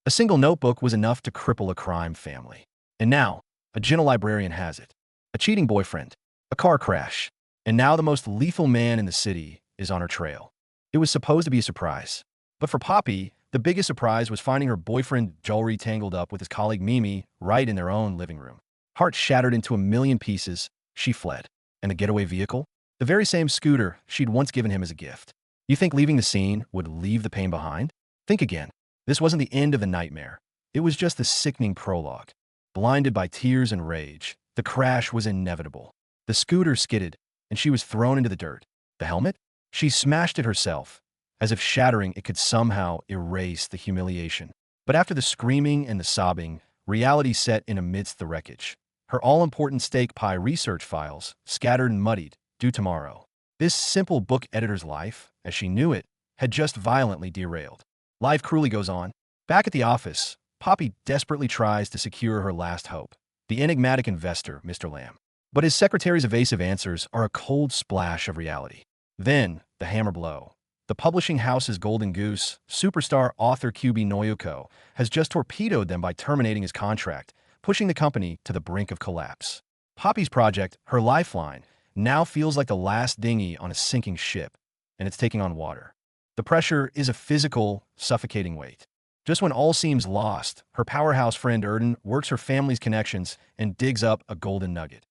A single notebook was enough to cripple a crime family. And now, a gentle librarian has it. A cheating boyfriend, a car crash, and now the most lethal man in the city is on her trail. It was supposed to be a surprise. But for Poppy, the biggest surprise was finding her boyfriend Jory tangled up with his colleague Mimi right in their own living room. Heart shattered into a million pieces, she fled. And the getaway vehicle? The very same scooter she'd once given him as a gift. You think leaving the scene would leave the pain behind? Think again. This wasn't the end of the nightmare. It was just the sickening prologue. Blinded by tears and rage, the crash was inevitable. The scooter skidded, and she was thrown into the dirt. The helmet? She smashed it herself, as if shattering it could somehow erase the humiliation. But after the screaming and the sobbing, reality set in amidst the wreckage. Her all-important steak pie research files, scattered and muddied, due tomorrow. This simple book editor's life, as she knew it, had just violently derailed. Life cruelly goes on. Back at the office, Poppy desperately tries to secure her last hope, the enigmatic investor, Mr. Lamb. But his secretary's evasive answers are a cold splash of reality. Then, the hammer blow. The publishing house's golden goose, superstar author QB Noyuko, has just torpedoed them by terminating his contract, pushing the company to the brink of collapse. Poppy's project, her lifeline, now feels like the last dinghy on a sinking ship, and it's taking on water. The pressure is a physical, suffocating weight. Just when all seems lost, her powerhouse friend Erden works her family's connections and digs up a golden nugget.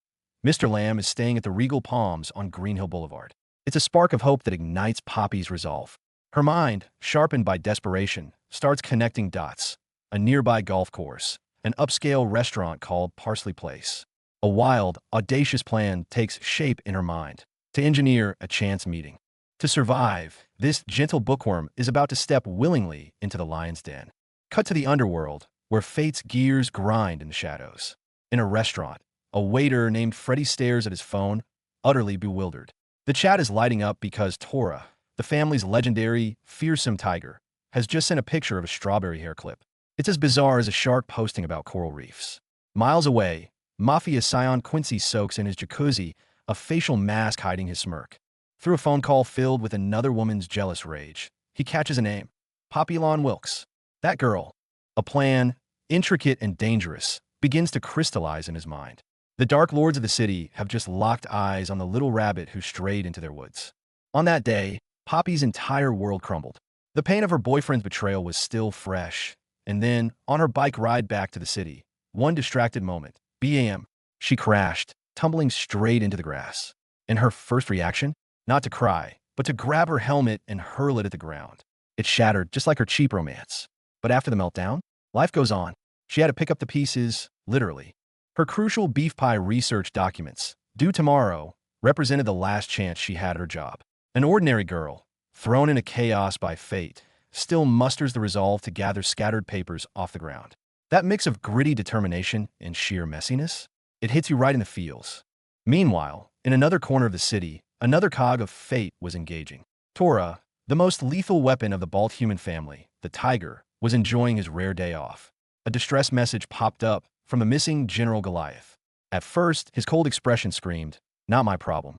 Mr. Lamb is staying at the Regal Palms on Green Hill Boulevard. It's a spark of hope that ignites Poppy's resolve. Her mind, sharpened by desperation, starts connecting dots. A nearby golf course, an upscale restaurant called Parsley Place. A wild, audacious plan takes shape in her mind to engineer a chance meeting. To survive, this gentle bookworm is about to step willingly into the lion's den. Cut to the underworld, where fate's gears grind in the shadows. In a restaurant, a waiter named Freddie stares at his phone, utterly bewildered. The chat is lighting up because Tora, the family's legendary, fearsome tiger, has just sent a picture of a strawberry hair clip. It's as bizarre as a shark posting about coral reefs. Miles away, Mafia scion Quincy soaks in his jacuzzi, a facial mask hiding his smirk. Through a phone call filled with another woman's jealous rage, he catches a name. Poppy Lawn Wilkes. That girl. A plan, intricate and dangerous, begins to crystallize in his mind. The dark lords of the city have just locked eyes on the little rabbit who strayed into their woods. On that day, Poppy's entire world crumbled. The pain of her boyfriend's betrayal was still fresh. And then, on her bike ride back to the city, one distracted moment, bam, she crashed, tumbling straight into the grass. And her first reaction? Not to cry, but to grab her helmet and hurl it at the ground. It shattered just like her cheap romance. But after the meltdown, life goes on. She had to pick up the pieces, literally. Her crucial beef pie research documents, due tomorrow, represented the last chance she had at her job. An ordinary girl, thrown into chaos by fate, still musters the resolve to gather scattered papers off the ground. That mix of gritty determination and sheer messiness, it hits you right in the feels. Meanwhile, in another corner of the city, another cog of fate was engaging. Tora, the most lethal weapon of the Balt human family, the tiger, was enjoying his rare day off. A distress message popped up from the missing General Goliath. At first, his cold expression screamed, "Not my problem."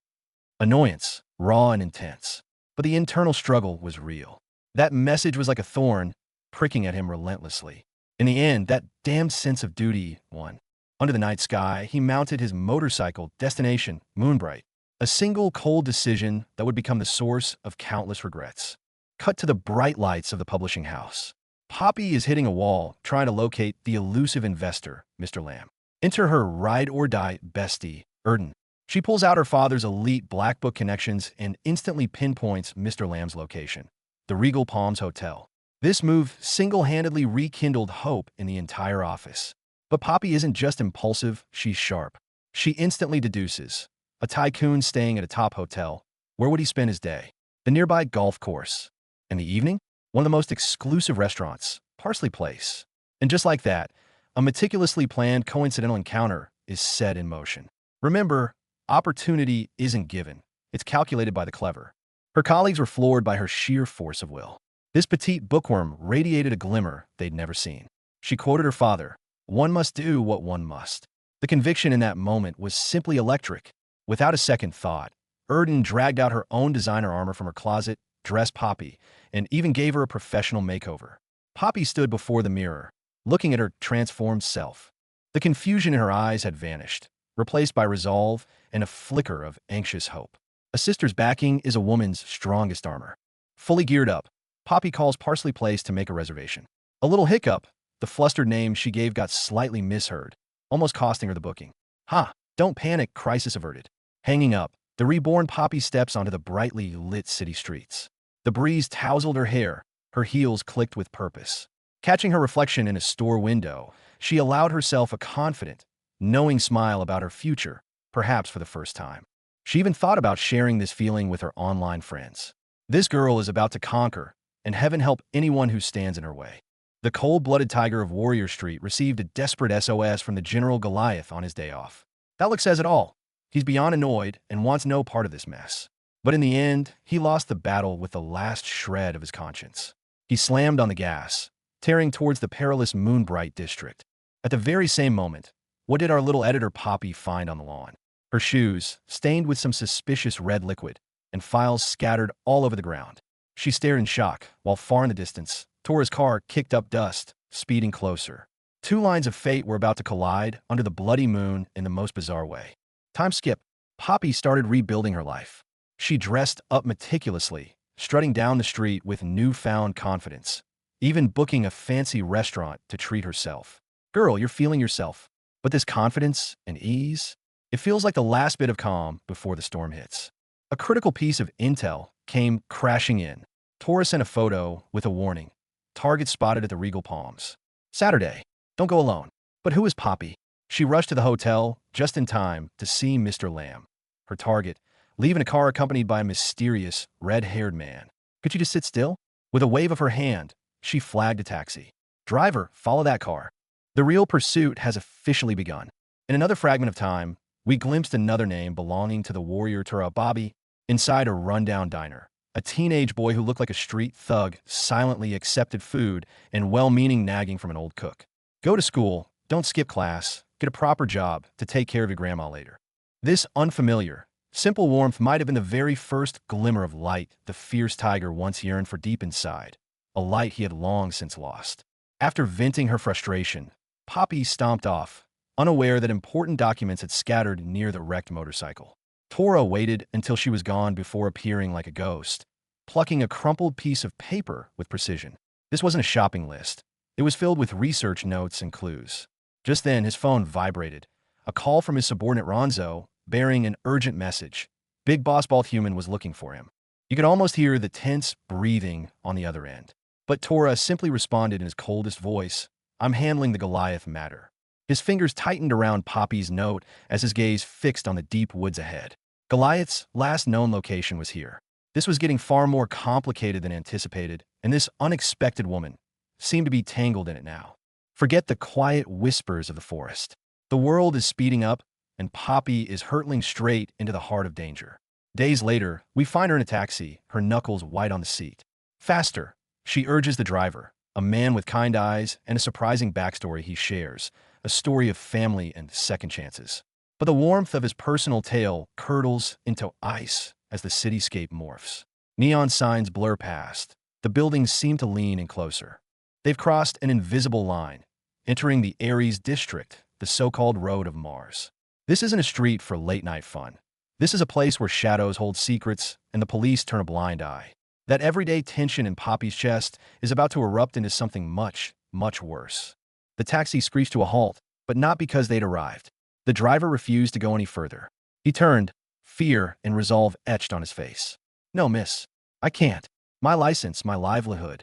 Annoyance, raw and intense. But the internal struggle was real. That message was like a thorn, pricking at him relentlessly. In the end, that damned sense of duty won. Under the night sky, he mounted his motorcycle, destination, Moonbright. A single cold decision that would become the source of countless regrets. Cut to the bright lights of the publishing house. Poppy is hitting a wall, trying to locate the elusive investor, Mr. Lamb. Enter her ride-or-die bestie, Erden. She pulls out her father's elite Black Book connections and instantly pinpoints Mr. Lamb's location, the Regal Palms Hotel. This move single-handedly rekindled hope in the entire office. But Poppy isn't just impulsive, she's sharp. She instantly deduces. A tycoon staying at a top hotel. Where would he spend his day? The nearby golf course. In the evening? One of the most exclusive restaurants, Parsley Place. And just like that, a meticulously planned coincidental encounter is set in motion. Remember, opportunity isn't given. It's calculated by the clever. Her colleagues were floored by her sheer force of will. This petite bookworm radiated a glimmer they'd never seen. She quoted her father, "One must do what one must." The conviction in that moment was simply electric. Without a second thought, Erden dragged out her own designer armor from her closet, dressed Poppy, and even gave her a professional makeover. Poppy stood before the mirror, looking at her transformed self. The confusion in her eyes had vanished, replaced by resolve and a flicker of anxious hope. A sister's backing is a woman's strongest armor. Fully geared up, Poppy calls Parsley Place to make a reservation. A little hiccup, the flustered name she gave got slightly misheard, almost costing her the booking. Ha! Don't panic, crisis averted. Hanging up, the reborn Poppy steps onto the brightly lit city streets. The breeze tousled her hair, her heels clicked with purpose. Catching her reflection in a store window, she allowed herself a confident, knowing smile about her future, perhaps for the first time. She even thought about sharing this feeling with her online friends. This girl is about to conquer, and heaven help anyone who stands in her way. The cold-blooded tiger of Warrior Street received a desperate SOS from the General Goliath on his day off. That look says it all. He's beyond annoyed and wants no part of this mess. But in the end, he lost the battle with the last shred of his conscience. He slammed on the gas, tearing towards the perilous Moonbright district. At the very same moment, what did our little editor Poppy find on the lawn? Her shoes, stained with some suspicious red liquid, and files scattered all over the ground. She stared in shock, while far in the distance, Tora's car kicked up dust, speeding closer. Two lines of fate were about to collide under the bloody moon in the most bizarre way. Time skip. Poppy started rebuilding her life. She dressed up meticulously, strutting down the street with newfound confidence, even booking a fancy restaurant to treat herself. Girl, you're feeling yourself. But this confidence and ease, it feels like the last bit of calm before the storm hits. A critical piece of intel came crashing in. Tora sent a photo with a warning. Target spotted at the Regal Palms. Saturday. Don't go alone. But who is Poppy? She rushed to the hotel just in time to see Mr. Lamb. Her target, leaving a car accompanied by a mysterious, red-haired man. Could you just sit still? With a wave of her hand, she flagged a taxi. Driver, follow that car. The real pursuit has officially begun. In another fragment of time, we glimpsed another name belonging to the warrior Tura, Bobby, inside a rundown diner. A teenage boy who looked like a street thug silently accepted food and well-meaning nagging from an old cook. Go to school, don't skip class, get a proper job to take care of your grandma later. This unfamiliar, simple warmth might have been the very first glimmer of light the fierce tiger once yearned for deep inside, a light he had long since lost. After venting her frustration, Poppy stomped off, unaware that important documents had scattered near the wrecked motorcycle. Tora waited until she was gone before appearing like a ghost, plucking a crumpled piece of paper with precision. This wasn't a shopping list. It was filled with research notes and clues. Just then, his phone vibrated. A call from his subordinate Ronzo, bearing an urgent message. Big Boss Balthuman was looking for him. You could almost hear the tense breathing on the other end. But Tora simply responded in his coldest voice, I'm handling the Goliath matter. His fingers tightened around Poppy's note as his gaze fixed on the deep woods ahead. Goliath's last known location was here. This was getting far more complicated than anticipated, and this unexpected woman seemed to be tangled in it now. Forget the quiet whispers of the forest. The world is speeding up, and Poppy is hurtling straight into the heart of danger. Days later, we find her in a taxi, her knuckles white on the seat. Faster, she urges the driver, a man with kind eyes and a surprising backstory he shares, a story of family and second chances. But the warmth of his personal tale curdles into ice as the cityscape morphs. Neon signs blur past. The buildings seem to lean in closer. They've crossed an invisible line, entering the Ares district, the so-called Road of Mars. This isn't a street for late-night fun. This is a place where shadows hold secrets and the police turn a blind eye. That everyday tension in Poppy's chest is about to erupt into something much, much worse. The taxi screeched to a halt, but not because they'd arrived. The driver refused to go any further. He turned, fear and resolve etched on his face. No, miss. I can't. My license, my livelihood.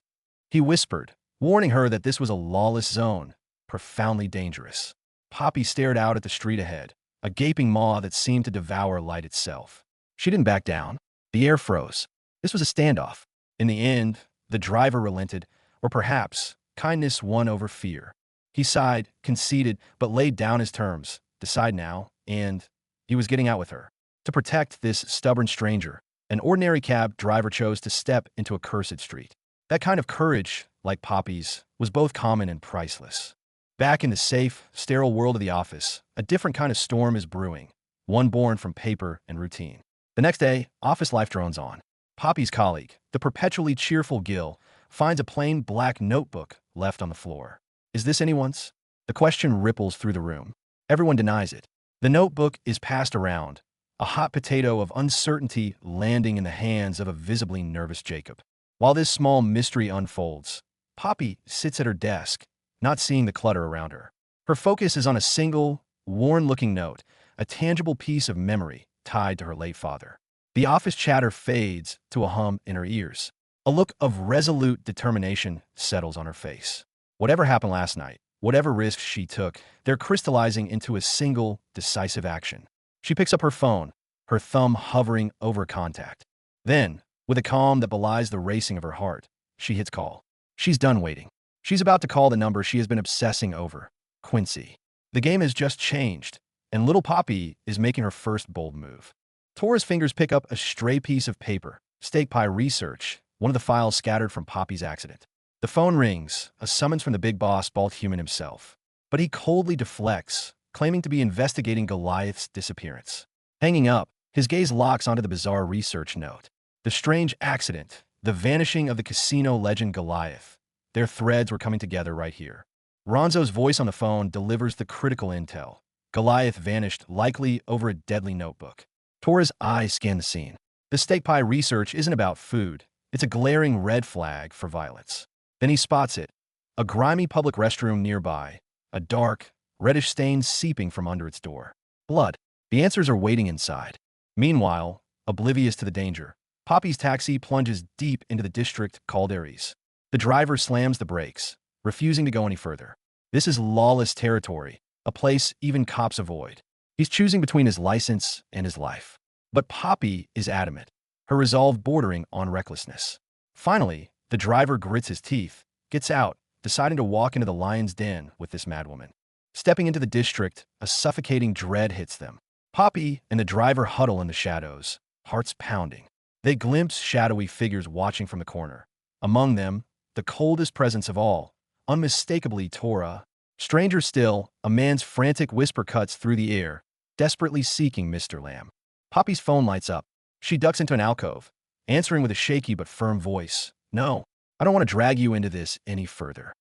He whispered, warning her that this was a lawless zone, profoundly dangerous. Poppy stared out at the street ahead, a gaping maw that seemed to devour light itself. She didn't back down. The air froze. This was a standoff. In the end, the driver relented, or perhaps kindness won over fear. He sighed, conceded, but laid down his terms. Decide now, and he was getting out with her. To protect this stubborn stranger, an ordinary cab driver chose to step into a cursed street. That kind of courage, like Poppy's, was both common and priceless. Back in the safe, sterile world of the office, a different kind of storm is brewing, one born from paper and routine. The next day, office life drones on. Poppy's colleague, the perpetually cheerful Gil, finds a plain black notebook left on the floor. Is this anyone's? The question ripples through the room. Everyone denies it. The notebook is passed around, a hot potato of uncertainty landing in the hands of a visibly nervous Jacob. While this small mystery unfolds, Poppy sits at her desk, not seeing the clutter around her. Her focus is on a single, worn-looking note, a tangible piece of memory tied to her late father. The office chatter fades to a hum in her ears. A look of resolute determination settles on her face. Whatever happened last night, whatever risks she took, they're crystallizing into a single, decisive action. She picks up her phone, her thumb hovering over contact. Then, with a calm that belies the racing of her heart, she hits call. She's done waiting. She's about to call the number she has been obsessing over, Quincy. The game has just changed, and little Poppy is making her first bold move. Tora's fingers pick up a stray piece of paper, steak pie research, one of the files scattered from Poppy's accident. The phone rings, a summons from the big boss, Bald Human himself. But he coldly deflects, claiming to be investigating Goliath's disappearance. Hanging up, his gaze locks onto the bizarre research note. The strange accident, the vanishing of the casino legend Goliath. Their threads were coming together right here. Ronzo's voice on the phone delivers the critical intel. Goliath vanished, likely over a deadly notebook. Tora's eyes scan the scene. The steak pie research isn't about food. It's a glaring red flag for violence. Then he spots it. A grimy public restroom nearby. A dark, reddish stain seeping from under its door. Blood. The answers are waiting inside. Meanwhile, oblivious to the danger, Poppy's taxi plunges deep into the district called Ares. The driver slams the brakes, refusing to go any further. This is lawless territory, a place even cops avoid. He's choosing between his license and his life. But Poppy is adamant, her resolve bordering on recklessness. Finally, the driver grits his teeth, gets out, deciding to walk into the lion's den with this madwoman. Stepping into the district, a suffocating dread hits them. Poppy and the driver huddle in the shadows, hearts pounding. They glimpse shadowy figures watching from the corner. Among them, the coldest presence of all, unmistakably Tora. Stranger still, a man's frantic whisper cuts through the air, desperately seeking Mr. Lamb. Poppy's phone lights up. She ducks into an alcove, answering with a shaky but firm voice. No, I don't want to drag you into this any further.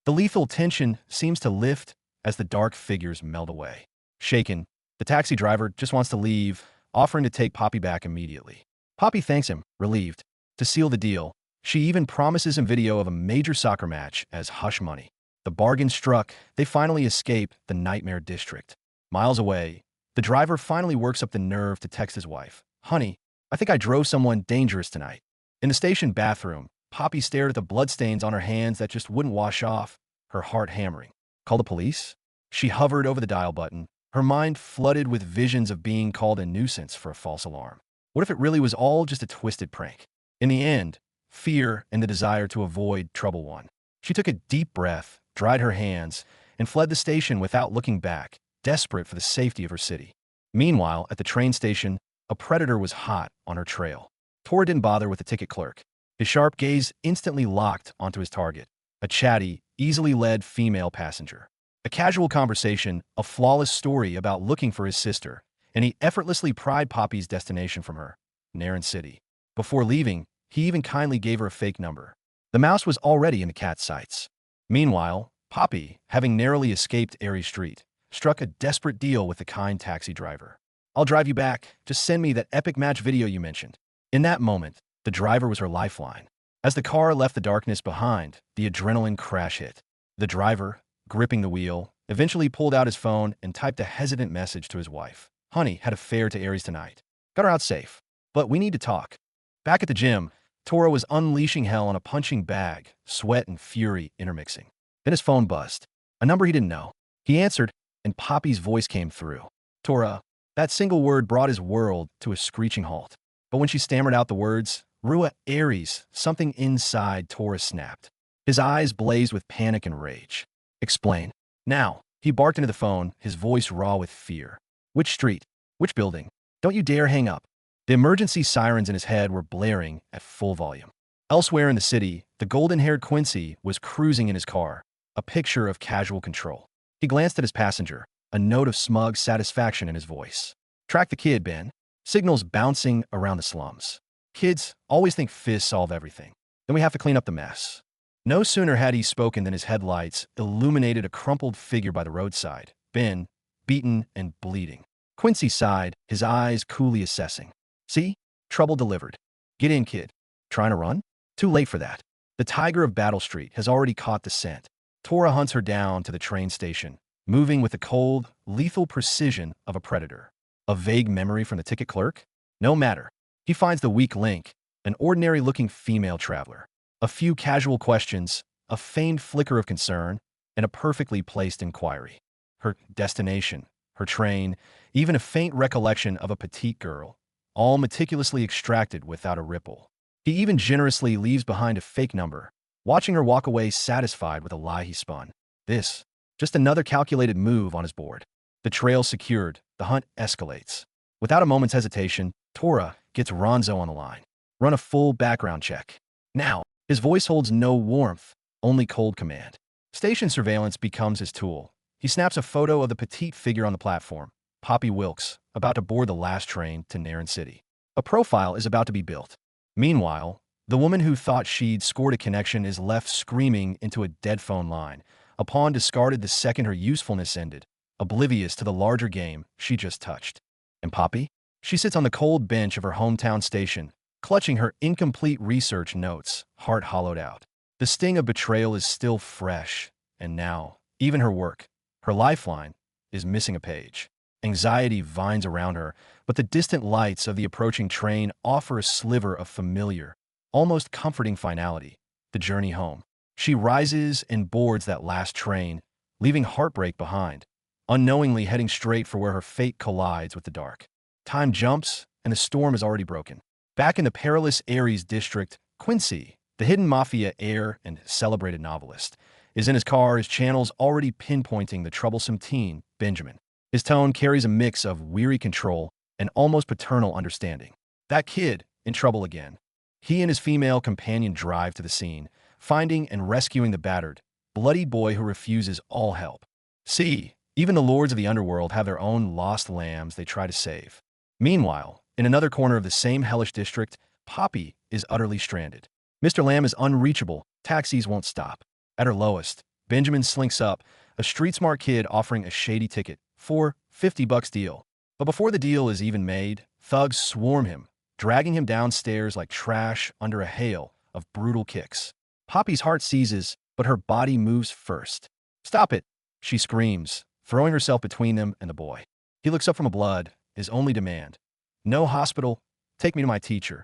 The lethal tension seems to lift as the dark figures melt away. Shaken, the taxi driver just wants to leave, offering to take Poppy back immediately. Poppy thanks him, relieved. To seal the deal, she even promises him video of a major soccer match as hush money. The bargain struck, they finally escape the nightmare district. Miles away, the driver finally works up the nerve to text his wife. Honey, I think I drove someone dangerous tonight. In the station bathroom, Poppy stared at the bloodstains on her hands that just wouldn't wash off, her heart hammering. Call the police? She hovered over the dial button, her mind flooded with visions of being called a nuisance for a false alarm. What if it really was all just a twisted prank? In the end, fear and the desire to avoid trouble won. She took a deep breath, dried her hands, and fled the station without looking back, desperate for the safety of her city. Meanwhile, at the train station, a predator was hot on her trail. Tor didn't bother with the ticket clerk. His sharp gaze instantly locked onto his target, a chatty, easily led female passenger. A casual conversation, a flawless story about looking for his sister, and he effortlessly pried Poppy's destination from her, Naren City. Before leaving, he even kindly gave her a fake number. The mouse was already in the cat's sights. Meanwhile, Poppy, having narrowly escaped Ares Street, struck a desperate deal with the kind taxi driver. I'll drive you back. Just send me that epic match video you mentioned. In that moment, the driver was her lifeline. As the car left the darkness behind, the adrenaline crash hit. The driver, gripping the wheel, eventually pulled out his phone and typed a hesitant message to his wife. Honey, had a fare to Ares tonight. Got her out safe. But we need to talk. Back at the gym, Tora was unleashing hell on a punching bag, sweat and fury intermixing. Then his phone buzzed. A number he didn't know. He answered, and Poppy's voice came through. Tora. That single word brought his world to a screeching halt. But when she stammered out the words, Rua Ares, something inside Tora snapped. His eyes blazed with panic and rage. Explain. Now, he barked into the phone, his voice raw with fear. Which street? Which building? Don't you dare hang up. The emergency sirens in his head were blaring at full volume. Elsewhere in the city, the golden-haired Quincy was cruising in his car, a picture of casual control. He glanced at his passenger, a note of smug satisfaction in his voice. Track the kid, Ben. Signals bouncing around the slums. Kids always think fists solve everything. Then we have to clean up the mess. No sooner had he spoken than his headlights illuminated a crumpled figure by the roadside, Ben, beaten and bleeding. Quincy sighed, his eyes coolly assessing. See? Trouble delivered. Get in, kid. Trying to run? Too late for that. The tiger of Battle Street has already caught the scent. Tora hunts her down to the train station, moving with the cold, lethal precision of a predator. A vague memory from the ticket clerk? No matter. He finds the weak link, an ordinary-looking female traveler. A few casual questions, a faint flicker of concern, and a perfectly placed inquiry. Her destination, her train, even a faint recollection of a petite girl, all meticulously extracted without a ripple. He even generously leaves behind a fake number, watching her walk away satisfied with a lie he spun. This, just another calculated move on his board. The trail secured, the hunt escalates. Without a moment's hesitation, Tora gets Ronzo on the line. Run a full background check. Now, his voice holds no warmth, only cold command. Station surveillance becomes his tool. He snaps a photo of the petite figure on the platform, Poppy Wilkes, about to board the last train to Narin City. A profile is about to be built. Meanwhile, the woman who thought she'd scored a connection is left screaming into a dead phone line, a pawn discarded the second her usefulness ended, oblivious to the larger game she just touched. And Poppy? She sits on the cold bench of her hometown station, clutching her incomplete research notes, heart hollowed out. The sting of betrayal is still fresh, and now, even her work, her lifeline, is missing a page. Anxiety vines around her, but the distant lights of the approaching train offer a sliver of familiar, almost comforting finality, the journey home. She rises and boards that last train, leaving heartbreak behind, unknowingly heading straight for where her fate collides with the dark. Time jumps, and the storm is already broken. Back in the perilous Ares district, Quincy, the hidden mafia heir and celebrated novelist, is in his car, his channels already pinpointing the troublesome teen, Benjamin. His tone carries a mix of weary control and almost paternal understanding. That kid, in trouble again. He and his female companion drive to the scene, finding and rescuing the battered, bloody boy who refuses all help. See, even the lords of the underworld have their own lost lambs they try to save. Meanwhile, in another corner of the same hellish district, Poppy is utterly stranded. Mr. Lamb is unreachable, taxis won't stop. At her lowest, Benjamin slinks up, a street-smart kid offering a shady ticket for $50 deal. But before the deal is even made, thugs swarm him, dragging him downstairs like trash under a hail of brutal kicks. Poppy's heart seizes, but her body moves first. "Stop it!" she screams, throwing herself between them and the boy. He looks up from a blood, his only demand. "No hospital, take me to my teacher."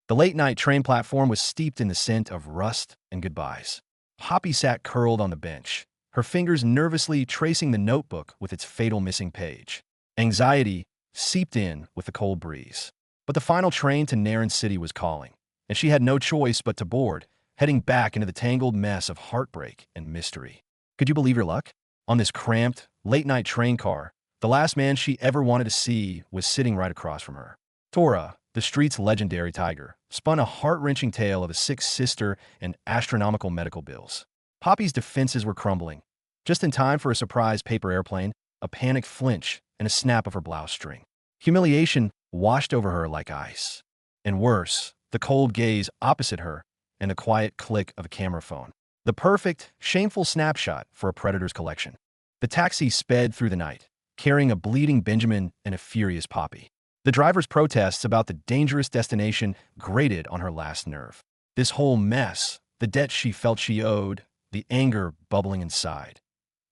The late-night train platform was steeped in the scent of rust and goodbyes. Poppy sat curled on the bench, her fingers nervously tracing the notebook with its fatal missing page. Anxiety seeped in with the cold breeze. But the final train to Narin City was calling, and she had no choice but to board, heading back into the tangled mess of heartbreak and mystery. Could you believe your luck? On this cramped, late-night train car, the last man she ever wanted to see was sitting right across from her. Tora, the street's legendary tiger, spun a heart-wrenching tale of a sick sister and astronomical medical bills. Poppy's defenses were crumbling. Just in time for a surprise paper airplane, a panic flinch, and a snap of her blouse string. Humiliation washed over her like ice. And worse, the cold gaze opposite her and the quiet click of a camera phone. The perfect, shameful snapshot for a predator's collection. The taxi sped through the night, carrying a bleeding Benjamin and a furious Poppy. The driver's protests about the dangerous destination grated on her last nerve. This whole mess, the debt she felt she owed, the anger bubbling inside.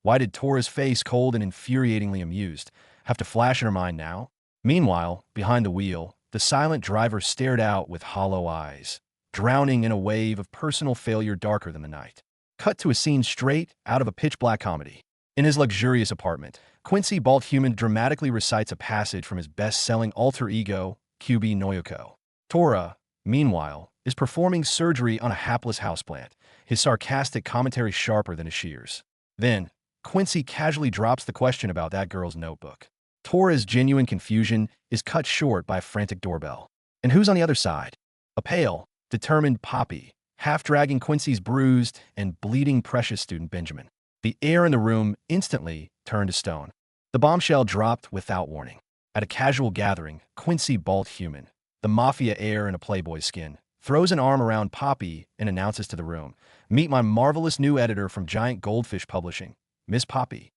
Why did Tora's face, cold and infuriatingly amused, have to flash in her mind now? Meanwhile, behind the wheel, the silent driver stared out with hollow eyes, drowning in a wave of personal failure darker than the night. Cut to a scene straight out of a pitch-black comedy. In his luxurious apartment, Quincy Balthuman dramatically recites a passage from his best-selling alter ego, QB Noyoko. Tora, meanwhile, is performing surgery on a hapless houseplant, his sarcastic commentary sharper than his shears. Then, Quincy casually drops the question about that girl's notebook. Tora's genuine confusion is cut short by a frantic doorbell. And who's on the other side? A pale, determined Poppy, half-dragging Quincy's bruised and bleeding precious student Benjamin. The air in the room instantly turned to stone. The bombshell dropped without warning. At a casual gathering, Quincy Balthuman, the mafia heir in a playboy skin, throws an arm around Poppy and announces to the room, "Meet my marvelous new editor from Giant Goldfish Publishing, Miss Poppy."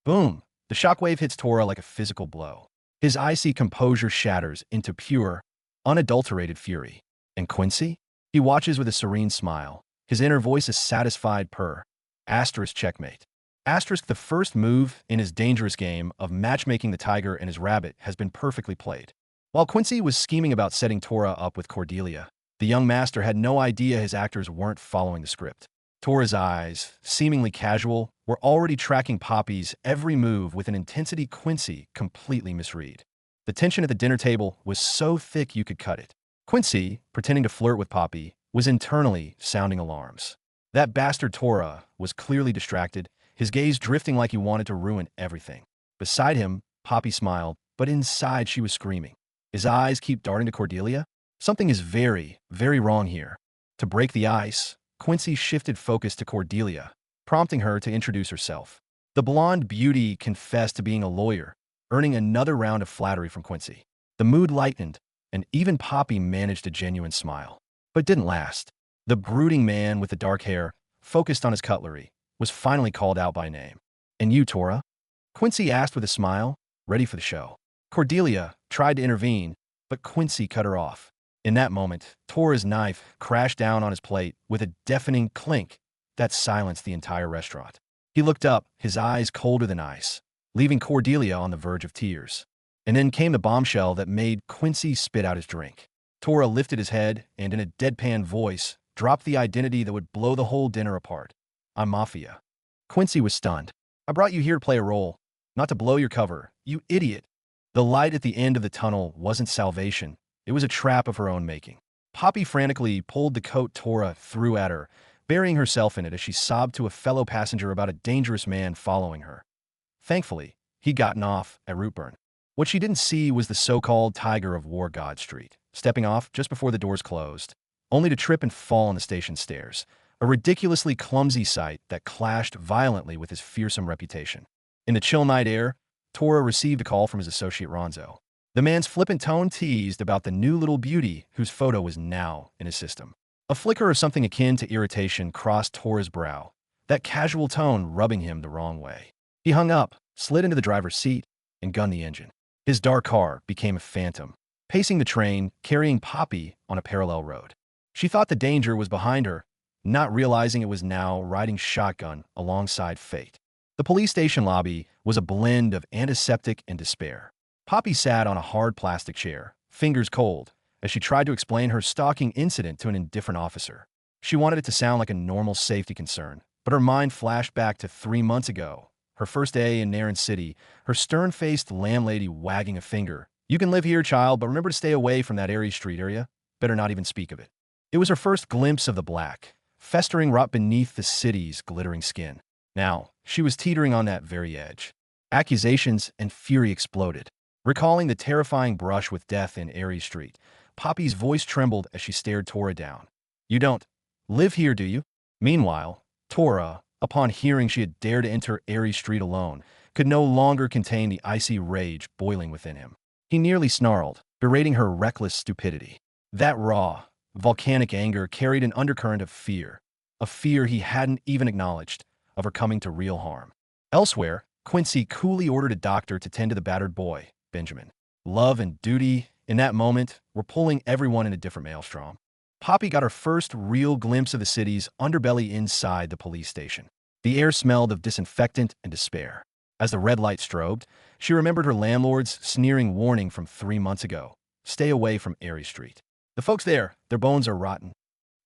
Boom! The shockwave hits Tora like a physical blow. His icy composure shatters into pure, unadulterated fury. And Quincy? He watches with a serene smile, his inner voice a satisfied purr. Asterisk checkmate. Asterisk the first move in his dangerous game of matchmaking the tiger and his rabbit has been perfectly played. While Quincy was scheming about setting Tora up with Cordelia, the young master had no idea his actors weren't following the script. Tora's eyes, seemingly casual, were already tracking Poppy's every move with an intensity Quincy completely misread. The tension at the dinner table was so thick you could cut it. Quincy, pretending to flirt with Poppy, was internally sounding alarms. That bastard Tora was clearly distracted, his gaze drifting like he wanted to ruin everything. Beside him, Poppy smiled, but inside she was screaming. His eyes keep darting to Cordelia. Something is very, very wrong here. To break the ice, Quincy shifted focus to Cordelia, prompting her to introduce herself. The blonde beauty confessed to being a lawyer, earning another round of flattery from Quincy. The mood lightened, and even Poppy managed a genuine smile. But didn't last. The brooding man with the dark hair, focused on his cutlery, was finally called out by name. "And you, Tora?" Quincy asked with a smile, ready for the show. Cordelia tried to intervene, but Quincy cut her off. In that moment, Tora's knife crashed down on his plate with a deafening clink that silenced the entire restaurant. He looked up, his eyes colder than ice, leaving Cordelia on the verge of tears. And then came the bombshell that made Quincy spit out his drink. Tora lifted his head and, in a deadpan voice, dropped the identity that would blow the whole dinner apart. "I'm Mafia." Quincy was stunned. "I brought you here to play a role, not to blow your cover, you idiot." The light at the end of the tunnel wasn't salvation. It was a trap of her own making. Poppy frantically pulled the coat Tora threw at her, burying herself in it as she sobbed to a fellow passenger about a dangerous man following her. Thankfully, he'd gotten off at Rootburn. What she didn't see was the so-called Tiger of War God Street, stepping off just before the doors closed, only to trip and fall on the station stairs, a ridiculously clumsy sight that clashed violently with his fearsome reputation. In the chill night air, Tora received a call from his associate Ronzo. The man's flippant tone teased about the new little beauty whose photo was now in his system. A flicker of something akin to irritation crossed Tora's brow, that casual tone rubbing him the wrong way. He hung up, slid into the driver's seat, and gunned the engine. His dark car became a phantom, pacing the train, carrying Poppy on a parallel road. She thought the danger was behind her, not realizing it was now riding shotgun alongside fate. The police station lobby was a blend of antiseptic and despair. Poppy sat on a hard plastic chair, fingers cold, as she tried to explain her stalking incident to an indifferent officer. She wanted it to sound like a normal safety concern, but her mind flashed back to 3 months ago. Her first day in Nairn City, her stern-faced landlady wagging a finger. "You can live here, child, but remember to stay away from that Aries Street area. Better not even speak of it." It was her first glimpse of the black, festering rot beneath the city's glittering skin. Now, she was teetering on that very edge. Accusations and fury exploded. Recalling the terrifying brush with death in Aries Street, Poppy's voice trembled as she stared Tora down. "You don't live here, do you?" Meanwhile, Tora, upon hearing she had dared to enter Aries Street alone, could no longer contain the icy rage boiling within him. He nearly snarled, berating her reckless stupidity. That raw, volcanic anger carried an undercurrent of fear, a fear he hadn't even acknowledged, of her coming to real harm. Elsewhere, Quincy coolly ordered a doctor to tend to the battered boy, Benjamin. Love and duty, in that moment, were pulling everyone in a different maelstrom. Poppy got her first real glimpse of the city's underbelly inside the police station. The air smelled of disinfectant and despair. As the red light strobed, she remembered her landlord's sneering warning from 3 months ago. "Stay away from Aries Street. The folks there, their bones are rotten."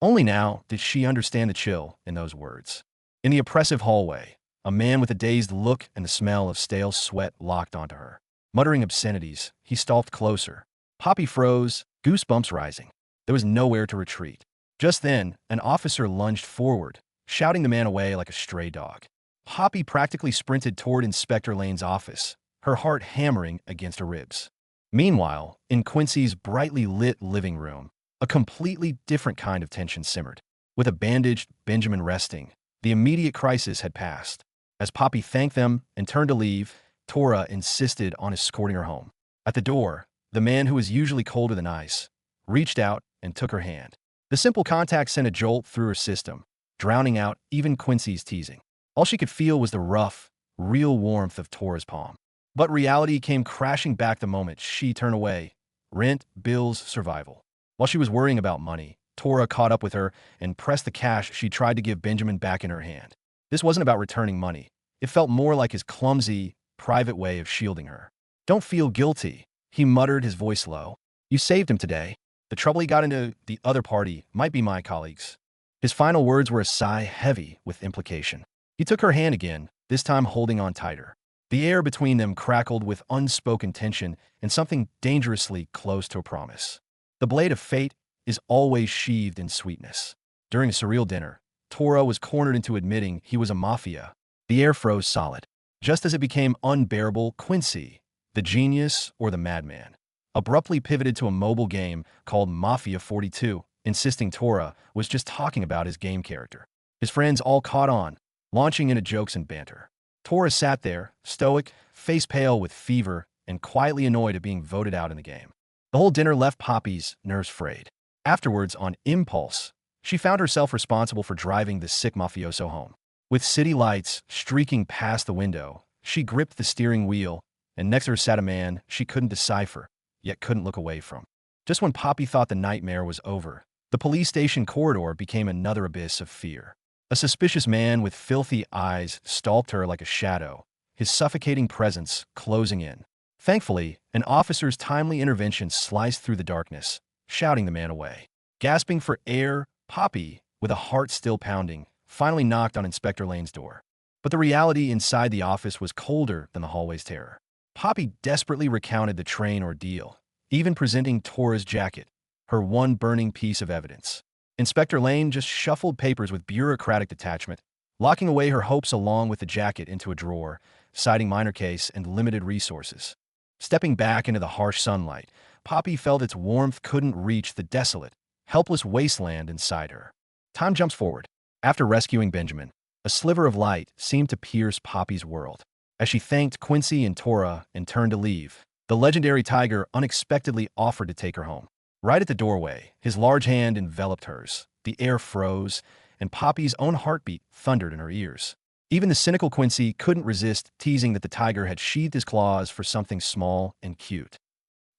Only now did she understand the chill in those words. In the oppressive hallway, a man with a dazed look and the smell of stale sweat locked onto her. Muttering obscenities, he stalked closer. Poppy froze, goosebumps rising. There was nowhere to retreat. Just then, an officer lunged forward, shouting the man away like a stray dog. Poppy practically sprinted toward Inspector Lane's office, her heart hammering against her ribs. Meanwhile, in Quincy's brightly lit living room, a completely different kind of tension simmered. With a bandaged Benjamin resting, the immediate crisis had passed. As Poppy thanked them and turned to leave, Tora insisted on escorting her home. At the door, the man who was usually colder than ice reached out and took her hand. The simple contact sent a jolt through her system, drowning out even Quincy's teasing. All she could feel was the rough, real warmth of Tora's palm. But reality came crashing back the moment she turned away. Rent, bills, survival. While she was worrying about money, Tora caught up with her and pressed the cash she tried to give Benjamin back in her hand. This wasn't about returning money. It felt more like his clumsy, private way of shielding her. "Don't feel guilty," he muttered, his voice low. "You saved him today. The trouble he got into the other party might be my colleagues." His final words were a sigh heavy with implication. He took her hand again, this time holding on tighter. The air between them crackled with unspoken tension and something dangerously close to a promise. The blade of fate is always sheathed in sweetness. During a surreal dinner, Tora was cornered into admitting he was a mafia. The air froze solid. Just as it became unbearable, Quincy, the genius or the madman, abruptly pivoted to a mobile game called Mafia 42, insisting Tora was just talking about his game character. His friends all caught on, launching into jokes and banter. Tora sat there, stoic, face pale with fever, and quietly annoyed at being voted out in the game. The whole dinner left Poppy's nerves frayed. Afterwards, on impulse, she found herself responsible for driving the sick mafioso home. With city lights streaking past the window, she gripped the steering wheel, and next to her sat a man she couldn't decipher, yet couldn't look away from. Just when Poppy thought the nightmare was over, the police station corridor became another abyss of fear. A suspicious man with filthy eyes stalked her like a shadow, his suffocating presence closing in. Thankfully, an officer's timely intervention sliced through the darkness, shouting the man away. Gasping for air, Poppy, with a heart still pounding, finally knocked on Inspector Lane's door. But the reality inside the office was colder than the hallway's terror. Poppy desperately recounted the train ordeal, even presenting Tora's jacket, her one burning piece of evidence. Inspector Lane just shuffled papers with bureaucratic detachment, locking away her hopes along with the jacket into a drawer, citing minor case and limited resources. Stepping back into the harsh sunlight, Poppy felt its warmth couldn't reach the desolate, helpless wasteland inside her. Time jumps forward. After rescuing Benjamin, a sliver of light seemed to pierce Poppy's world. As she thanked Quincy and Tora and turned to leave, the legendary tiger unexpectedly offered to take her home. Right at the doorway, his large hand enveloped hers. The air froze, and Poppy's own heartbeat thundered in her ears. Even the cynical Quincy couldn't resist teasing that the tiger had sheathed his claws for something small and cute.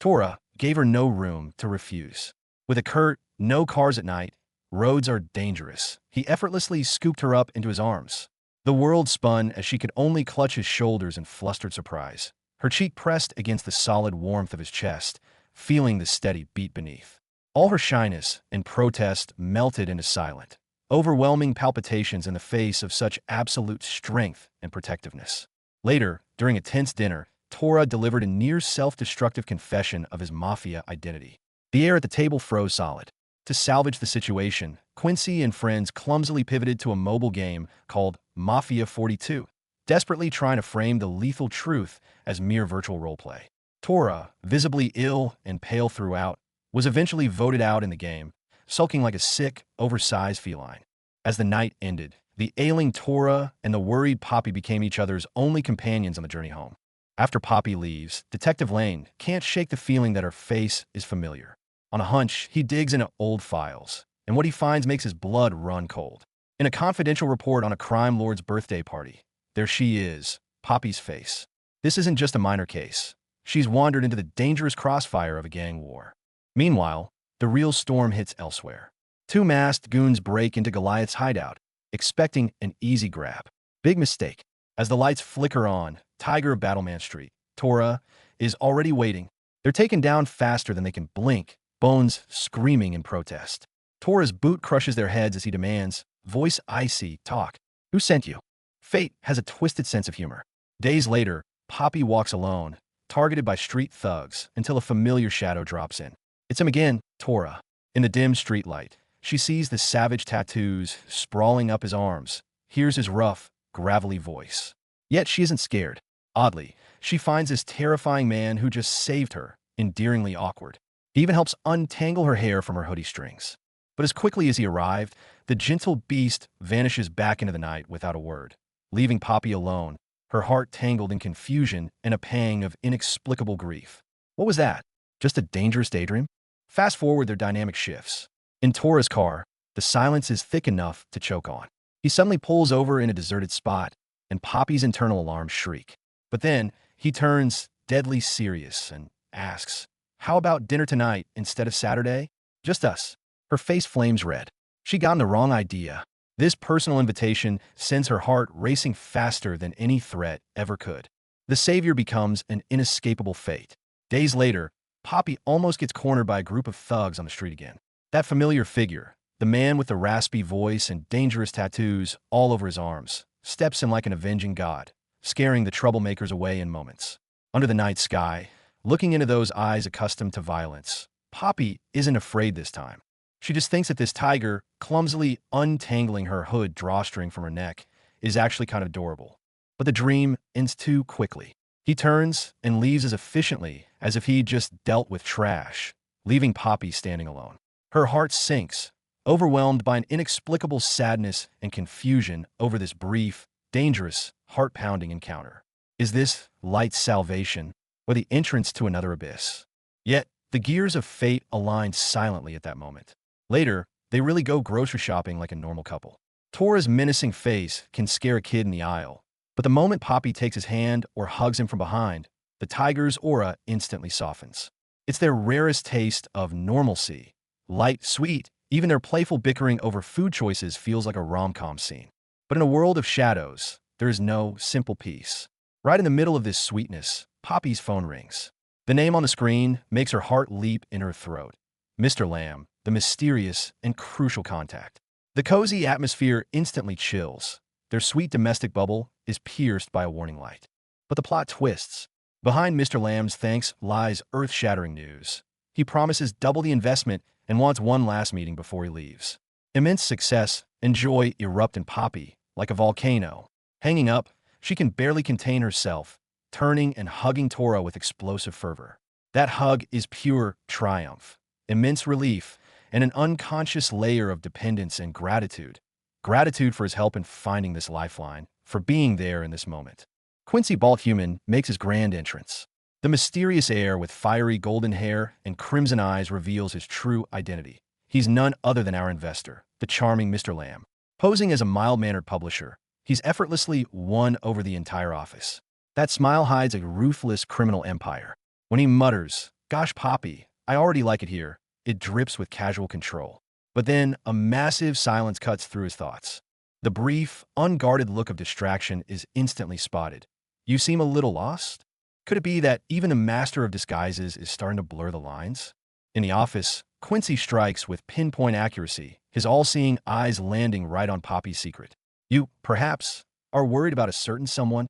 Tora gave her no room to refuse. With a curt, "No cars at night, roads are dangerous," he effortlessly scooped her up into his arms. The world spun as she could only clutch his shoulders in flustered surprise. Her cheek pressed against the solid warmth of his chest, feeling the steady beat beneath. All her shyness and protest melted into silent, overwhelming palpitations in the face of such absolute strength and protectiveness. Later, during a tense dinner, Tora delivered a near self-destructive confession of his mafia identity. The air at the table froze solid. To salvage the situation, Quincy and friends clumsily pivoted to a mobile game called Mafia 42, desperately trying to frame the lethal truth as mere virtual roleplay. Tora, visibly ill and pale throughout, was eventually voted out in the game, sulking like a sick, oversized feline. As the night ended, the ailing Tora and the worried Poppy became each other's only companions on the journey home. After Poppy leaves, Detective Lane can't shake the feeling that her face is familiar. On a hunch, he digs into old files, and what he finds makes his blood run cold. In a confidential report on a crime lord's birthday party, there she is, Poppy's face. This isn't just a minor case. She's wandered into the dangerous crossfire of a gang war. Meanwhile, the real storm hits elsewhere. Two masked goons break into Goliath's hideout, expecting an easy grab. Big mistake. As the lights flicker on, Tiger of Battleman Street, Tora, is already waiting. They're taken down faster than they can blink, Bones screaming in protest. Tora's boot crushes their heads as he demands, voice icy, "Talk. Who sent you?" Fate has a twisted sense of humor. Days later, Poppy walks alone, targeted by street thugs, until a familiar shadow drops in. It's him again, Tora. In the dim streetlight, she sees the savage tattoos sprawling up his arms, hears his rough, gravelly voice. Yet she isn't scared. Oddly, she finds this terrifying man who just saved her endearingly awkward. He even helps untangle her hair from her hoodie strings. But as quickly as he arrived, the gentle beast vanishes back into the night without a word, leaving Poppy alone, her heart tangled in confusion and a pang of inexplicable grief. What was that? Just a dangerous daydream? Fast forward, their dynamic shifts. In Tora's car, the silence is thick enough to choke on. He suddenly pulls over in a deserted spot, and Poppy's internal alarms shriek. But then, he turns deadly serious and asks, "How about dinner tonight instead of Saturday? Just us." Her face flames red. She got the wrong idea. This personal invitation sends her heart racing faster than any threat ever could. The savior becomes an inescapable fate. Days later, Poppy almost gets cornered by a group of thugs on the street again. That familiar figure, the man with the raspy voice and dangerous tattoos all over his arms, steps in like an avenging god, scaring the troublemakers away in moments. Under the night sky, looking into those eyes accustomed to violence, Poppy isn't afraid this time. She just thinks that this tiger, clumsily untangling her hood drawstring from her neck, is actually kind of adorable. But the dream ends too quickly. He turns and leaves as efficiently as if he'd just dealt with trash, leaving Poppy standing alone. Her heart sinks, overwhelmed by an inexplicable sadness and confusion over this brief, dangerous, heart-pounding encounter. Is this light's salvation or the entrance to another abyss? Yet, the gears of fate align silently at that moment. Later, they really go grocery shopping like a normal couple. Tora's menacing face can scare a kid in the aisle, but the moment Poppy takes his hand or hugs him from behind, the tiger's aura instantly softens. It's their rarest taste of normalcy. Light, sweet, even their playful bickering over food choices feels like a rom-com scene. But in a world of shadows, there is no simple peace. Right in the middle of this sweetness, Poppy's phone rings. The name on the screen makes her heart leap in her throat. Mr. Lamb, the mysterious and crucial contact. The cozy atmosphere instantly chills. Their sweet domestic bubble is pierced by a warning light. But the plot twists. Behind Mr. Lamb's thanks lies earth-shattering news. He promises double the investment and wants one last meeting before he leaves. Immense success and joy erupt in Poppy, like a volcano. Hanging up, she can barely contain herself, turning and hugging Tora with explosive fervor. That hug is pure triumph, immense relief, and an unconscious layer of dependence and gratitude. Gratitude for his help in finding this lifeline, for being there in this moment. Quincy Balthuman makes his grand entrance. The mysterious heir with fiery golden hair and crimson eyes reveals his true identity. He's none other than our investor, the charming Mr. Lamb. Posing as a mild-mannered publisher, he's effortlessly won over the entire office. That smile hides a ruthless criminal empire. When he mutters, "Gosh, Poppy, I already like it here," it drips with casual control. But then a massive silence cuts through his thoughts. The brief, unguarded look of distraction is instantly spotted. "You seem a little lost?" Could it be that even the master of disguises is starting to blur the lines? In the office, Quincy strikes with pinpoint accuracy, his all-seeing eyes landing right on Poppy's secret. "You, perhaps, are worried about a certain someone?"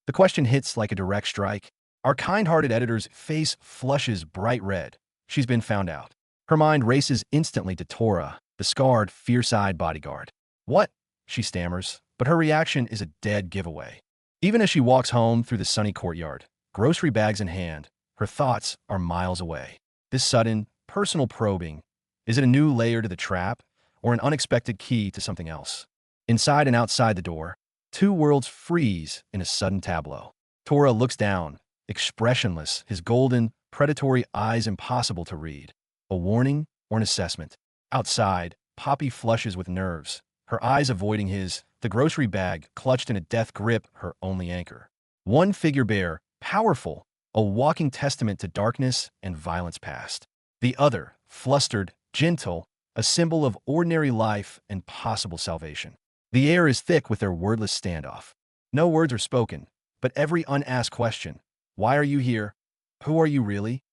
The question hits like a direct strike. Our kind-hearted editor's face flushes bright red. She's been found out. Her mind races instantly to Tora, the scarred, fierce-eyed bodyguard. "What?" she stammers, but her reaction is a dead giveaway. Even as she walks home through the sunny courtyard, grocery bags in hand, her thoughts are miles away. This sudden, personal probing, is it a new layer to the trap, or an unexpected key to something else? Inside and outside the door, two worlds freeze in a sudden tableau. Tora looks down, expressionless, his golden, predatory eyes impossible to read. A warning or an assessment? Outside, Poppy flushes with nerves, her eyes avoiding his, the grocery bag clutched in a death grip, her only anchor. One figure bare, powerful, a walking testament to darkness and violence past. The other, flustered, gentle, a symbol of ordinary life and possible salvation. The air is thick with their wordless standoff. No words are spoken, but every unasked question, "Why are you here? Who are you really?"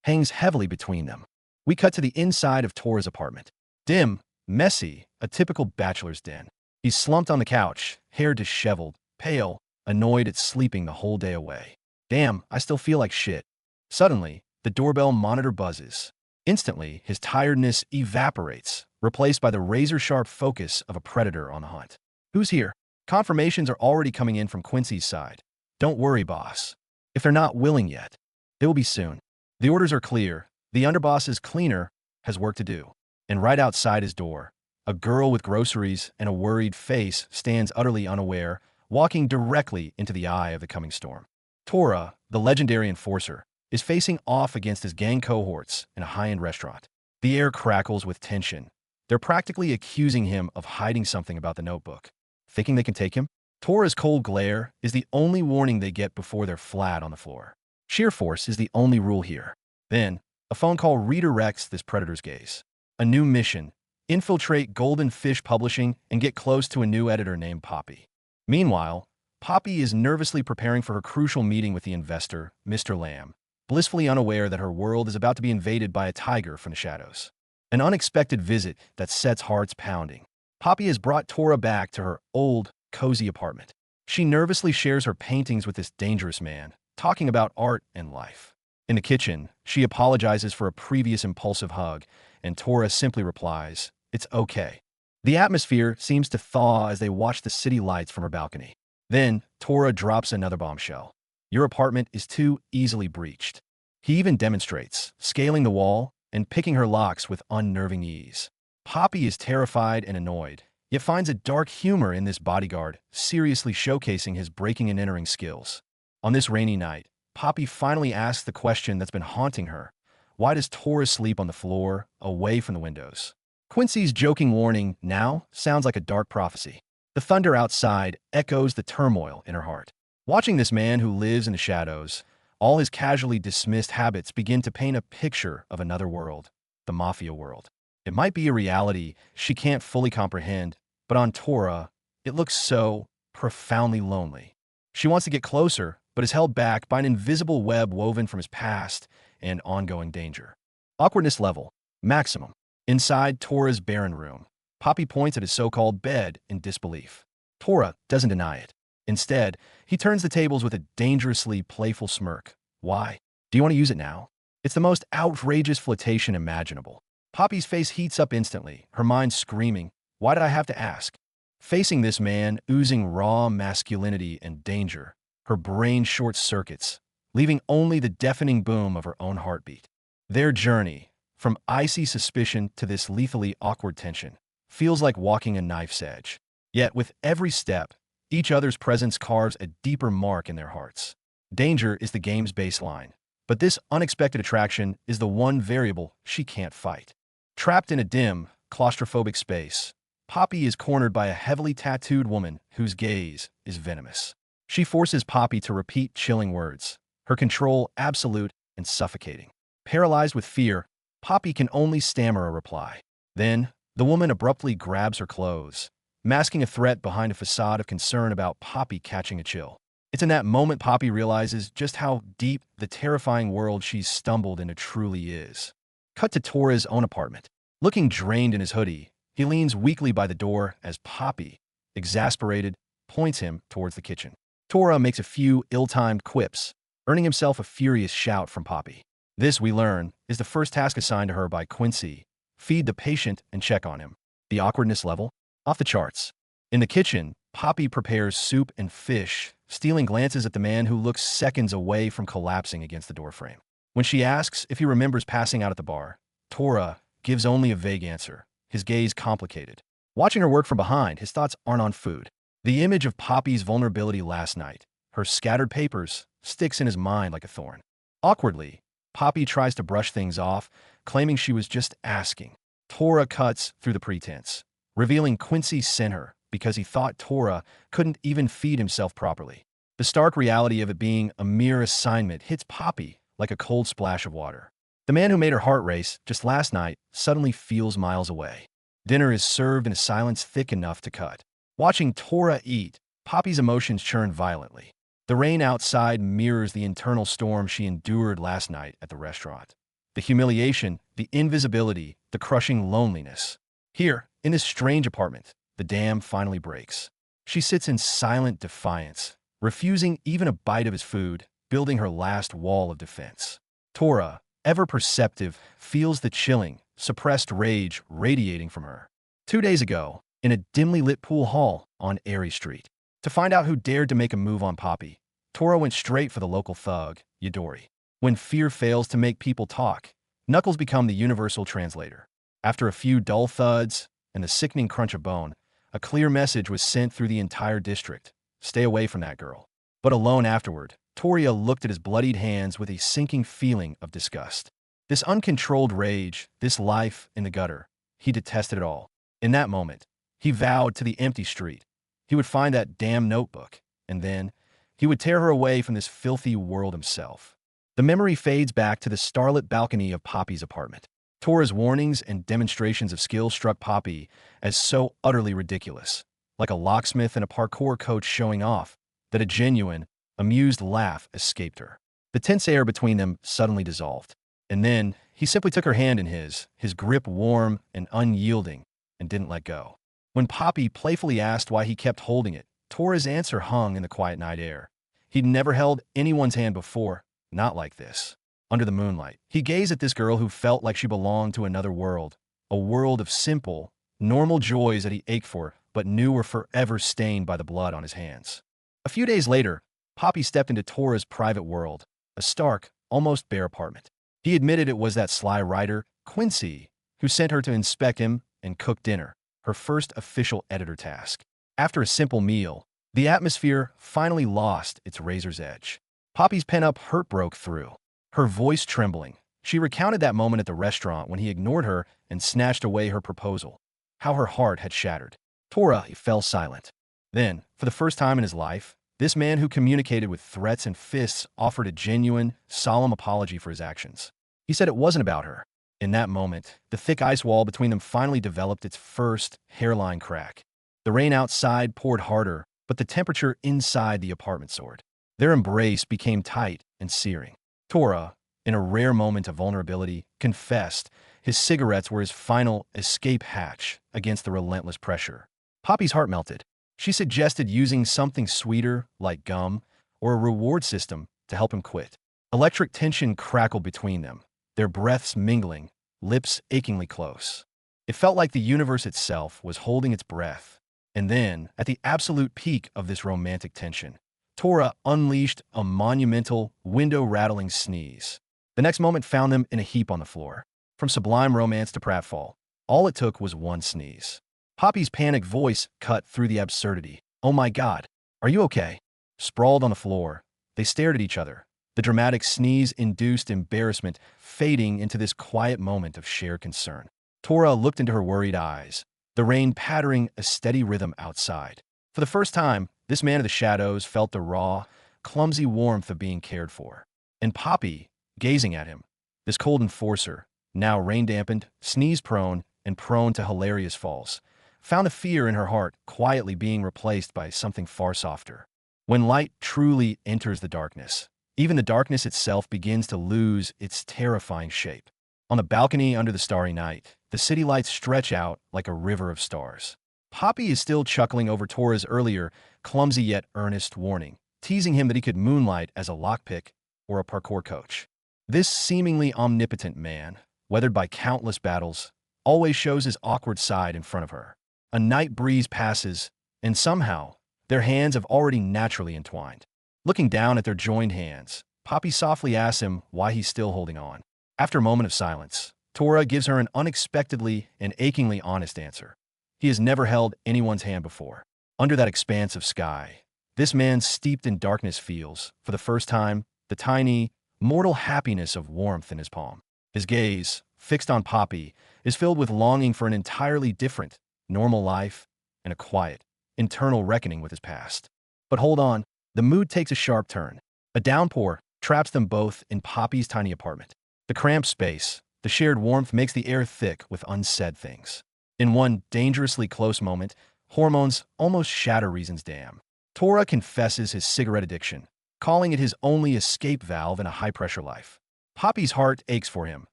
hangs heavily between them. We cut to the inside of Tora's apartment. Dim, messy, a typical bachelor's den. He's slumped on the couch, hair disheveled, pale, annoyed at sleeping the whole day away. "Damn, I still feel like shit." Suddenly, the doorbell monitor buzzes. Instantly, his tiredness evaporates, replaced by the razor-sharp focus of a predator on the hunt. "Who's here?" Confirmations are already coming in from Quincy's side. "Don't worry, boss. If they're not willing yet, they will be soon." The orders are clear. The underboss's cleaner has work to do. And right outside his door, a girl with groceries and a worried face stands utterly unaware, walking directly into the eye of the coming storm. Tora, the legendary enforcer, is facing off against his gang cohorts in a high-end restaurant. The air crackles with tension. They're practically accusing him of hiding something about the notebook. Thinking they can take him? Tora's cold glare is the only warning they get before they're flat on the floor. Sheer force is the only rule here. Then, a phone call redirects this predator's gaze. A new mission: infiltrate Golden Fish Publishing and get close to a new editor named Poppy. Meanwhile, Poppy is nervously preparing for her crucial meeting with the investor, Mr. Lamb, blissfully unaware that her world is about to be invaded by a tiger from the shadows. An unexpected visit that sets hearts pounding. Poppy has brought Tora back to her old, cozy apartment. She nervously shares her paintings with this dangerous man, talking about art and life. In the kitchen, she apologizes for a previous impulsive hug, and Tora simply replies, "It's okay." The atmosphere seems to thaw as they watch the city lights from her balcony. Then, Tora drops another bombshell. Your apartment is too easily breached. He even demonstrates, scaling the wall and picking her locks with unnerving ease. Poppy is terrified and annoyed, yet finds a dark humor in this bodyguard, seriously showcasing his breaking and entering skills. On this rainy night, Poppy finally asks the question that's been haunting her. Why does Tora sleep on the floor, away from the windows? Quincy's joking warning now sounds like a dark prophecy. The thunder outside echoes the turmoil in her heart. Watching this man who lives in the shadows, all his casually dismissed habits begin to paint a picture of another world, the mafia world. It might be a reality she can't fully comprehend, but on Tora, it looks so profoundly lonely. She wants to get closer, but is held back by an invisible web woven from his past and ongoing danger. Awkwardness level, maximum. Inside Tora's barren room, Poppy points at his so-called bed in disbelief. Tora doesn't deny it. Instead, he turns the tables with a dangerously playful smirk. Why? Do you want to use it now? It's the most outrageous flirtation imaginable. Poppy's face heats up instantly, her mind screaming, "Why did I have to ask?" Facing this man, oozing raw masculinity and danger, her brain short-circuits, leaving only the deafening boom of her own heartbeat. Their journey, from icy suspicion to this lethally awkward tension, feels like walking a knife's edge. Yet with every step, each other's presence carves a deeper mark in their hearts. Danger is the game's baseline, but this unexpected attraction is the one variable she can't fight. Trapped in a dim, claustrophobic space, Poppy is cornered by a heavily tattooed woman whose gaze is venomous. She forces Poppy to repeat chilling words, her control absolute and suffocating. Paralyzed with fear, Poppy can only stammer a reply. Then, the woman abruptly grabs her clothes, masking a threat behind a facade of concern about Poppy catching a chill. It's in that moment Poppy realizes just how deep the terrifying world she's stumbled into truly is. Cut to Tora's own apartment. Looking drained in his hoodie, he leans weakly by the door as Poppy, exasperated, points him towards the kitchen. Tora makes a few ill-timed quips, earning himself a furious shout from Poppy. This, we learn, is the first task assigned to her by Quincy: feed the patient and check on him. The awkwardness level? Off the charts. In the kitchen, Poppy prepares soup and fish, stealing glances at the man who looks seconds away from collapsing against the doorframe. When she asks if he remembers passing out at the bar, Tora gives only a vague answer, his gaze complicated. Watching her work from behind, his thoughts aren't on food. The image of Poppy's vulnerability last night, her scattered papers, sticks in his mind like a thorn. Awkwardly, Poppy tries to brush things off, claiming she was just asking. Tora cuts through the pretense, revealing Quincy sent her because he thought Tora couldn't even feed himself properly. The stark reality of it being a mere assignment hits Poppy like a cold splash of water. The man who made her heart race just last night suddenly feels miles away. Dinner is served in a silence thick enough to cut. Watching Tora eat, Poppy's emotions churn violently. The rain outside mirrors the internal storm she endured last night at the restaurant. The humiliation, the invisibility, the crushing loneliness. Here, in this strange apartment, the dam finally breaks. She sits in silent defiance, refusing even a bite of his food, building her last wall of defense. Tora, ever perceptive, feels the chilling, suppressed rage radiating from her. 2 days ago, in a dimly lit pool hall on Airy Street, to find out who dared to make a move on Poppy, Tora went straight for the local thug, Yadori. When fear fails to make people talk, knuckles become the universal translator. After a few dull thuds and the sickening crunch of bone, a clear message was sent through the entire district: stay away from that girl. But alone afterward, Toria looked at his bloodied hands with a sinking feeling of disgust. This uncontrolled rage, this life in the gutter, he detested it all. In that moment, he vowed to the empty street. He would find that damn notebook, and then he would tear her away from this filthy world himself. The memory fades back to the starlit balcony of Poppy's apartment. Tora's warnings and demonstrations of skill struck Poppy as so utterly ridiculous, like a locksmith and a parkour coach showing off, that a genuine, amused laugh escaped her. The tense air between them suddenly dissolved. And then he simply took her hand in his grip warm and unyielding, and didn't let go. When Poppy playfully asked why he kept holding it, Tora's answer hung in the quiet night air. He'd never held anyone's hand before, not like this. Under the moonlight, he gazed at this girl who felt like she belonged to another world, a world of simple, normal joys that he ached for, but knew were forever stained by the blood on his hands. A few days later, Poppy stepped into Tora's private world, a stark, almost bare apartment. He admitted it was that sly writer, Quincy, who sent her to inspect him and cook dinner, her first official editor task. After a simple meal, the atmosphere finally lost its razor's edge. Poppy's pent-up hurt broke through. Her voice trembling, she recounted that moment at the restaurant when he ignored her and snatched away her proposal. How her heart had shattered. Tora fell silent. Then, for the first time in his life, this man who communicated with threats and fists offered a genuine, solemn apology for his actions. He said it wasn't about her. In that moment, the thick ice wall between them finally developed its first hairline crack. The rain outside poured harder, but the temperature inside the apartment soared. Their embrace became tight and searing. Tora, in a rare moment of vulnerability, confessed his cigarettes were his final escape hatch against the relentless pressure. Poppy's heart melted. She suggested using something sweeter, like gum, or a reward system to help him quit. Electric tension crackled between them, their breaths mingling, lips achingly close. It felt like the universe itself was holding its breath. And then, at the absolute peak of this romantic tension, Tora unleashed a monumental, window-rattling sneeze. The next moment found them in a heap on the floor. From sublime romance to pratfall, all it took was one sneeze. Poppy's panicked voice cut through the absurdity. "Oh my God, are you okay?" Sprawled on the floor, they stared at each other, the dramatic sneeze-induced embarrassment fading into this quiet moment of shared concern. Tora looked into her worried eyes, the rain pattering a steady rhythm outside. For the first time, this man of the shadows felt the raw, clumsy warmth of being cared for. And Poppy, gazing at him, this cold enforcer, now rain-dampened, sneeze-prone, and prone to hilarious falls, found the fear in her heart quietly being replaced by something far softer. When light truly enters the darkness, even the darkness itself begins to lose its terrifying shape. On the balcony under the starry night, the city lights stretch out like a river of stars. Poppy is still chuckling over Tora's earlier, clumsy yet earnest warning, teasing him that he could moonlight as a lockpick or a parkour coach. This seemingly omnipotent man, weathered by countless battles, always shows his awkward side in front of her. A night breeze passes, and somehow, their hands have already naturally entwined. Looking down at their joined hands, Poppy softly asks him why he's still holding on. After a moment of silence, Tora gives her an unexpectedly and achingly honest answer. He has never held anyone's hand before. Under that expanse of sky, this man steeped in darkness feels, for the first time, the tiny, mortal happiness of warmth in his palm. His gaze, fixed on Poppy, is filled with longing for an entirely different, normal life and a quiet, internal reckoning with his past. But hold on, the mood takes a sharp turn. A downpour traps them both in Poppy's tiny apartment. The cramped space, the shared warmth makes the air thick with unsaid things. In one dangerously close moment, hormones almost shatter reason's dam. Tora confesses his cigarette addiction, calling it his only escape valve in a high-pressure life. Poppy's heart aches for him,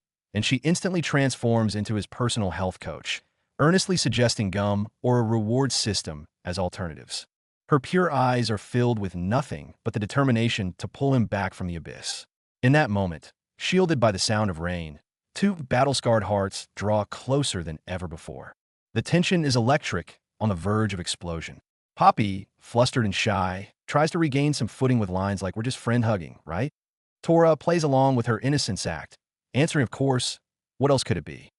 and she instantly transforms into his personal health coach, earnestly suggesting gum or a reward system as alternatives. Her pure eyes are filled with nothing but the determination to pull him back from the abyss. In that moment, shielded by the sound of rain, two battle-scarred hearts draw closer than ever before. The tension is electric, on the verge of explosion. Poppy, flustered and shy, tries to regain some footing with lines like, "We're just friend-hugging, right?" Tora plays along with her innocence act, answering, "Of course, what else could it be?"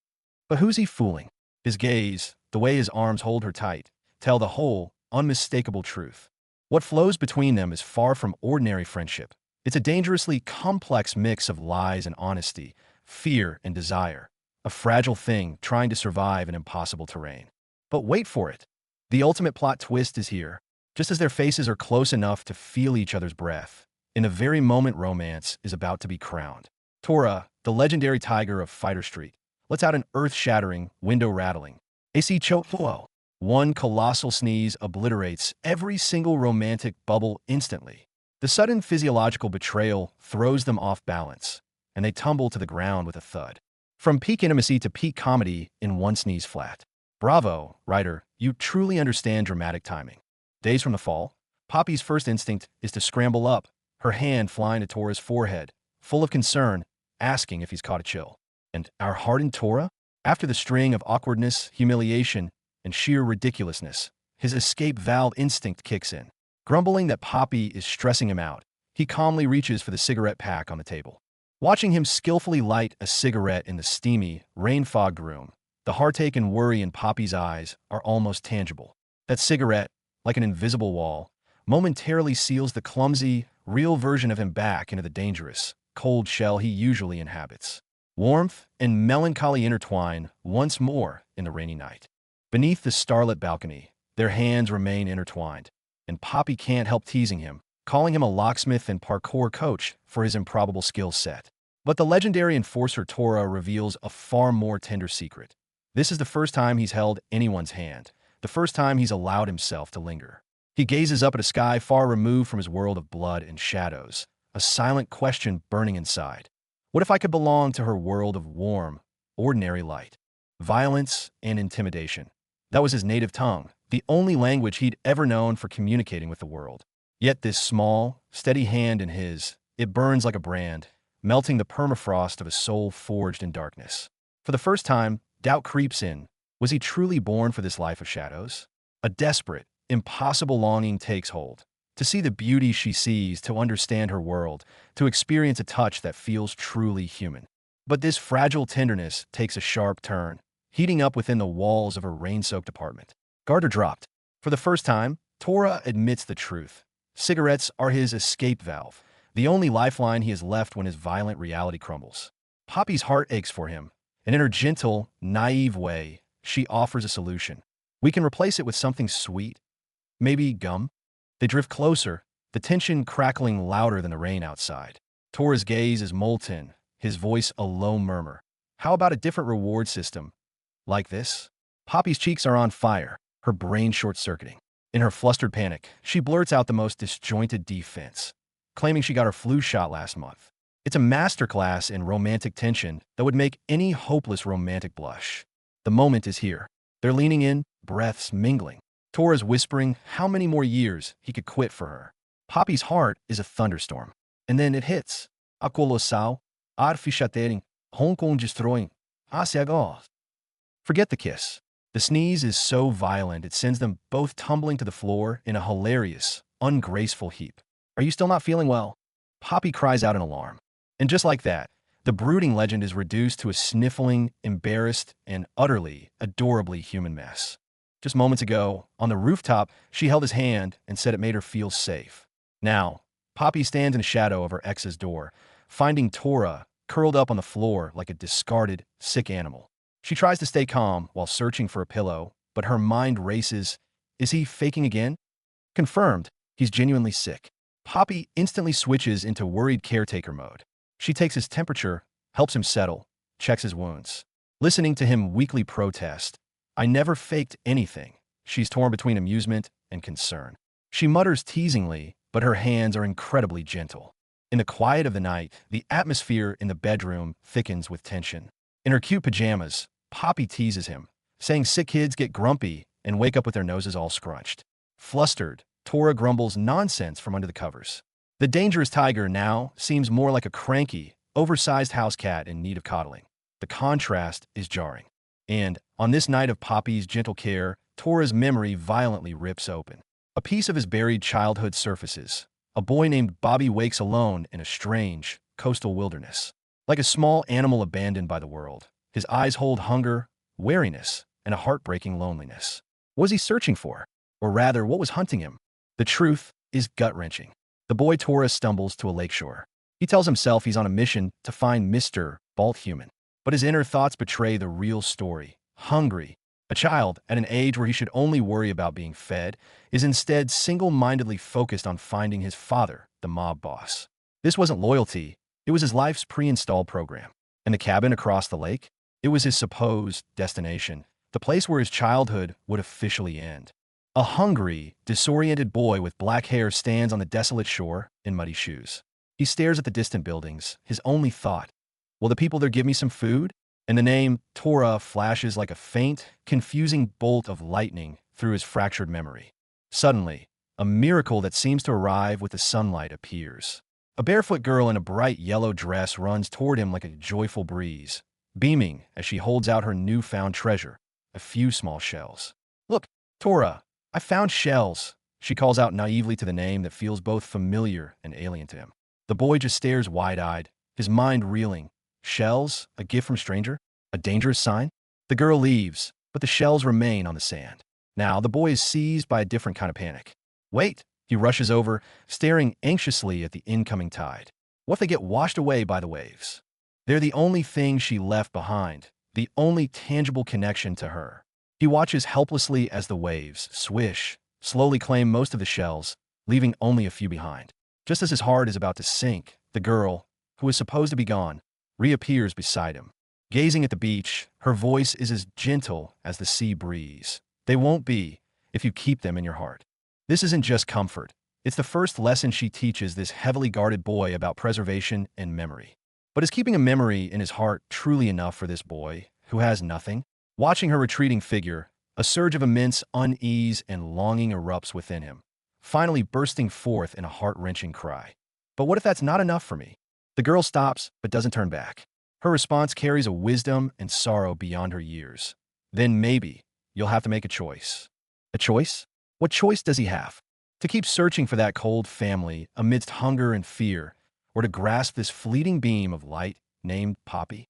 But who's he fooling? His gaze, the way his arms hold her tight, tell the whole, unmistakable truth. What flows between them is far from ordinary friendship. It's a dangerously complex mix of lies and honesty, fear and desire, a fragile thing trying to survive in impossible terrain. But wait for it. The ultimate plot twist is here. Just as their faces are close enough to feel each other's breath, in the very moment romance is about to be crowned. Tora, the legendary tiger of Fighter Street, lets out an earth-shattering, window-rattling AC Chopo. One colossal sneeze obliterates every single romantic bubble instantly. The sudden physiological betrayal throws them off balance, and they tumble to the ground with a thud. From peak intimacy to peak comedy in one sneeze flat. Bravo, writer, you truly understand dramatic timing. Days from the fall, Poppy's first instinct is to scramble up, her hand flying to Tora's forehead, full of concern, asking if he's caught a chill. And our hardened Tora? After the string of awkwardness, humiliation, and sheer ridiculousness, his escape valve instinct kicks in. Grumbling that Poppy is stressing him out, he calmly reaches for the cigarette pack on the table. Watching him skillfully light a cigarette in the steamy, rain-fogged room, the heartache and worry in Poppy's eyes are almost tangible. That cigarette, like an invisible wall, momentarily seals the clumsy, real version of him back into the dangerous, cold shell he usually inhabits. Warmth and melancholy intertwine once more in the rainy night. Beneath the starlit balcony, their hands remain intertwined, and Poppy can't help teasing him, calling him a locksmith and parkour coach for his improbable skill set. But the legendary enforcer Tora reveals a far more tender secret. This is the first time he's held anyone's hand, the first time he's allowed himself to linger. He gazes up at a sky far removed from his world of blood and shadows, a silent question burning inside. What if I could belong to her world of warm, ordinary light? Violence and intimidation. That was his native tongue, the only language he'd ever known for communicating with the world. Yet this small, steady hand in his, it burns like a brand, melting the permafrost of a soul forged in darkness. For the first time, doubt creeps in. Was he truly born for this life of shadows? A desperate, impossible longing takes hold. To see the beauty she sees, to understand her world, to experience a touch that feels truly human. But this fragile tenderness takes a sharp turn, heating up within the walls of her rain-soaked apartment. Garter dropped. For the first time, Tora admits the truth. Cigarettes are his escape valve, the only lifeline he has left when his violent reality crumbles. Poppy's heart aches for him, and in her gentle, naive way, she offers a solution. We can replace it with something sweet. Maybe gum? They drift closer, the tension crackling louder than the rain outside. Tora's gaze is molten, his voice a low murmur. How about a different reward system? Like this? Poppy's cheeks are on fire, her brain short-circuiting. In her flustered panic, she blurts out the most disjointed defense, claiming she got her flu shot last month. It's a masterclass in romantic tension that would make any hopeless romantic blush. The moment is here. They're leaning in, breaths mingling. Tora's whispering how many more years he could quit for her. Poppy's heart is a thunderstorm. And then it hits. A colossal, arfichatering, Hong Kong destroying, asiagos. Forget the kiss. The sneeze is so violent it sends them both tumbling to the floor in a hilarious, ungraceful heap. Are you still not feeling well? Poppy cries out in alarm. And just like that, the brooding legend is reduced to a sniffling, embarrassed, and utterly, adorably human mess. Just moments ago, on the rooftop, she held his hand and said it made her feel safe. Now, Poppy stands in the shadow of her ex's door, finding Tora curled up on the floor like a discarded, sick animal. She tries to stay calm while searching for a pillow, but her mind races. Is he faking again? Confirmed, he's genuinely sick. Poppy instantly switches into worried caretaker mode. She takes his temperature, helps him settle, checks his wounds. Listening to him weakly protest, I never faked anything. She's torn between amusement and concern. She mutters teasingly, but her hands are incredibly gentle. In the quiet of the night, the atmosphere in the bedroom thickens with tension. In her cute pajamas, Poppy teases him, saying sick kids get grumpy and wake up with their noses all scrunched. Flustered, Tora grumbles nonsense from under the covers. The dangerous tiger now seems more like a cranky, oversized house cat in need of coddling. The contrast is jarring. And, on this night of Poppy's gentle care, Tora's memory violently rips open. A piece of his buried childhood surfaces. A boy named Bobby wakes alone in a strange, coastal wilderness. Like a small animal abandoned by the world, his eyes hold hunger, wariness, and a heartbreaking loneliness. What was he searching for? Or rather, what was hunting him? The truth is gut-wrenching. The boy Tora stumbles to a lakeshore. He tells himself he's on a mission to find Mr. Balt Human. But his inner thoughts betray the real story. Hungry, a child at an age where he should only worry about being fed, is instead single-mindedly focused on finding his father, the mob boss. This wasn't loyalty, it was his life's pre-installed program. And the cabin across the lake? It was his supposed destination, the place where his childhood would officially end. A hungry, disoriented boy with black hair stands on the desolate shore in muddy shoes. He stares at the distant buildings, his only thought, will the people there give me some food? And the name Torah flashes like a faint, confusing bolt of lightning through his fractured memory. Suddenly, a miracle that seems to arrive with the sunlight appears. A barefoot girl in a bright yellow dress runs toward him like a joyful breeze, beaming as she holds out her newfound treasure, a few small shells. Look, Torah, I found shells, she calls out naively to the name that feels both familiar and alien to him. The boy just stares wide-eyed, his mind reeling. Shells? A gift from stranger? A dangerous sign? The girl leaves, but the shells remain on the sand. Now, the boy is seized by a different kind of panic. Wait! He rushes over, staring anxiously at the incoming tide. What if they get washed away by the waves? They're the only thing she left behind, the only tangible connection to her. He watches helplessly as the waves swish, slowly claim most of the shells, leaving only a few behind. Just as his heart is about to sink, the girl, who is supposed to be gone, reappears beside him. Gazing at the beach, her voice is as gentle as the sea breeze. They won't be, if you keep them in your heart. This isn't just comfort. It's the first lesson she teaches this heavily guarded boy about preservation and memory. But is keeping a memory in his heart truly enough for this boy, who has nothing? Watching her retreating figure, a surge of immense unease and longing erupts within him, finally bursting forth in a heart-wrenching cry. But what if that's not enough for me? The girl stops, but doesn't turn back. Her response carries a wisdom and sorrow beyond her years. Then maybe you'll have to make a choice. A choice? What choice does he have? To keep searching for that cold family amidst hunger and fear, or to grasp this fleeting beam of light named Poppy?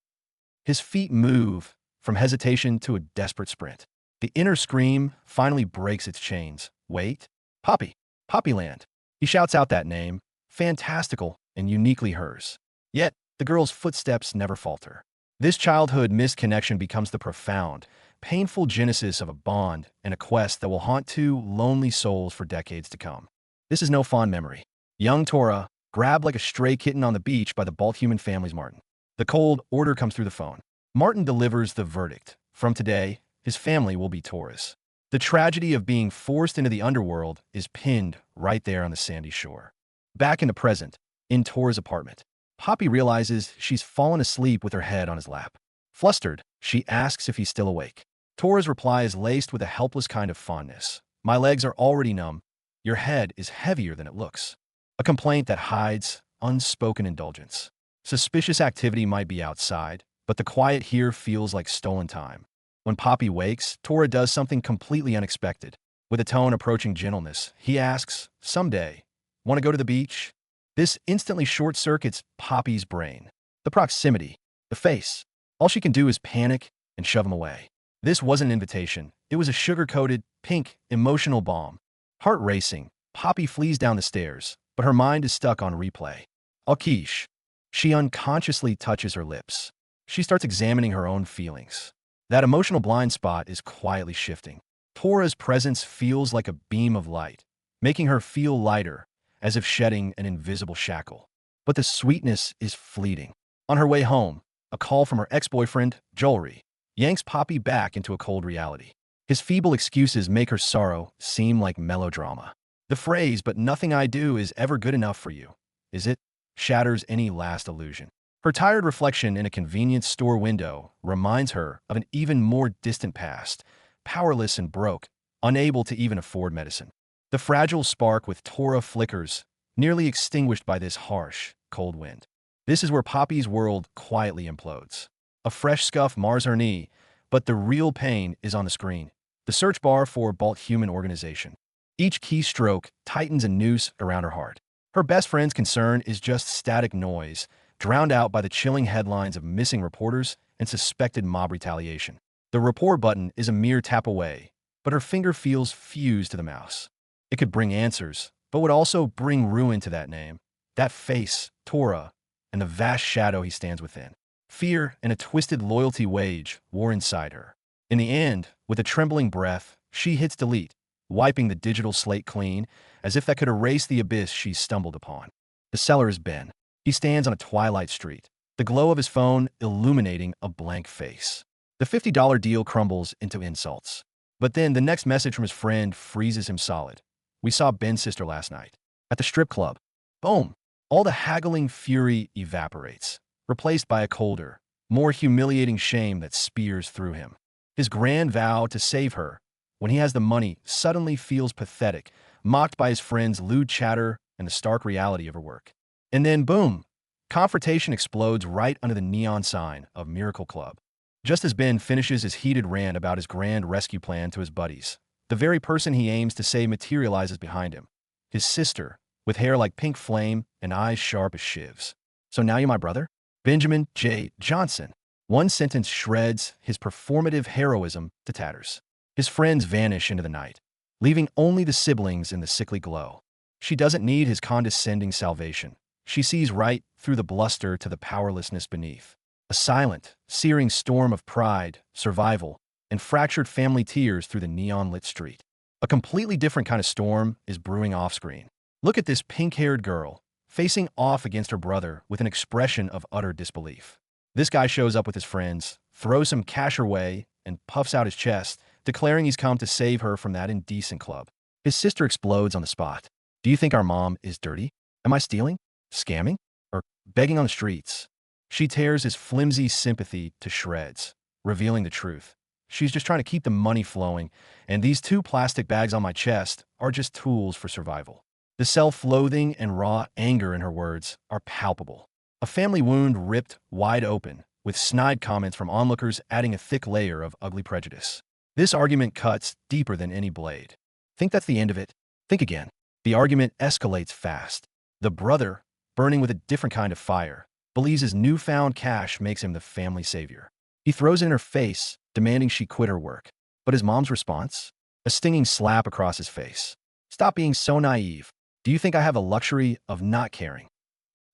His feet move from hesitation to a desperate sprint. The inner scream finally breaks its chains. Wait, Poppy, Poppyland. He shouts out that name, fantastical and uniquely hers. Yet, the girl's footsteps never falter. This childhood misconnection becomes the profound, painful genesis of a bond and a quest that will haunt two lonely souls for decades to come. This is no fond memory. Young Torah, grabbed like a stray kitten on the beach by the bald human family's Martin. The cold order comes through the phone. Martin delivers the verdict. From today, his family will be Torah's. The tragedy of being forced into the underworld is pinned right there on the sandy shore. Back in the present, in Torah's apartment, Poppy realizes she's fallen asleep with her head on his lap. Flustered, she asks if he's still awake. Torah's reply is laced with a helpless kind of fondness. My legs are already numb. Your head is heavier than it looks. A complaint that hides unspoken indulgence. Suspicious activity might be outside, but the quiet here feels like stolen time. When Poppy wakes, Torah does something completely unexpected. With a tone approaching gentleness, he asks, "Someday, want to go to the beach?" This instantly short-circuits Poppy's brain. The proximity, the face. All she can do is panic and shove him away. This wasn't an invitation. It was a sugar-coated, pink, emotional bomb. Heart racing, Poppy flees down the stairs, but her mind is stuck on replay. Alkish. She unconsciously touches her lips. She starts examining her own feelings. That emotional blind spot is quietly shifting. Torah's presence feels like a beam of light, making her feel lighter, as if shedding an invisible shackle. But the sweetness is fleeting. On her way home, a call from her ex-boyfriend, Joelry, yanks Poppy back into a cold reality. His feeble excuses make her sorrow seem like melodrama. The phrase, "but nothing I do is ever good enough for you," is it? Shatters any last illusion. Her tired reflection in a convenience store window reminds her of an even more distant past, powerless and broke, unable to even afford medicine. The fragile spark with Torah flickers, nearly extinguished by this harsh, cold wind. This is where Poppy's world quietly implodes. A fresh scuff mars her knee, but the real pain is on the screen. The search bar for Balt Human Organization. Each keystroke tightens a noose around her heart. Her best friend's concern is just static noise, drowned out by the chilling headlines of missing reporters and suspected mob retaliation. The report button is a mere tap away, but her finger feels fused to the mouse. It could bring answers, but would also bring ruin to that name, that face, Torah, and the vast shadow he stands within. Fear and a twisted loyalty wage war inside her. In the end, with a trembling breath, she hits delete, wiping the digital slate clean, as if that could erase the abyss she stumbled upon. The seller is Ben. He stands on a twilight street, the glow of his phone illuminating a blank face. The $50 deal crumbles into insults. But then the next message from his friend freezes him solid. We saw Ben's sister last night. At the strip club. Boom! All the haggling fury evaporates, replaced by a colder, more humiliating shame that spears through him. His grand vow to save her, when he has the money, suddenly feels pathetic, mocked by his friends' lewd chatter and the stark reality of her work. And then, boom! Confrontation explodes right under the neon sign of Miracle Club. Just as Ben finishes his heated rant about his grand rescue plan to his buddies, the very person he aims to save materializes behind him. His sister, with hair like pink flame and eyes sharp as shivs. So now you're my brother? Benjamin J. Johnson. One sentence shreds his performative heroism to tatters. His friends vanish into the night, leaving only the siblings in the sickly glow. She doesn't need his condescending salvation. She sees right through the bluster to the powerlessness beneath. A silent, searing storm of pride, survival, and fractured family tears through the neon-lit street. A completely different kind of storm is brewing off-screen. Look at this pink-haired girl, facing off against her brother with an expression of utter disbelief. This guy shows up with his friends, throws some cash her way, and puffs out his chest, declaring he's come to save her from that indecent club. His sister explodes on the spot. Do you think our mom is dirty? Am I stealing? Scamming? Or begging on the streets? She tears his flimsy sympathy to shreds, revealing the truth. She's just trying to keep the money flowing, and these 2 plastic bags on my chest are just tools for survival. The self-loathing and raw anger in her words are palpable. A family wound ripped wide open, with snide comments from onlookers adding a thick layer of ugly prejudice. This argument cuts deeper than any blade. Think that's the end of it? Think again. The argument escalates fast. The brother, burning with a different kind of fire, believes his newfound cash makes him the family savior. He throws it in her face, demanding she quit her work. But his mom's response? A stinging slap across his face. Stop being so naive. Do you think I have the luxury of not caring?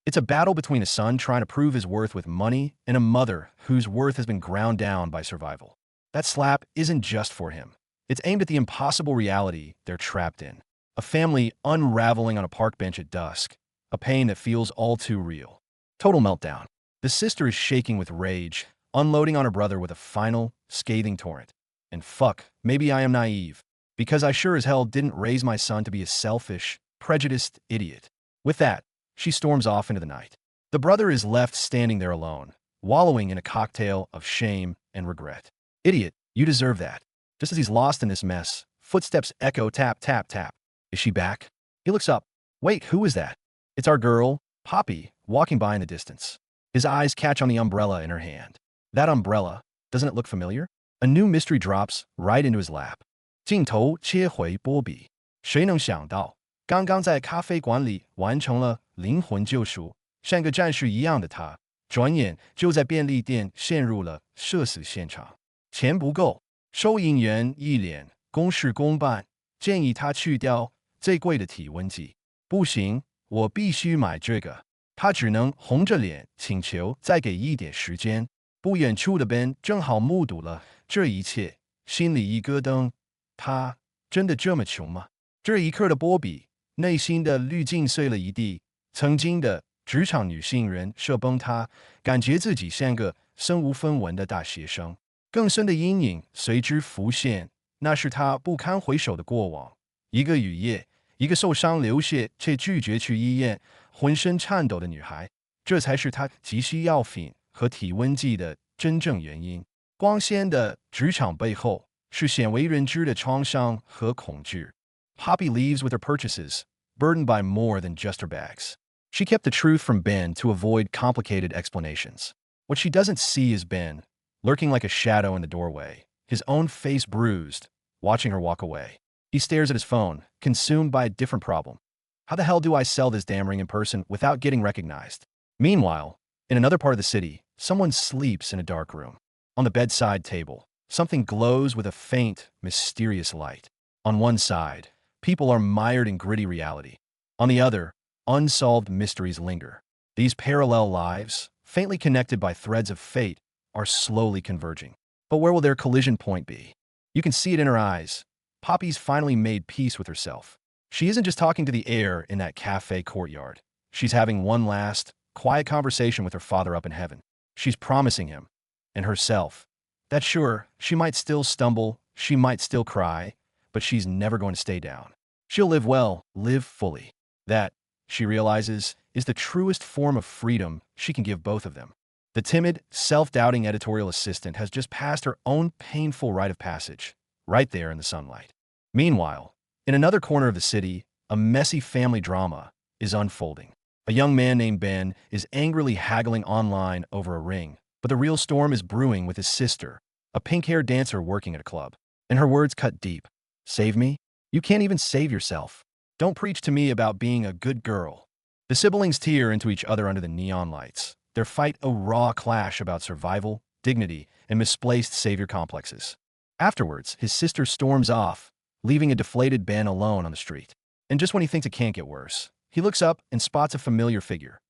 It's a battle between a son trying to prove his worth with money and a mother whose worth has been ground down by survival. That slap isn't just for him. It's aimed at the impossible reality they're trapped in. A family unraveling on a park bench at dusk. A pain that feels all too real. Total meltdown. The sister is shaking with rage, unloading on her brother with a final, scathing torrent. And fuck, maybe I am naive, because I sure as hell didn't raise my son to be a selfish, prejudiced idiot. With that, she storms off into the night. The brother is left standing there alone, wallowing in a cocktail of shame and regret. Idiot, you deserve that. Just as he's lost in this mess, footsteps echo tap, tap, tap. Is she back? He looks up. Wait, who is that? It's our girl, Poppy, walking by in the distance. His eyes catch on the umbrella in her hand. That umbrella, doesn't it look familiar? A new mystery drops right into his lap. 镜头切回波比，谁能想到，刚刚在咖啡馆里完成了灵魂救赎，像个战士一样的他，转眼就在便利店陷入了社死现场。钱不够，收银员一脸公事公办，建议他去掉最贵的体温计。不行，我必须买这个。他只能红着脸请求再给一点时间。不远处的 Ben 正好目睹了这一切，心里一咯噔。他真的这么穷吗？这一刻的波比内心的滤镜碎了一地，曾经的职场女性人设崩塌，感觉自己像个身无分文的大学生。更深的阴影随之浮现，那是他不堪回首的过往。一个雨夜，一个受伤流血却拒绝去医院，浑身颤抖的女孩，这才是他急需药品和体温计的真正原因。光鲜的职场背后，是鲜为人知的创伤和恐惧。Poppy leaves with her purchases, burdened by more than just her bags. She kept the truth from Ben to avoid complicated explanations. What she doesn't see is Ben, lurking like a shadow in the doorway, his own face bruised, watching her walk away. He stares at his phone, consumed by a different problem. How the hell do I sell this damn ring in person without getting recognized? Meanwhile, in another part of the city, someone sleeps in a dark room. On the bedside table, something glows with a faint, mysterious light. On one side, people are mired in gritty reality. On the other, unsolved mysteries linger. These parallel lives, faintly connected by threads of fate, are slowly converging. But where will their collision point be? You can see it in her eyes. Poppy's finally made peace with herself. She isn't just talking to the air in that cafe courtyard. She's having one last, quiet conversation with her father up in heaven. She's promising him, and herself, that sure, she might still stumble, she might still cry, but she's never going to stay down. She'll live well, live fully. That, she realizes, is the truest form of freedom she can give both of them. The timid, self-doubting editorial assistant has just passed her own painful rite of passage, right there in the sunlight. Meanwhile, in another corner of the city, a messy family drama is unfolding. A young man named Ben is angrily haggling online over a ring, but the real storm is brewing with his sister, a pink-haired dancer working at a club. And her words cut deep. Save me? You can't even save yourself. Don't preach to me about being a good girl. The siblings tear into each other under the neon lights. Their fight a raw clash about survival, dignity, and misplaced savior complexes. Afterwards, his sister storms off, leaving a deflated Ben alone on the street. And just when he thinks it can't get worse, he looks up and spots a familiar figure.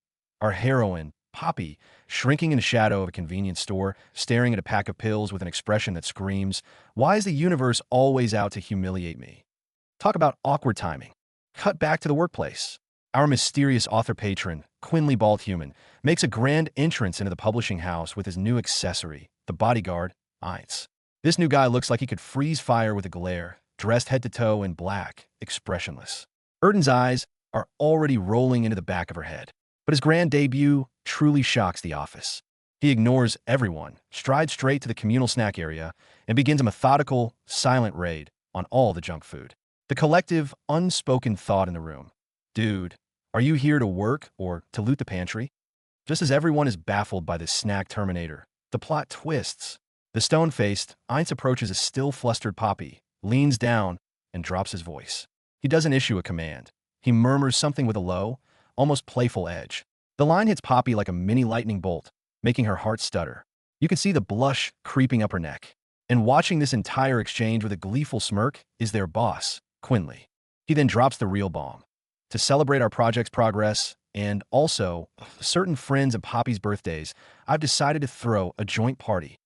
Our heroine, Poppy, shrinking in the shadow of a convenience store, staring at a pack of pills with an expression that screams, "Why is the universe always out to humiliate me?" Talk about awkward timing. Cut back to the workplace. Our mysterious author patron, Quinley Baldhuman, makes a grand entrance into the publishing house with his new accessory, the bodyguard, Eins. This new guy looks like he could freeze fire with a glare, dressed head to toe in black, expressionless. Erden's eyes are already rolling into the back of her head. But his grand debut truly shocks the office. He ignores everyone, strides straight to the communal snack area, and begins a methodical, silent raid on all the junk food. The collective, unspoken thought in the room. Dude, are you here to work or to loot the pantry? Just as everyone is baffled by this snack terminator, the plot twists. The stone-faced, Eins approaches a still flustered Poppy, leans down, and drops his voice. He doesn't issue a command. He murmurs something with a low, almost playful edge. The line hits Poppy like a mini lightning bolt, making her heart stutter. You can see the blush creeping up her neck. And watching this entire exchange with a gleeful smirk is their boss, Quinley. He then drops the real bomb. To celebrate our project's progress, and also certain friends and Poppy's birthdays, I've decided to throw a joint party.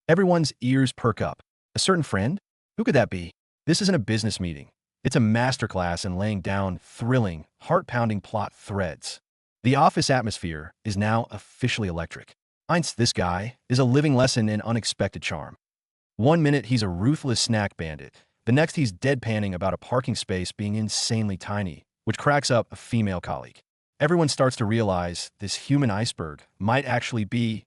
Everyone's ears perk up. A certain friend? Who could that be? This isn't a business meeting. It's a masterclass in laying down thrilling, heart-pounding plot threads. The office atmosphere is now officially electric. Eins, this guy, is a living lesson in unexpected charm. One minute he's a ruthless snack bandit. The next he's deadpanning about a parking space being insanely tiny, which cracks up a female colleague. Everyone starts to realize this human iceberg might actually be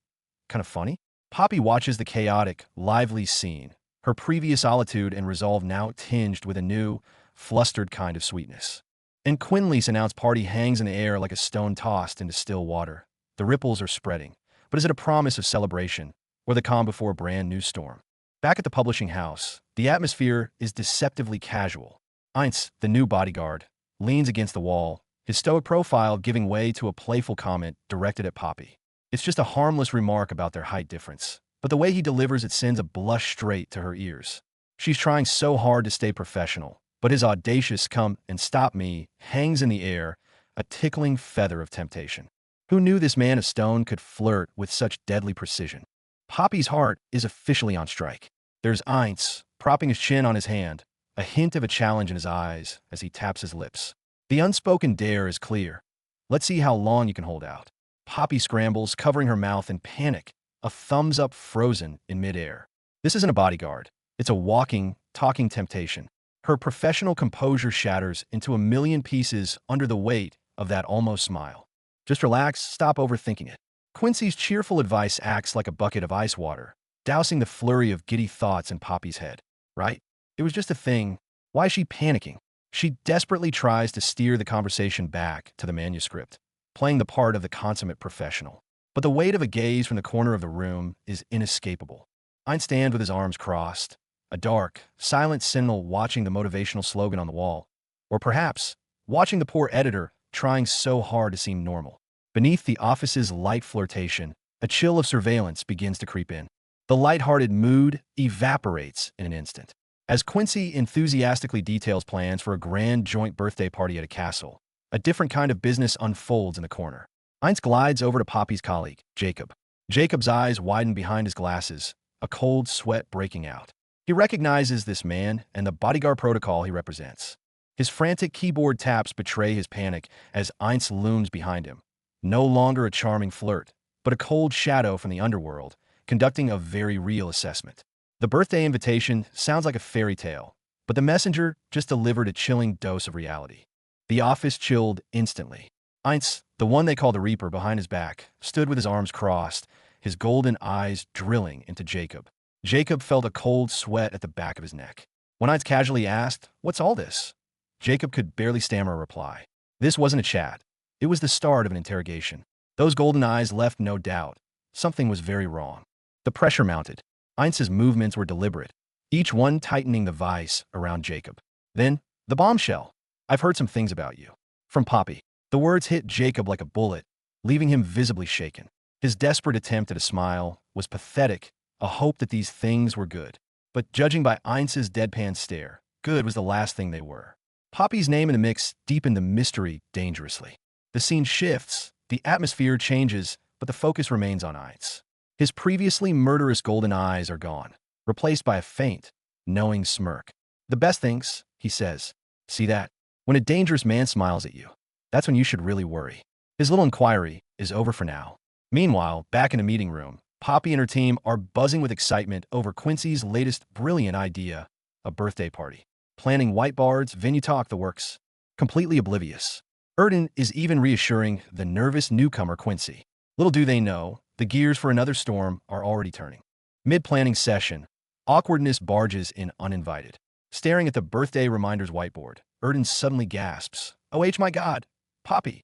kind of funny. Poppy watches the chaotic, lively scene, her previous solitude and resolve now tinged with a new, flustered kind of sweetness. And Quinley's announced party hangs in the air like a stone tossed into still water. The ripples are spreading. But is it a promise of celebration, or the calm before a brand new storm? Back at the publishing house, the atmosphere is deceptively casual. Eins, the new bodyguard, leans against the wall, his stoic profile giving way to a playful comment directed at Poppy. It's just a harmless remark about their height difference, but the way he delivers it sends a blush straight to her ears. She's trying so hard to stay professional, but his audacious "come and stop me" hangs in the air, a tickling feather of temptation. Who knew this man of stone could flirt with such deadly precision? Poppy's heart is officially on strike. There's Eins, propping his chin on his hand, a hint of a challenge in his eyes as he taps his lips. The unspoken dare is clear. Let's see how long you can hold out. Poppy scrambles, covering her mouth in panic, a thumbs up frozen in midair. This isn't a bodyguard. It's a walking, talking temptation. Her professional composure shatters into a million pieces under the weight of that almost smile. Just relax, stop overthinking it. Quincy's cheerful advice acts like a bucket of ice water, dousing the flurry of giddy thoughts in Poppy's head. Right? It was just a thing. Why is she panicking? She desperately tries to steer the conversation back to the manuscript, playing the part of the consummate professional. But the weight of a gaze from the corner of the room is inescapable. Eins stands with his arms crossed, a dark, silent sentinel watching the motivational slogan on the wall. Or perhaps, watching the poor editor trying so hard to seem normal. Beneath the office's light flirtation, a chill of surveillance begins to creep in. The light-hearted mood evaporates in an instant. As Quincy enthusiastically details plans for a grand joint birthday party at a castle, a different kind of business unfolds in the corner. Heinz glides over to Poppy's colleague, Jacob. Jacob's eyes widen behind his glasses, a cold sweat breaking out. He recognizes this man and the bodyguard protocol he represents. His frantic keyboard taps betray his panic as Heinz looms behind him. No longer a charming flirt, but a cold shadow from the underworld, conducting a very real assessment. The birthday invitation sounds like a fairy tale, but the messenger just delivered a chilling dose of reality. The office chilled instantly. Heinz, the one they call the Reaper behind his back, stood with his arms crossed, his golden eyes drilling into Jacob. Jacob felt a cold sweat at the back of his neck. When Heinz casually asked, "What's all this?" Jacob could barely stammer a reply. This wasn't a chat. It was the start of an interrogation. Those golden eyes left no doubt. Something was very wrong. The pressure mounted. Heinz's movements were deliberate, each one tightening the vice around Jacob. Then, the bombshell. "I've heard some things about you." From Poppy. The words hit Jacob like a bullet, leaving him visibly shaken. His desperate attempt at a smile was pathetic, a hope that these things were good. But judging by Heinz's deadpan stare, good was the last thing they were. Poppy's name in the mix deepened the mystery dangerously. The scene shifts, the atmosphere changes, but the focus remains on Heinz. His previously murderous golden eyes are gone, replaced by a faint, knowing smirk. "The best things," he says. "See that? When a dangerous man smiles at you, that's when you should really worry." His little inquiry is over for now. Meanwhile, back in the meeting room, Poppy and her team are buzzing with excitement over Quincy's latest brilliant idea, a birthday party. Planning whiteboards, venue talk, the works. Completely oblivious. Erden is even reassuring the nervous newcomer Quincy. Little do they know, the gears for another storm are already turning. Mid-planning session, awkwardness barges in uninvited. Staring at the birthday reminders whiteboard, Erden suddenly gasps, "Oh, my God! Poppy!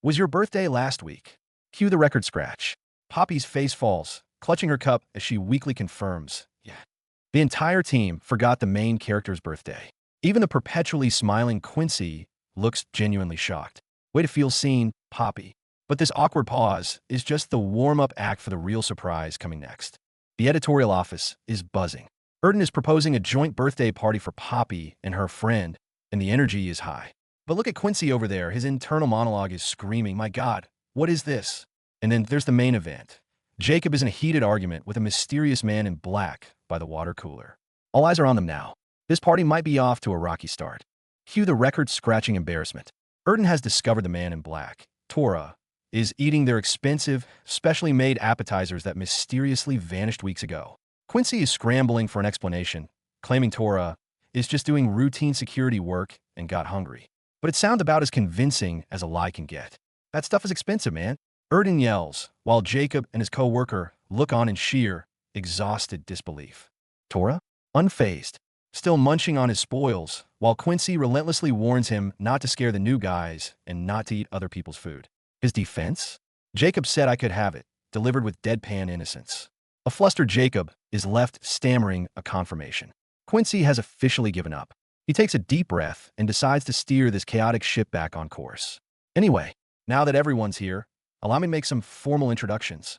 Was your birthday last week?" Cue the record scratch. Poppy's face falls, clutching her cup as she weakly confirms, "Yeah." The entire team forgot the main character's birthday. Even the perpetually smiling Quincy looks genuinely shocked. Way to feel seen, Poppy. But this awkward pause is just the warm-up act for the real surprise coming next. The editorial office is buzzing. Erden is proposing a joint birthday party for Poppy and her friend, and the energy is high. But look at Quincy over there. His internal monologue is screaming, "My God, what is this?" And then there's the main event. Jacob is in a heated argument with a mysterious man in black by the water cooler. All eyes are on them now. This party might be off to a rocky start. Cue the record-scratching embarrassment. Erden has discovered the man in black, Tora, is eating their expensive, specially made appetizers that mysteriously vanished weeks ago. Quincy is scrambling for an explanation, claiming Tora is just doing routine security work and got hungry. But it sounds about as convincing as a lie can get. "That stuff is expensive, man." Erden yells, while Jacob and his co-worker look on in sheer, exhausted disbelief. Tora, unfazed, still munching on his spoils, while Quincy relentlessly warns him not to scare the new guys and not to eat other people's food. His defense? "Jacob said I could have it," delivered with deadpan innocence. A flustered Jacob is left stammering a confirmation. Quincy has officially given up. He takes a deep breath and decides to steer this chaotic ship back on course. "Anyway, now that everyone's here, allow me to make some formal introductions."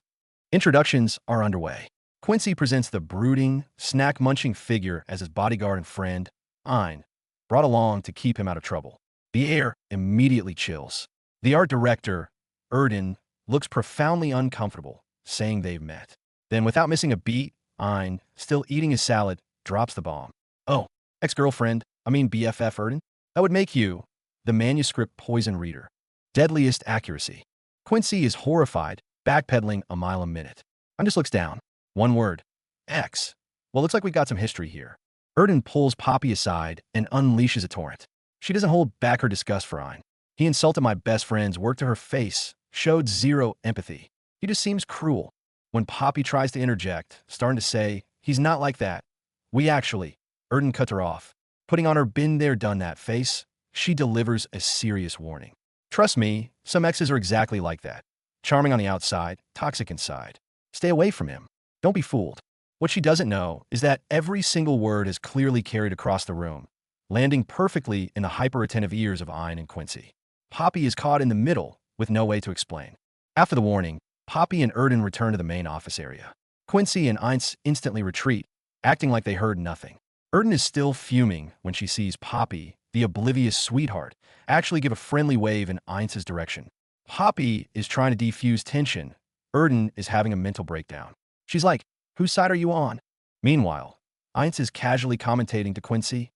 Introductions are underway. Quincy presents the brooding, snack-munching figure as his bodyguard and friend, Ein, brought along to keep him out of trouble. The air immediately chills. The art director, Erden, looks profoundly uncomfortable, saying they've met. Then, without missing a beat, Ein, still eating his salad, drops the bomb. "Oh, BFF Erden? That would make you the manuscript poison reader. Deadliest accuracy." Quincy is horrified, backpedaling a mile a minute. Ein just looks down. One word. X. "Well, looks like we got some history here." Erden pulls Poppy aside and unleashes a torrent. She doesn't hold back her disgust for Ein. "He insulted my best friend's work to her face, showed zero empathy. He just seems cruel." When Poppy tries to interject, starting to say, "He's not like that. We actually," Erden cuts her off. Putting on her been there, done that face, she delivers a serious warning. "Trust me, some exes are exactly like that. Charming on the outside, toxic inside. Stay away from him. Don't be fooled." What she doesn't know is that every single word is clearly carried across the room, landing perfectly in the hyper-attentive ears of Ein and Quincy. Poppy is caught in the middle with no way to explain. After the warning, Poppy and Erden return to the main office area. Quincy and Heinz instantly retreat, acting like they heard nothing. Erden is still fuming when she sees Poppy, the oblivious sweetheart, actually give a friendly wave in Heinz's direction. Poppy is trying to defuse tension. Erden is having a mental breakdown. She's like, whose side are you on? Meanwhile, Ainz is casually commentating to Quincy.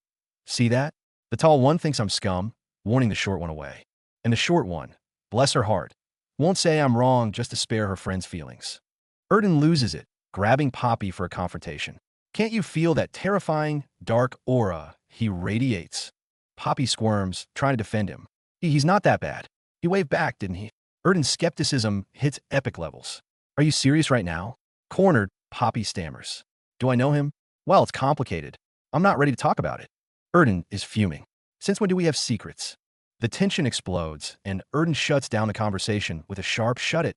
See that? The tall one thinks I'm scum, warning the short one away. And the short one, bless her heart, won't say I'm wrong just to spare her friend's feelings. Erden loses it, grabbing Poppy for a confrontation. Can't you feel that terrifying, dark aura he radiates? Poppy squirms, trying to defend him. He's not that bad. He waved back, didn't he? Erden's skepticism hits epic levels. Are you serious right now? Cornered, Poppy stammers. Do I know him? Well, it's complicated. I'm not ready to talk about it. Erden is fuming. Since when do we have secrets? The tension explodes, and Erden shuts down the conversation with a sharp shut it.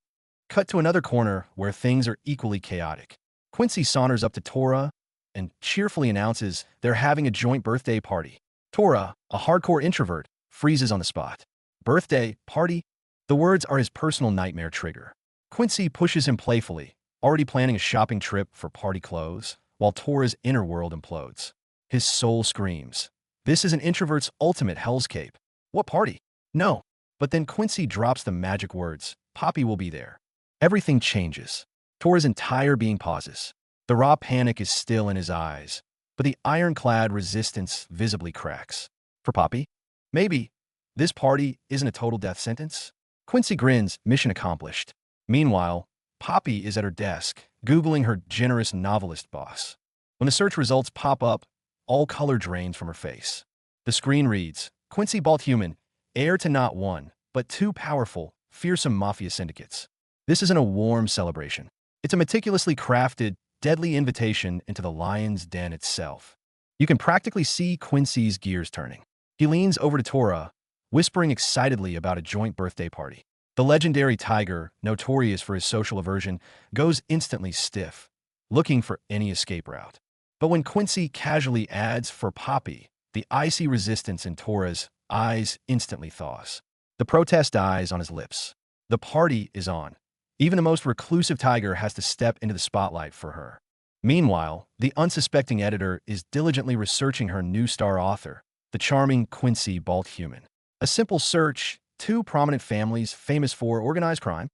Cut to another corner where things are equally chaotic. Quincy saunters up to Tora and cheerfully announces they're having a joint birthday party. Tora, a hardcore introvert, freezes on the spot. Birthday party? The words are his personal nightmare trigger. Quincy pushes him playfully, already planning a shopping trip for party clothes, while Tora's inner world implodes. His soul screams. This is an introvert's ultimate hellscape. What party? No. But then Quincy drops the magic words. Poppy will be there. Everything changes. Tora's entire being pauses. The raw panic is still in his eyes, but the ironclad resistance visibly cracks. For Poppy? Maybe. This party isn't a total death sentence? Quincy grins, mission accomplished. Meanwhile, Poppy is at her desk, Googling her generous novelist boss. When the search results pop up, all color drains from her face. The screen reads, Quincy Balthuman, heir to not one, but two powerful, fearsome mafia syndicates. This isn't a warm celebration. It's a meticulously crafted, deadly invitation into the lion's den itself. You can practically see Quincy's gears turning. He leans over to Tora, whispering excitedly about a joint birthday party. The legendary tiger, notorious for his social aversion, goes instantly stiff, looking for any escape route. But when Quincy casually adds for Poppy, the icy resistance in Tora's eyes instantly thaws. The protest dies on his lips. The party is on. Even the most reclusive tiger has to step into the spotlight for her. Meanwhile, the unsuspecting editor is diligently researching her new star author, the charming Quincy Balthuman. A simple search, two prominent families famous for organized crime.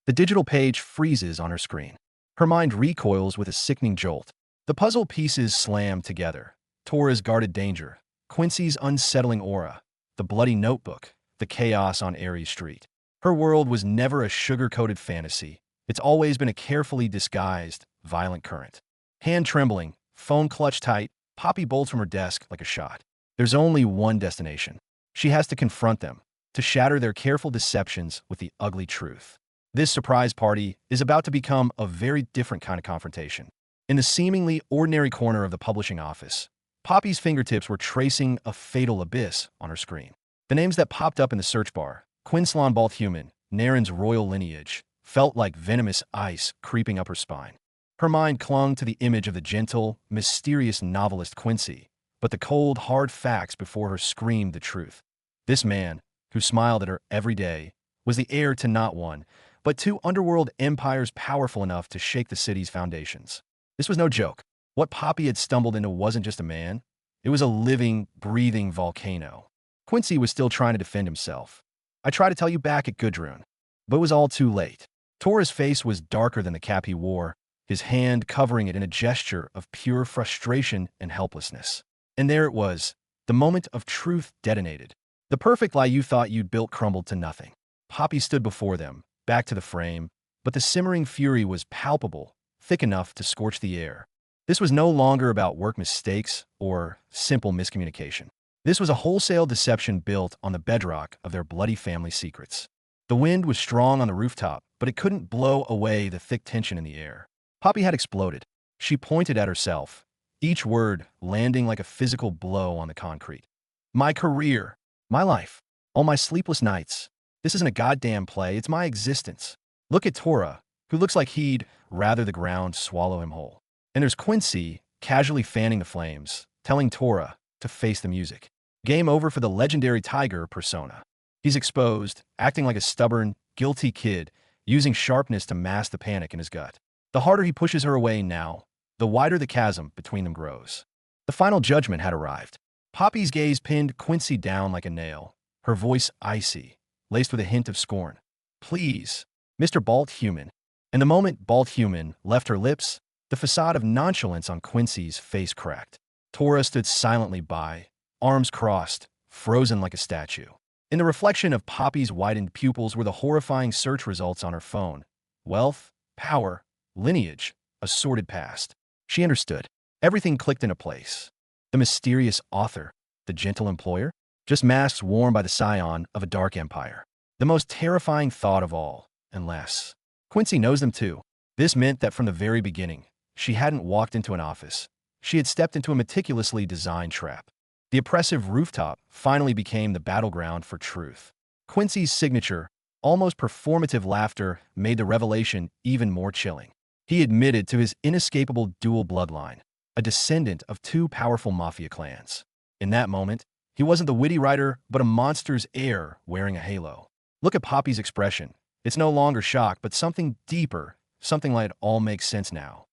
The digital page freezes on her screen. Her mind recoils with a sickening jolt. The puzzle pieces slam together. Tora's guarded danger, Quincy's unsettling aura, the bloody notebook, the chaos on Ares Street. Her world was never a sugar-coated fantasy. It's always been a carefully disguised, violent current. Hand trembling, phone clutched tight, Poppy bolts from her desk like a shot. There's only one destination. She has to confront them, to shatter their careful deceptions with the ugly truth. This surprise party is about to become a very different kind of confrontation. In the seemingly ordinary corner of the publishing office, Poppy's fingertips were tracing a fatal abyss on her screen. The names that popped up in the search bar, Quinslon Balthuman, Naren's royal lineage, felt like venomous ice creeping up her spine. Her mind clung to the image of the gentle, mysterious novelist Quincy, but the cold, hard facts before her screamed the truth. This man, who smiled at her every day, was the heir to not one, but two underworld empires powerful enough to shake the city's foundations. This was no joke. What Poppy had stumbled into wasn't just a man. It was a living, breathing volcano. Quincy was still trying to defend himself. I tried to tell you back at Gudrun, but it was all too late. Tora's face was darker than the cap he wore, his hand covering it in a gesture of pure frustration and helplessness. And there it was, the moment of truth detonated. The perfect lie you thought you'd built crumbled to nothing. Poppy stood before them, back to the frame, but the simmering fury was palpable, thick enough to scorch the air. This was no longer about work mistakes or simple miscommunication. This was a wholesale deception built on the bedrock of their bloody family secrets. The wind was strong on the rooftop, but it couldn't blow away the thick tension in the air. Poppy had exploded. She pointed at herself, each word landing like a physical blow on the concrete. My career, my life, all my sleepless nights. This isn't a goddamn play, it's my existence. Look at Tora, who looks like he'd rather the ground swallow him whole. And there's Quincy, casually fanning the flames, telling Tora to face the music. Game over for the legendary tiger persona. He's exposed, acting like a stubborn, guilty kid, using sharpness to mask the panic in his gut. The harder he pushes her away now, the wider the chasm between them grows. The final judgment had arrived. Poppy's gaze pinned Quincy down like a nail, her voice icy, laced with a hint of scorn. Please, Mr. Bald Human. And the moment Bald Human left her lips, the facade of nonchalance on Quincy's face cracked. Tora stood silently by, arms crossed, frozen like a statue. In the reflection of Poppy's widened pupils were the horrifying search results on her phone. Wealth, power, lineage, a sordid past. She understood. Everything clicked into place. The mysterious author, the gentle employer, just masks worn by the scion of a dark empire. The most terrifying thought of all, unless Quincy knows them too. This meant that from the very beginning, she hadn't walked into an office. She had stepped into a meticulously designed trap. The oppressive rooftop finally became the battleground for truth. Quincy's signature, almost performative laughter made the revelation even more chilling. He admitted to his inescapable dual bloodline, a descendant of two powerful mafia clans. In that moment, he wasn't the witty writer, but a monster's heir wearing a halo. Look at Poppy's expression. It's no longer shock, but something deeper, something like it all makes sense now.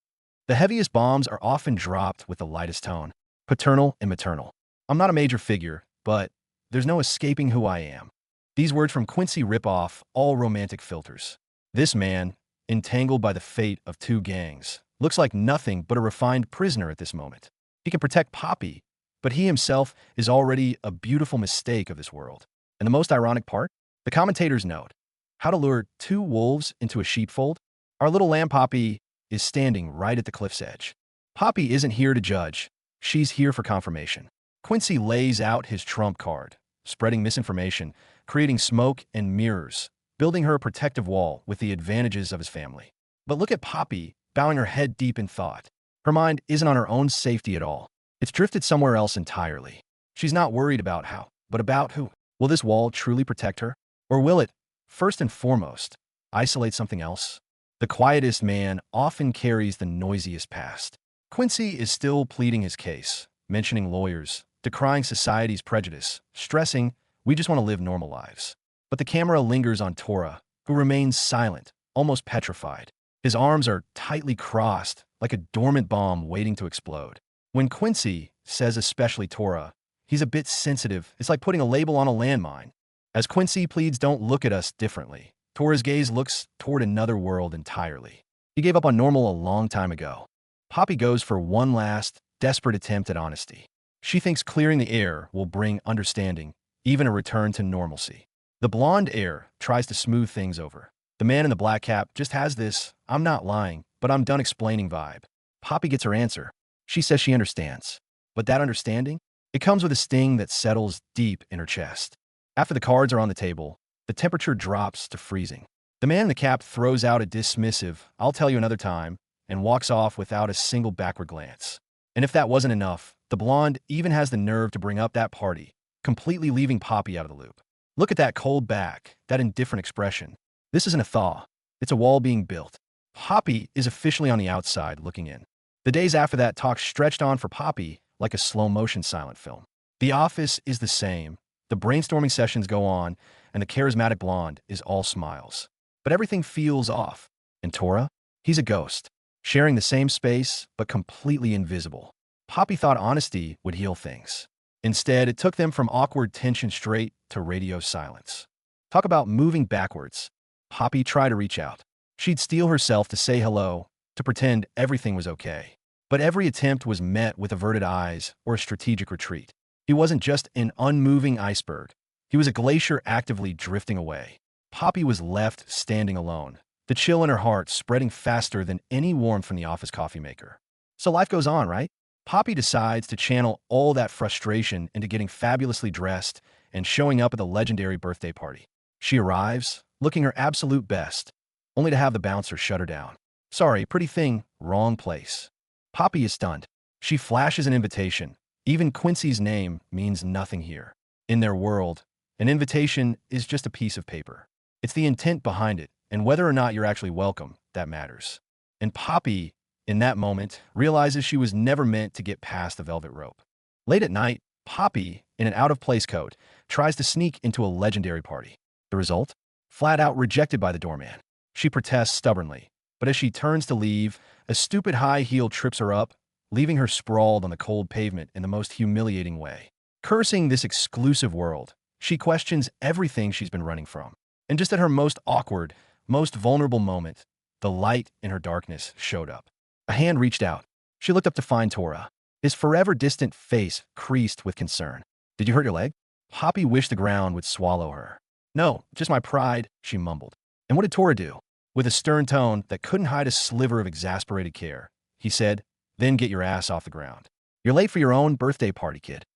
The heaviest bombs are often dropped with the lightest tone, paternal and maternal. I'm not a major figure, but there's no escaping who I am. These words from Quincy rip off all romantic filters. This man, entangled by the fate of two gangs, looks like nothing but a refined prisoner at this moment. He can protect Poppy, but he himself is already a beautiful mistake of this world. And the most ironic part? The commentators note, how to lure two wolves into a sheepfold? Our little lamb Poppy is standing right at the cliff's edge. Poppy isn't here to judge. She's here for confirmation. Quincy lays out his trump card, spreading misinformation, creating smoke and mirrors, building her a protective wall with the advantages of his family. But look at Poppy, bowing her head deep in thought. Her mind isn't on her own safety at all. It's drifted somewhere else entirely. She's not worried about how, but about who. Will this wall truly protect her? Or will it, first and foremost, isolate something else? The quietest man often carries the noisiest past. Quincy is still pleading his case, mentioning lawyers, decrying society's prejudice, stressing, we just want to live normal lives. But the camera lingers on Tora, who remains silent, almost petrified. His arms are tightly crossed, like a dormant bomb waiting to explode. When Quincy says especially Tora, he's a bit sensitive. It's like putting a label on a landmine. As Quincy pleads, don't look at us differently, Tora's gaze looks toward another world entirely. He gave up on normal a long time ago. Poppy goes for one last, desperate attempt at honesty. She thinks clearing the air will bring understanding, even a return to normalcy. The blonde heir tries to smooth things over. The man in the black cap just has this, I'm not lying, but I'm done explaining vibe. Poppy gets her answer. She says she understands. But that understanding? It comes with a sting that settles deep in her chest. After the cards are on the table, the temperature drops to freezing. The man in the cap throws out a dismissive, I'll tell you another time, and walks off without a single backward glance. And if that wasn't enough, the blonde even has the nerve to bring up that party, completely leaving Poppy out of the loop. Look at that cold back, that indifferent expression. This isn't a thaw. It's a wall being built. Poppy is officially on the outside looking in. The days after that talk stretched on for Poppy like a slow-motion silent film. The office is the same. The brainstorming sessions go on, and the charismatic blonde is all smiles. But everything feels off. And Tora? He's a ghost, sharing the same space, but completely invisible. Poppy thought honesty would heal things. Instead, it took them from awkward tension straight to radio silence. Talk about moving backwards. Poppy tried to reach out. She'd steel herself to say hello, to pretend everything was okay. But every attempt was met with averted eyes or a strategic retreat. He wasn't just an unmoving iceberg. He was a glacier actively drifting away. Poppy was left standing alone, the chill in her heart spreading faster than any warmth from the office coffee maker. So life goes on, right? Poppy decides to channel all that frustration into getting fabulously dressed and showing up at the legendary birthday party. She arrives, looking her absolute best, only to have the bouncer shut her down. Sorry, pretty thing, wrong place. Poppy is stunned. She flashes an invitation. Even Quincy's name means nothing here. In their world, an invitation is just a piece of paper. It's the intent behind it, and whether or not you're actually welcome, that matters. And Poppy, in that moment, realizes she was never meant to get past the velvet rope. Late at night, Poppy, in an out-of-place coat, tries to sneak into a legendary party. The result? Flat out rejected by the doorman. She protests stubbornly, but as she turns to leave, a stupid high heel trips her up, leaving her sprawled on the cold pavement in the most humiliating way. Cursing this exclusive world, she questions everything she's been running from. And just at her most awkward, most vulnerable moment, the light in her darkness showed up. A hand reached out. She looked up to find Tora. His forever distant face creased with concern. "Did you hurt your leg?" Poppy wished the ground would swallow her. "No, just my pride," she mumbled. "And what did Tora do?" With a stern tone that couldn't hide a sliver of exasperated care, he said, "Then get your ass off the ground. You're late for your own birthday party, kid."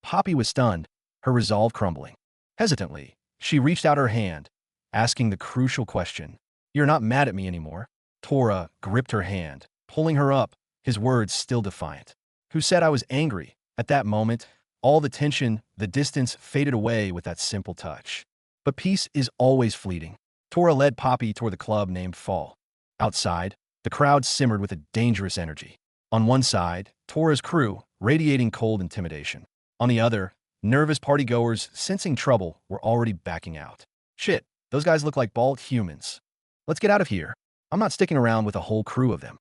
Poppy was stunned, her resolve crumbling. Hesitantly, she reached out her hand, asking the crucial question. "You're not mad at me anymore?" Tora gripped her hand, pulling her up, his words still defiant. "Who said I was angry?" At that moment, all the tension, the distance faded away with that simple touch. But peace is always fleeting. Tora led Poppy toward the club named Fall. Outside, the crowd simmered with a dangerous energy. On one side, Tora's crew, radiating cold intimidation. On the other, nervous partygoers sensing trouble were already backing out. "Shit, those guys look like bald humans. Let's get out of here. I'm not sticking around with a whole crew of them."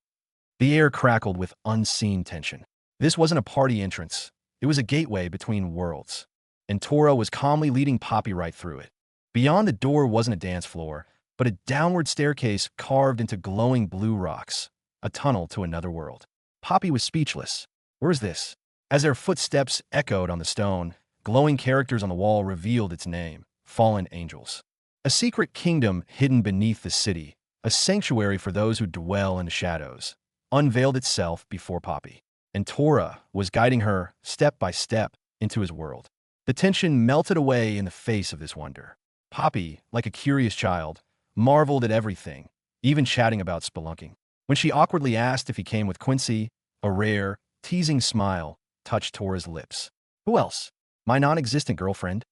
The air crackled with unseen tension. This wasn't a party entrance. It was a gateway between worlds. And Tora was calmly leading Poppy right through it. Beyond the door wasn't a dance floor, but a downward staircase carved into glowing blue rocks, a tunnel to another world. Poppy was speechless. Where is this? As their footsteps echoed on the stone, glowing characters on the wall revealed its name, Fallen Angels. A secret kingdom hidden beneath the city, a sanctuary for those who dwell in the shadows, unveiled itself before Poppy. And Tora was guiding her, step by step, into his world. The tension melted away in the face of this wonder. Poppy, like a curious child, marveled at everything, even chatting about spelunking. When she awkwardly asked if he came with Quincy, a rare, teasing smile touched Tora's lips. "Who else? My non-existent girlfriend?"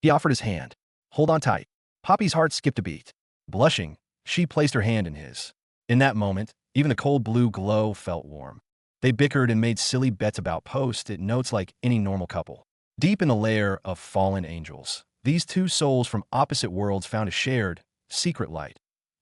He offered his hand. "Hold on tight." Poppy's heart skipped a beat. Blushing, she placed her hand in his. In that moment, even the cold blue glow felt warm. They bickered and made silly bets about post-it notes like any normal couple. Deep in the lair of fallen angels, these two souls from opposite worlds found a shared, secret light.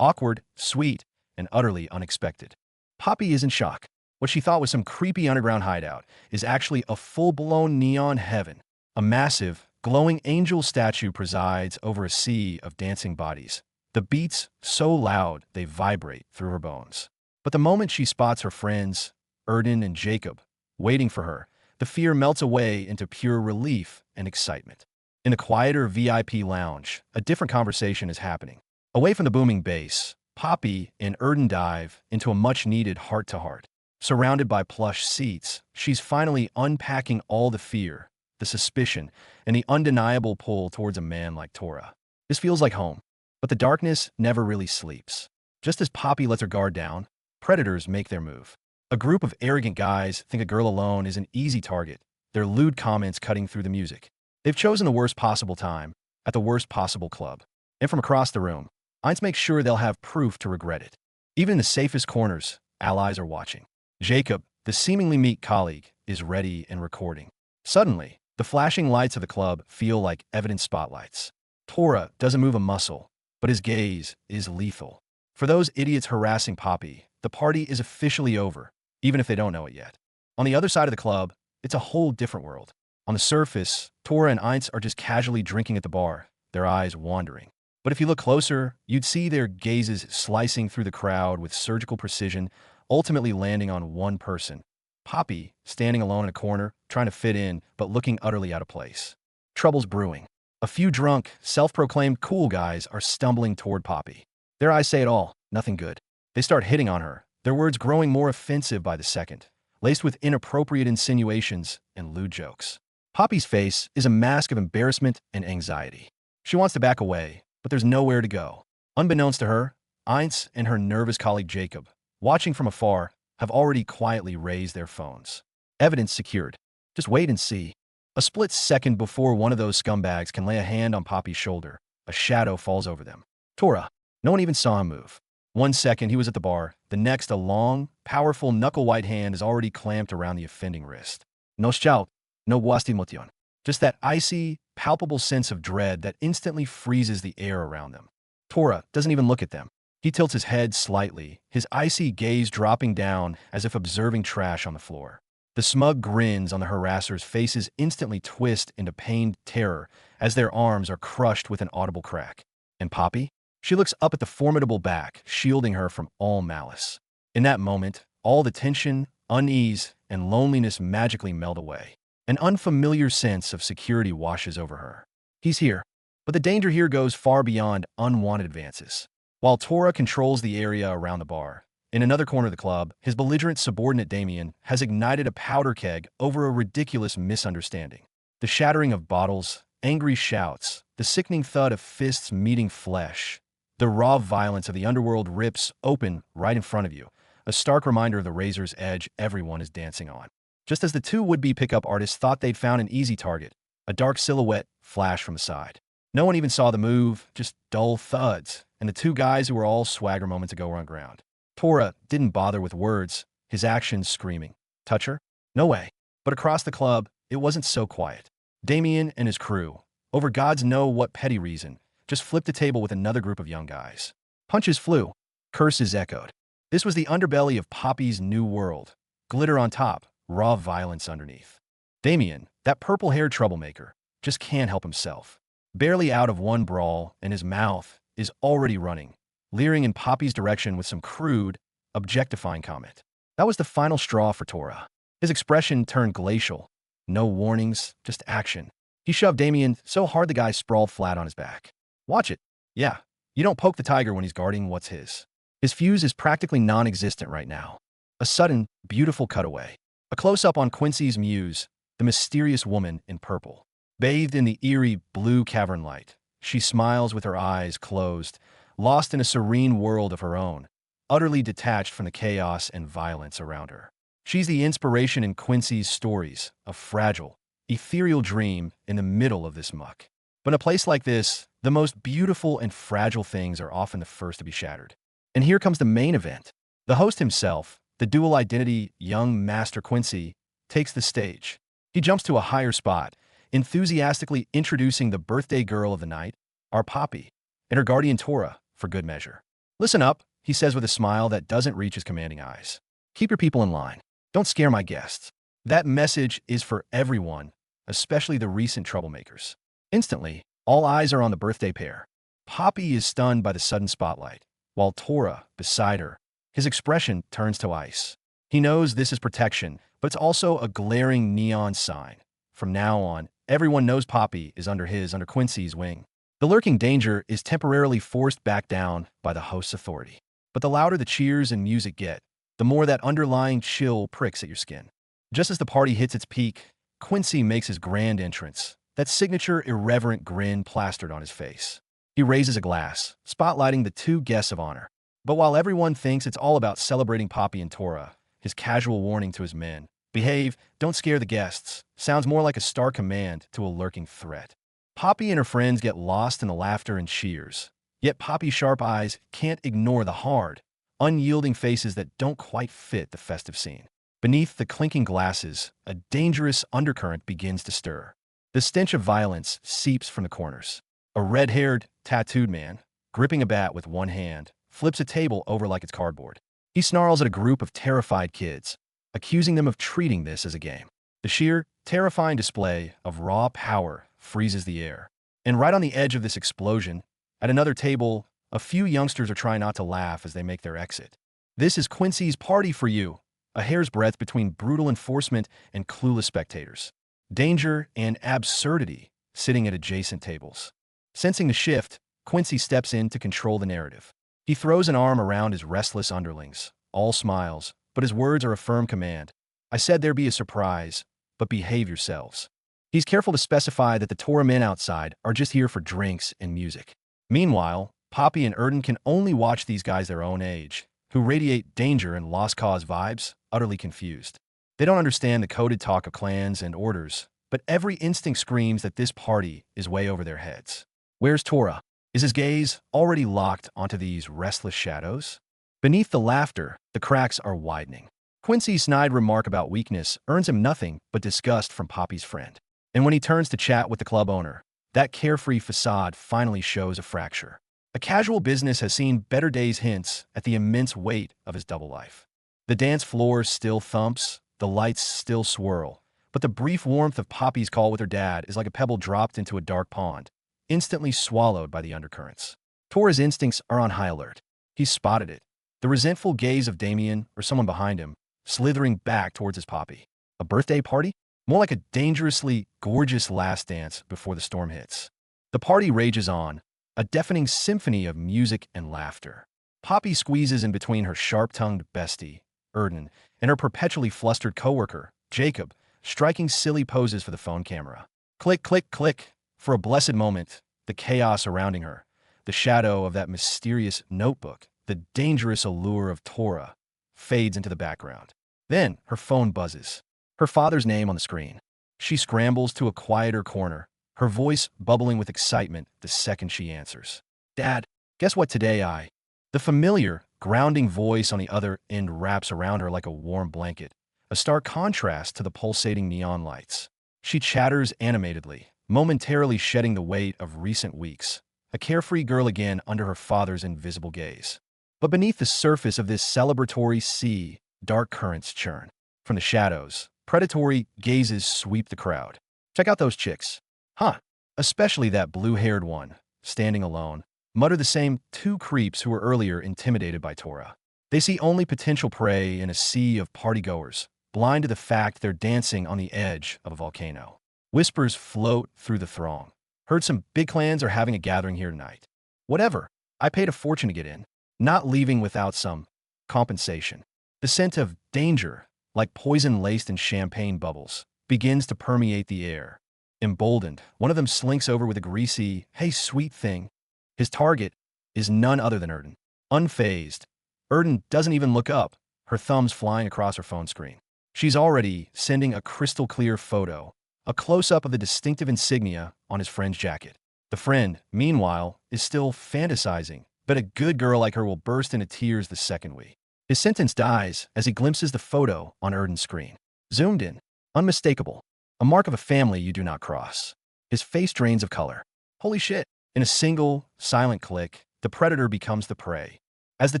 Awkward, sweet, and utterly unexpected. Poppy is in shock. What she thought was some creepy underground hideout is actually a full-blown neon heaven. A massive, glowing angel statue presides over a sea of dancing bodies. The beats so loud they vibrate through her bones. But the moment she spots her friends, Erden and Jacob, waiting for her, the fear melts away into pure relief and excitement. In the quieter VIP lounge, a different conversation is happening. Away from the booming bass, Poppy and Erden dive into a much-needed heart-to-heart. Surrounded by plush seats, she's finally unpacking all the fear, the suspicion, and the undeniable pull towards a man like Tora. This feels like home, but the darkness never really sleeps. Just as Poppy lets her guard down, predators make their move. A group of arrogant guys think a girl alone is an easy target, their lewd comments cutting through the music. They've chosen the worst possible time, at the worst possible club. And from across the room, Eins makes sure they'll have proof to regret it. Even in the safest corners, allies are watching. Jacob, the seemingly meek colleague, is ready and recording. Suddenly, the flashing lights of the club feel like evidence spotlights. Tora doesn't move a muscle, but his gaze is lethal. For those idiots harassing Poppy, the party is officially over, even if they don't know it yet. On the other side of the club, it's a whole different world. On the surface, Tora and Eins are just casually drinking at the bar, their eyes wandering. But if you look closer, you'd see their gazes slicing through the crowd with surgical precision, ultimately landing on one person. Poppy, standing alone in a corner, trying to fit in, but looking utterly out of place. Trouble's brewing. A few drunk, self-proclaimed cool guys are stumbling toward Poppy. Their eyes say it all, nothing good. They start hitting on her, their words growing more offensive by the second, laced with inappropriate insinuations and lewd jokes. Poppy's face is a mask of embarrassment and anxiety. She wants to back away, but there's nowhere to go. Unbeknownst to her, Eins and her nervous colleague Jacob, watching from afar, have already quietly raised their phones. Evidence secured. Just wait and see. A split second before one of those scumbags can lay a hand on Poppy's shoulder, a shadow falls over them. Tora. No one even saw him move. 1 second he was at the bar, the next a long, powerful knuckle-white hand is already clamped around the offending wrist. No shout, no buasti motion. Just that icy, palpable sense of dread that instantly freezes the air around them. Tora doesn't even look at them. He tilts his head slightly, his icy gaze dropping down as if observing trash on the floor. The smug grins on the harassers' faces instantly twist into pained terror as their arms are crushed with an audible crack. And Poppy? She looks up at the formidable back, shielding her from all malice. In that moment, all the tension, unease, and loneliness magically melt away. An unfamiliar sense of security washes over her. He's here. But the danger here goes far beyond unwanted advances. While Tora controls the area around the bar, in another corner of the club, his belligerent subordinate Damien has ignited a powder keg over a ridiculous misunderstanding. The shattering of bottles, angry shouts, the sickening thud of fists meeting flesh. The raw violence of the underworld rips open right in front of you, a stark reminder of the razor's edge everyone is dancing on. Just as the two would-be pickup artists thought they'd found an easy target, a dark silhouette flashed from the side. No one even saw the move, just dull thuds, and the two guys who were all swagger moments ago were on ground. Tora didn't bother with words, his actions screaming. Touch her? No way. But across the club, it wasn't so quiet. Damien and his crew, over God's know what petty reason, just flipped the table with another group of young guys. Punches flew. Curses echoed. This was the underbelly of Poppy's new world. Glitter on top, raw violence underneath. Damien, that purple-haired troublemaker, just can't help himself. Barely out of one brawl, and his mouth is already running, leering in Poppy's direction with some crude, objectifying comment. That was the final straw for Tora. His expression turned glacial. No warnings, just action. He shoved Damien so hard the guy sprawled flat on his back. Watch it. Yeah, you don't poke the tiger when he's guarding what's his. His fuse is practically non-existent right now. A sudden, beautiful cutaway. A close-up on Quincy's muse, the mysterious woman in purple. Bathed in the eerie blue cavern light, she smiles with her eyes closed, lost in a serene world of her own, utterly detached from the chaos and violence around her. She's the inspiration in Quincy's stories, a fragile, ethereal dream in the middle of this muck. But in a place like this, the most beautiful and fragile things are often the first to be shattered. And here comes the main event. The host himself, the dual identity young Master Quincy, takes the stage. He jumps to a higher spot, enthusiastically introducing the birthday girl of the night, our Poppy, and her guardian Tora, for good measure. Listen up, he says with a smile that doesn't reach his commanding eyes. Keep your people in line. Don't scare my guests. That message is for everyone, especially the recent troublemakers. Instantly, all eyes are on the birthday pair. Poppy is stunned by the sudden spotlight, while Tora, beside her, his expression turns to ice. He knows this is protection, but it's also a glaring neon sign. From now on, everyone knows Poppy is under Quincy's wing. The lurking danger is temporarily forced back down by the host's authority. But the louder the cheers and music get, the more that underlying chill pricks at your skin. Just as the party hits its peak, Quincy makes his grand entrance, that signature irreverent grin plastered on his face. He raises a glass, spotlighting the two guests of honor. But while everyone thinks it's all about celebrating Poppy and Tora, his casual warning to his men, behave, don't scare the guests, sounds more like a stark command to a lurking threat. Poppy and her friends get lost in the laughter and cheers, yet Poppy's sharp eyes can't ignore the hard, unyielding faces that don't quite fit the festive scene. Beneath the clinking glasses, a dangerous undercurrent begins to stir. The stench of violence seeps from the corners. A red-haired, tattooed man, gripping a bat with one hand, flips a table over like it's cardboard. He snarls at a group of terrified kids, accusing them of treating this as a game. The sheer, terrifying display of raw power freezes the air. And right on the edge of this explosion, at another table, a few youngsters are trying not to laugh as they make their exit. This is Quincy's party for you, a hair's breadth between brutal enforcement and clueless spectators. Danger and absurdity sitting at adjacent tables. Sensing the shift, Quincy steps in to control the narrative. He throws an arm around his restless underlings, all smiles, but his words are a firm command. I said there be a surprise, but behave yourselves. He's careful to specify that the Tora men outside are just here for drinks and music. Meanwhile, Poppy and Erden can only watch these guys their own age, who radiate danger and lost cause vibes, utterly confused. They don't understand the coded talk of clans and orders, but every instinct screams that this party is way over their heads. Where's Tora? Is his gaze already locked onto these restless shadows? Beneath the laughter, the cracks are widening. Quincy's snide remark about weakness earns him nothing but disgust from Poppy's friend. And when he turns to chat with the club owner, that carefree facade finally shows a fracture. A casual business has seen better days hints at the immense weight of his double life. The dance floor still thumps, the lights still swirl, but the brief warmth of Poppy's call with her dad is like a pebble dropped into a dark pond, instantly swallowed by the undercurrents. Tora's instincts are on high alert. He's spotted it. The resentful gaze of Damien or someone behind him, slithering back towards his Poppy. A birthday party? More like a dangerously gorgeous last dance before the storm hits. The party rages on, a deafening symphony of music and laughter. Poppy squeezes in between her sharp-tongued bestie, Erden, and her perpetually flustered coworker, Jacob, striking silly poses for the phone camera. Click, click, click. For a blessed moment, the chaos surrounding her, the shadow of that mysterious notebook, the dangerous allure of Tora, fades into the background. Then her phone buzzes. Her father's name on the screen. She scrambles to a quieter corner, her voice bubbling with excitement the second she answers. Dad, guess what today? The familiar, grounding voice on the other end wraps around her like a warm blanket, a stark contrast to the pulsating neon lights. She chatters animatedly, momentarily shedding the weight of recent weeks, a carefree girl again under her father's invisible gaze. But beneath the surface of this celebratory sea, dark currents churn. From the shadows, predatory gazes sweep the crowd. Check out those chicks. Huh. Especially that blue-haired one, standing alone, mutter the same two creeps who were earlier intimidated by Tora. They see only potential prey in a sea of partygoers, blind to the fact they're dancing on the edge of a volcano. Whispers float through the throng. Heard some big clans are having a gathering here tonight. Whatever. I paid a fortune to get in, not leaving without some compensation. The scent of danger, like poison laced in champagne bubbles, begins to permeate the air. Emboldened, one of them slinks over with a greasy, "Hey, sweet thing." His target is none other than Erden. Unfazed, Erden doesn't even look up, her thumbs flying across her phone screen. She's already sending a crystal-clear photo, a close-up of the distinctive insignia on his friend's jacket. The friend, meanwhile, is still fantasizing, but a good girl like her will burst into tears the second we. His sentence dies as he glimpses the photo on Erden's screen. Zoomed in, unmistakable, a mark of a family you do not cross. His face drains of color. Holy shit. In a single, silent click, the predator becomes the prey. As the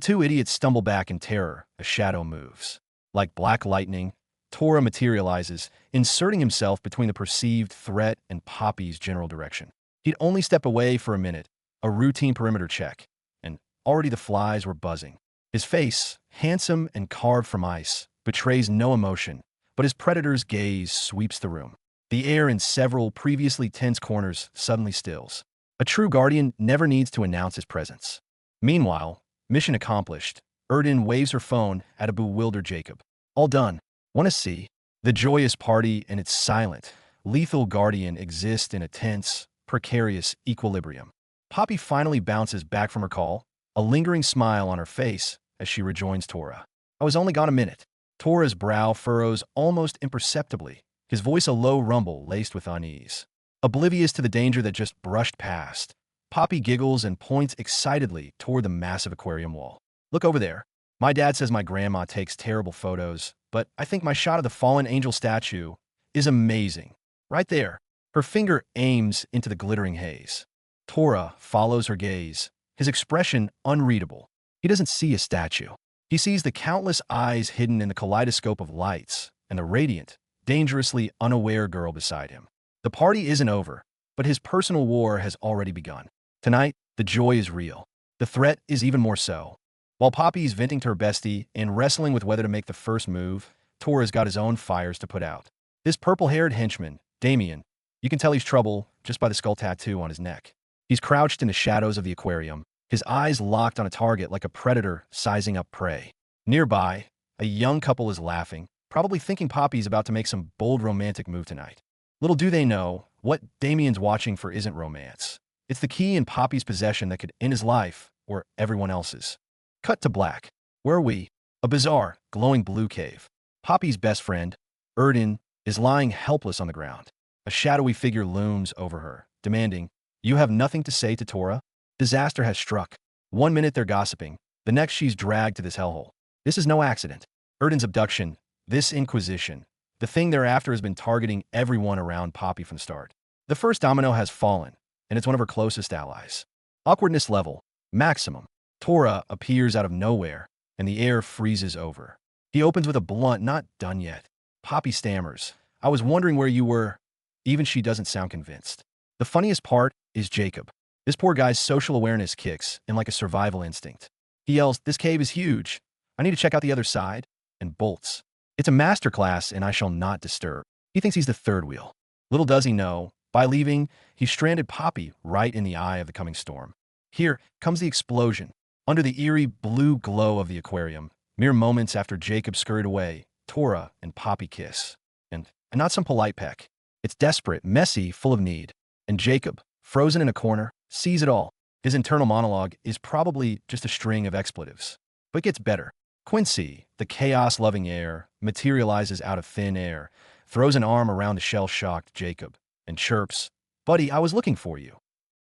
two idiots stumble back in terror, a shadow moves. Like black lightning, Tora materializes, inserting himself between the perceived threat and Poppy's general direction. He'd only step away for a minute, a routine perimeter check, and already the flies were buzzing. His face, handsome and carved from ice, betrays no emotion, but his predator's gaze sweeps the room. The air in several previously tense corners suddenly stills. A true guardian never needs to announce his presence. Meanwhile, mission accomplished, Erden waves her phone at a bewildered Jacob. All done. Want to see? The joyous party and its silent, lethal guardian exist in a tense, precarious equilibrium. Poppy finally bounces back from her call, a lingering smile on her face as she rejoins Tora. I was only gone a minute. Tora's brow furrows almost imperceptibly, his voice a low rumble laced with unease. Oblivious to the danger that just brushed past, Poppy giggles and points excitedly toward the massive aquarium wall. Look over there. My dad says my grandma takes terrible photos, but I think my shot of the fallen angel statue is amazing. Right there. Her finger aims into the glittering haze. Tora follows her gaze, his expression unreadable. He doesn't see a statue. He sees the countless eyes hidden in the kaleidoscope of lights and the radiant, dangerously unaware girl beside him. The party isn't over, but his personal war has already begun. Tonight, the joy is real. The threat is even more so. While Poppy's venting to her bestie and wrestling with whether to make the first move, Tora's got his own fires to put out. This purple-haired henchman, Damien, you can tell he's trouble just by the skull tattoo on his neck. He's crouched in the shadows of the aquarium, his eyes locked on a target like a predator sizing up prey. Nearby, a young couple is laughing, probably thinking Poppy's about to make some bold romantic move tonight. Little do they know, what Damien's watching for isn't romance. It's the key in Poppy's possession that could end his life, or everyone else's. Cut to black. Where are we? A bizarre, glowing blue cave. Poppy's best friend, Erden, is lying helpless on the ground. A shadowy figure looms over her, demanding, "You have nothing to say to Tora?" Disaster has struck. 1 minute they're gossiping, the next she's dragged to this hellhole. This is no accident. Erden's abduction, this inquisition, the thing they're after has been targeting everyone around Poppy from the start. The first domino has fallen, and it's one of her closest allies. Awkwardness level, maximum. Tora appears out of nowhere, and the air freezes over. He opens with a blunt, "Not done yet." Poppy stammers, "I was wondering where you were." Even she doesn't sound convinced. The funniest part is Jacob. This poor guy's social awareness kicks in like a survival instinct. He yells, "This cave is huge. I need to check out the other side," and bolts. It's a masterclass, and I shall not disturb. He thinks he's the third wheel. Little does he know, by leaving, he stranded Poppy right in the eye of the coming storm. Here comes the explosion. Under the eerie blue glow of the aquarium, mere moments after Jacob scurried away, Tora and Poppy kiss. And not some polite peck. It's desperate, messy, full of need. And Jacob, frozen in a corner, sees it all. His internal monologue is probably just a string of expletives. But it gets better. Quincy, the chaos-loving heir, materializes out of thin air, throws an arm around the shell-shocked Jacob, and chirps, "Buddy, I was looking for you."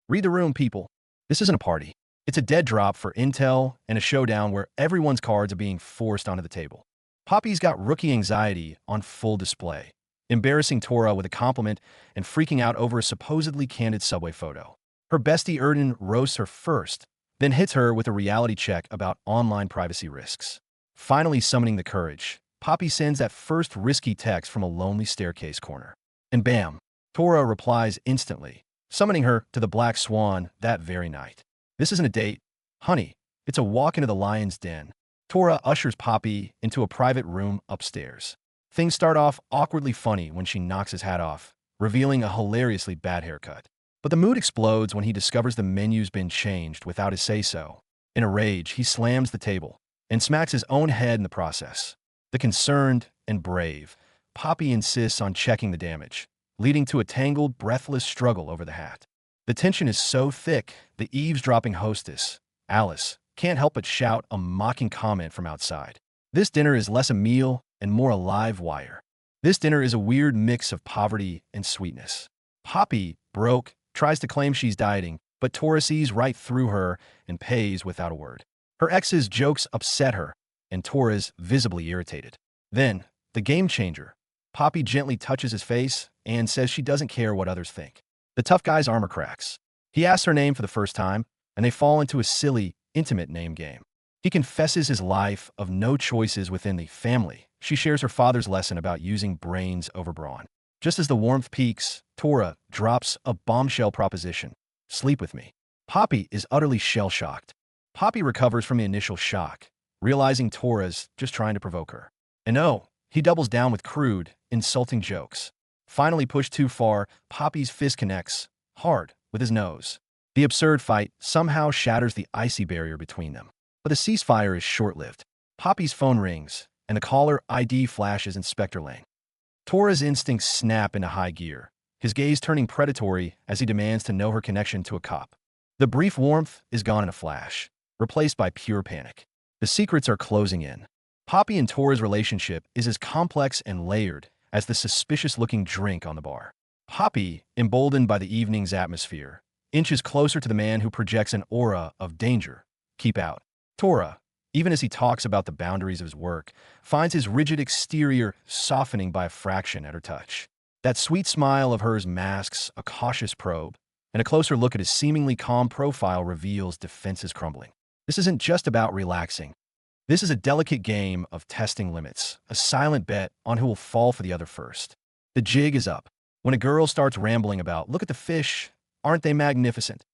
Read the room, people. This isn't a party. It's a dead drop for intel and a showdown where everyone's cards are being forced onto the table. Poppy's got rookie anxiety on full display, embarrassing Tora with a compliment and freaking out over a supposedly candid subway photo. Her bestie Erden roasts her first, then hits her with a reality check about online privacy risks. Finally summoning the courage, Poppy sends that first risky text from a lonely staircase corner. And bam, Tora replies instantly, summoning her to the Black Swan that very night. This isn't a date, honey. It's a walk into the lion's den. Tora ushers Poppy into a private room upstairs. Things start off awkwardly funny when she knocks his hat off, revealing a hilariously bad haircut. But the mood explodes when he discovers the menu's been changed without his say-so. In a rage, he slams the table and smacks his own head in the process. The concerned and brave, Poppy insists on checking the damage, leading to a tangled, breathless struggle over the hat. The tension is so thick, the eavesdropping hostess, Alice, can't help but shout a mocking comment from outside. This dinner is less a meal and more a live wire. This dinner is a weird mix of poverty and sweetness. Poppy, broke, tries to claim she's dieting, but Tora sees right through her and pays without a word. Her ex's jokes upset her, and Tora's visibly irritated. Then, the game changer. Poppy gently touches his face and says she doesn't care what others think. The tough guy's armor cracks. He asks her name for the first time, and they fall into a silly, intimate name game. He confesses his life of no choices within the family. She shares her father's lesson about using brains over brawn. Just as the warmth peaks, Tora drops a bombshell proposition. "Sleep with me." Poppy is utterly shell-shocked. Poppy recovers from the initial shock, realizing Tora's just trying to provoke her. And oh, he doubles down with crude, insulting jokes. Finally pushed too far, Poppy's fist connects, hard, with his nose. The absurd fight somehow shatters the icy barrier between them. But the ceasefire is short-lived. Poppy's phone rings, and the caller ID flashes Inspector Lane. Tora's instincts snap into high gear, his gaze turning predatory as he demands to know her connection to a cop. The brief warmth is gone in a flash, replaced by pure panic. The secrets are closing in. Poppy and Tora's relationship is as complex and layered as the suspicious-looking drink on the bar. Poppy, emboldened by the evening's atmosphere, inches closer to the man who projects an aura of danger. Keep out. Tora, even as he talks about the boundaries of his work, finds his rigid exterior softening by a fraction at her touch. That sweet smile of hers masks a cautious probe, and a closer look at his seemingly calm profile reveals defenses crumbling. This isn't just about relaxing. This is a delicate game of testing limits, a silent bet on who will fall for the other first. The jig is up. When a girl starts rambling about, "Look at the fish, aren't they magnificent?"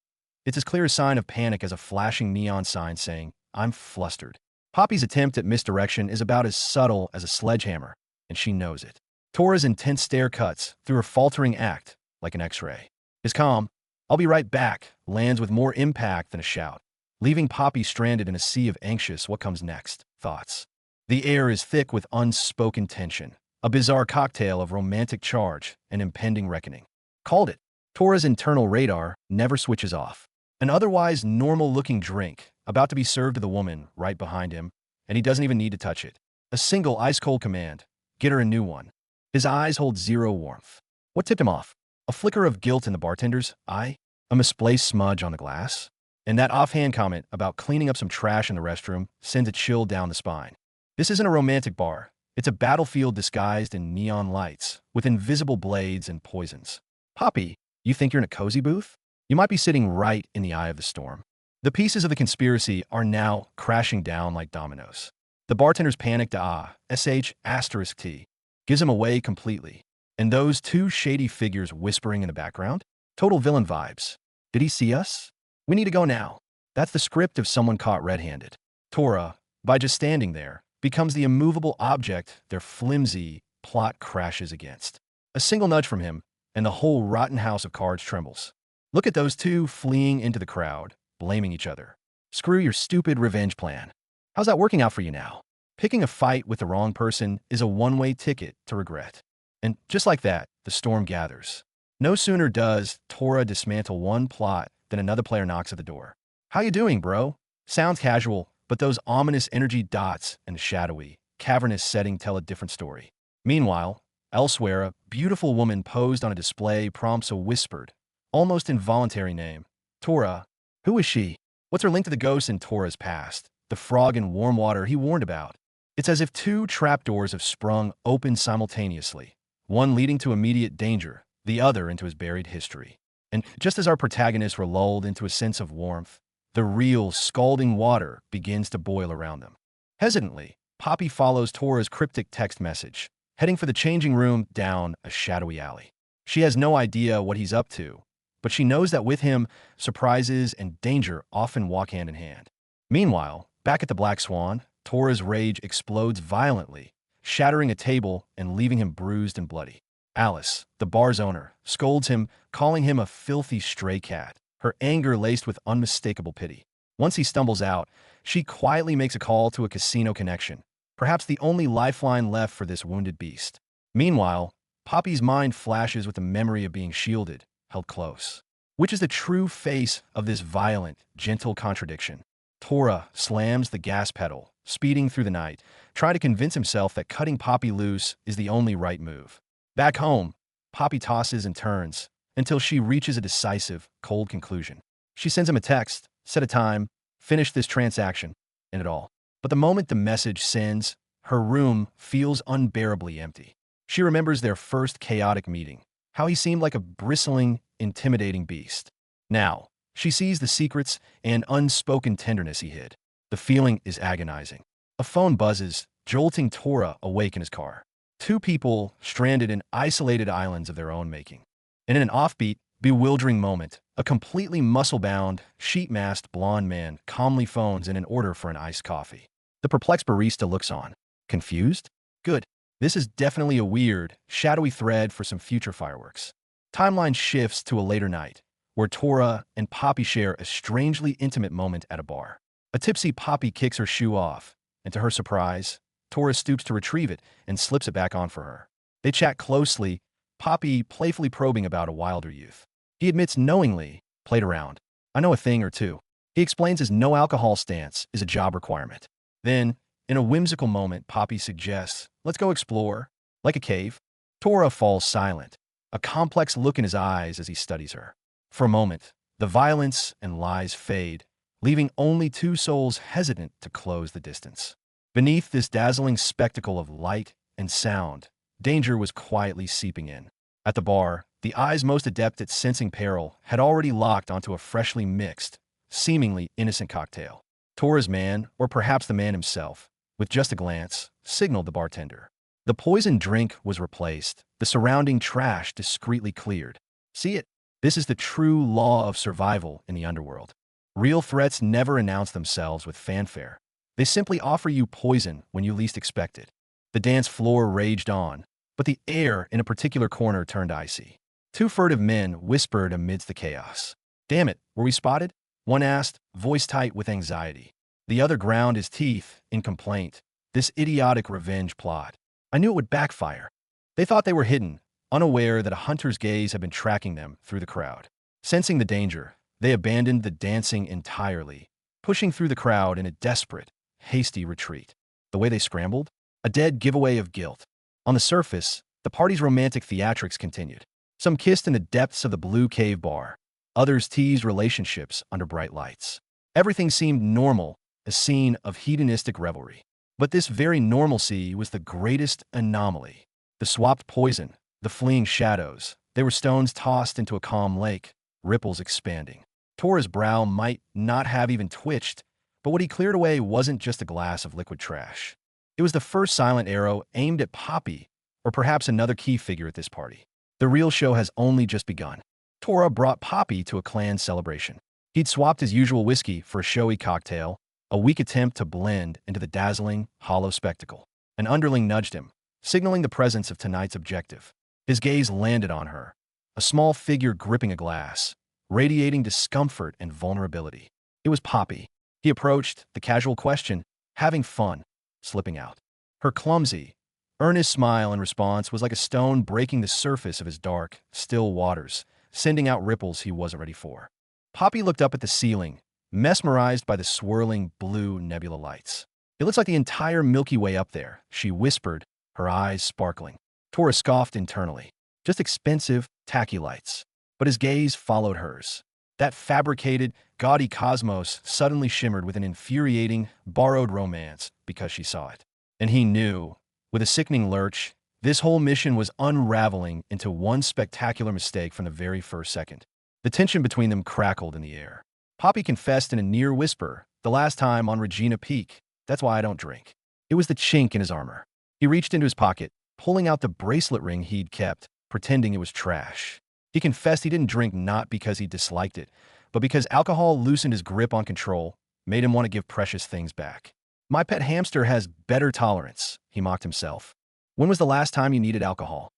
It's as clear a sign of panic as a flashing neon sign saying, "I'm flustered." Poppy's attempt at misdirection is about as subtle as a sledgehammer, and she knows it. Tora's intense stare cuts through her faltering act like an X-ray. His calm, "I'll be right back," lands with more impact than a shout, leaving Poppy stranded in a sea of anxious what comes next thoughts. The air is thick with unspoken tension, a bizarre cocktail of romantic charge and impending reckoning. Called it. Tora's internal radar never switches off. An otherwise normal-looking drink about to be served to the woman right behind him, and he doesn't even need to touch it. A single ice-cold command. Get her a new one. His eyes hold zero warmth. What tipped him off? A flicker of guilt in the bartender's eye? A misplaced smudge on the glass? And that offhand comment about cleaning up some trash in the restroom sends a chill down the spine. This isn't a romantic bar. It's a battlefield disguised in neon lights, with invisible blades and poisons. Poppy, you think you're in a cozy booth? You might be sitting right in the eye of the storm. The pieces of the conspiracy are now crashing down like dominoes. The bartender's panicked sh*t gives him away completely. And those two shady figures whispering in the background? Total villain vibes. Did he see us? We need to go now. That's the script of someone caught red-handed. Tora, by just standing there, becomes the immovable object their flimsy plot crashes against. A single nudge from him, and the whole rotten house of cards trembles. Look at those two fleeing into the crowd, blaming each other. Screw your stupid revenge plan. How's that working out for you now? Picking a fight with the wrong person is a one-way ticket to regret. And just like that, the storm gathers. No sooner does Tora dismantle one plot than another player knocks at the door. How you doing, bro? Sounds casual, but those ominous energy dots and the shadowy, cavernous setting tell a different story. Meanwhile, elsewhere, a beautiful woman posed on a display prompts a whispered, almost involuntary name. Tora. Who is she? What's her link to the ghosts in Tora's past? The frog in warm water he warned about. It's as if two trapdoors have sprung open simultaneously, one leading to immediate danger, the other into his buried history. And just as our protagonists were lulled into a sense of warmth, the real, scalding water begins to boil around them. Hesitantly, Poppy follows Tora's cryptic text message, heading for the changing room down a shadowy alley. She has no idea what he's up to, but she knows that with him, surprises and danger often walk hand in hand. Meanwhile, back at the Black Swan, Tora's rage explodes violently, shattering a table and leaving him bruised and bloody. Alice, the bar's owner, scolds him, calling him a filthy stray cat, her anger laced with unmistakable pity. Once he stumbles out, she quietly makes a call to a casino connection, perhaps the only lifeline left for this wounded beast. Meanwhile, Poppy's mind flashes with the memory of being shielded, held close. Which is the true face of this violent, gentle contradiction? Tora slams the gas pedal, speeding through the night, trying to convince himself that cutting Poppy loose is the only right move. Back home, Poppy tosses and turns until she reaches a decisive, cold conclusion. She sends him a text, set a time, finish this transaction, and it all. But the moment the message sends, her room feels unbearably empty. She remembers their first chaotic meeting, how he seemed like a bristling, intimidating beast. Now, she sees the secrets and unspoken tenderness he hid. The feeling is agonizing. A phone buzzes, jolting Tora awake in his car. Two people stranded in isolated islands of their own making. And in an offbeat, bewildering moment, a completely muscle-bound, sheet-masked blonde man calmly phones in an order for an iced coffee. The perplexed barista looks on. Confused? Good. This is definitely a weird, shadowy thread for some future fireworks. Timeline shifts to a later night, where Tora and Poppy share a strangely intimate moment at a bar. A tipsy Poppy kicks her shoe off, and to her surprise, Tora stoops to retrieve it and slips it back on for her. They chat closely, Poppy playfully probing about a wilder youth. He admits knowingly, played around. I know a thing or two. He explains his no-alcohol stance is a job requirement. Then, in a whimsical moment, Poppy suggests, let's go explore, like a cave. Tora falls silent, a complex look in his eyes as he studies her. For a moment, the violence and lies fade, leaving only two souls hesitant to close the distance. Beneath this dazzling spectacle of light and sound, danger was quietly seeping in. At the bar, the eyes most adept at sensing peril had already locked onto a freshly mixed, seemingly innocent cocktail. Tora's man, or perhaps the man himself, with just a glance, signaled the bartender. The poisoned drink was replaced, the surrounding trash discreetly cleared. See it? This is the true law of survival in the underworld. Real threats never announce themselves with fanfare. They simply offer you poison when you least expect it. The dance floor raged on, but the air in a particular corner turned icy. Two furtive men whispered amidst the chaos. Damn it, were we spotted? One asked, voice tight with anxiety. The other ground his teeth in complaint. This idiotic revenge plot. I knew it would backfire. They thought they were hidden, unaware that a hunter's gaze had been tracking them through the crowd. Sensing the danger, they abandoned the dancing entirely, pushing through the crowd in a desperate, hasty retreat. The way they scrambled? A dead giveaway of guilt. On the surface, the party's romantic theatrics continued. Some kissed in the depths of the blue cave bar. Others teased relationships under bright lights. Everything seemed normal, a scene of hedonistic revelry. But this very normalcy was the greatest anomaly. The swapped poison, the fleeing shadows, they were stones tossed into a calm lake, ripples expanding. Tora's brow might not have even twitched, but what he cleared away wasn't just a glass of liquid trash. It was the first silent arrow aimed at Poppy, or perhaps another key figure at this party. The real show has only just begun. Tora brought Poppy to a clan celebration. He'd swapped his usual whiskey for a showy cocktail, a weak attempt to blend into the dazzling, hollow spectacle. An underling nudged him, signaling the presence of tonight's objective. His gaze landed on her, a small figure gripping a glass, radiating discomfort and vulnerability. It was Poppy. He approached, the casual question, having fun, slipping out. Her clumsy, earnest smile in response was like a stone breaking the surface of his dark, still waters, sending out ripples he wasn't ready for. Poppy looked up at the ceiling, mesmerized by the swirling blue nebula lights. "It looks like the entire Milky Way up there," she whispered, her eyes sparkling. Tora scoffed internally. "Just expensive, tacky lights." But his gaze followed hers. That fabricated, gaudy cosmos suddenly shimmered with an infuriating, borrowed romance because she saw it. And he knew, with a sickening lurch, this whole mission was unraveling into one spectacular mistake from the very first second. The tension between them crackled in the air. Poppy confessed in a near whisper, "The last time on Regina Peak. That's why I don't drink." It was the chink in his armor. He reached into his pocket, pulling out the bracelet ring he'd kept, pretending it was trash. He confessed he didn't drink not because he disliked it, but because alcohol loosened his grip on control, made him want to give precious things back. "My pet hamster has better tolerance," he mocked himself. "When was the last time you needed alcohol?"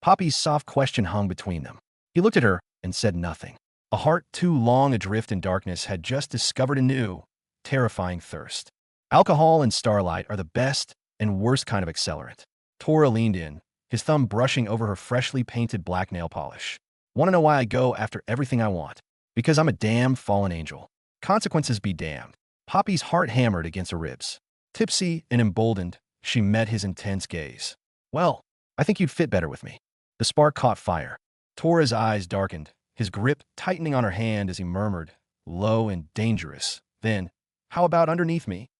Poppy's soft question hung between them. He looked at her and said nothing. A heart too long adrift in darkness had just discovered a new, terrifying thirst. Alcohol and starlight are the best and worst kind of accelerant. Tora leaned in, his thumb brushing over her freshly painted black nail polish. "Want to know why I go after everything I want? Because I'm a damn fallen angel. Consequences be damned." Poppy's heart hammered against her ribs. Tipsy and emboldened, she met his intense gaze. "Well, I think you'd fit better with me." The spark caught fire. Tora's eyes darkened, his grip tightening on her hand as he murmured, low and dangerous, "Then, how about underneath me?"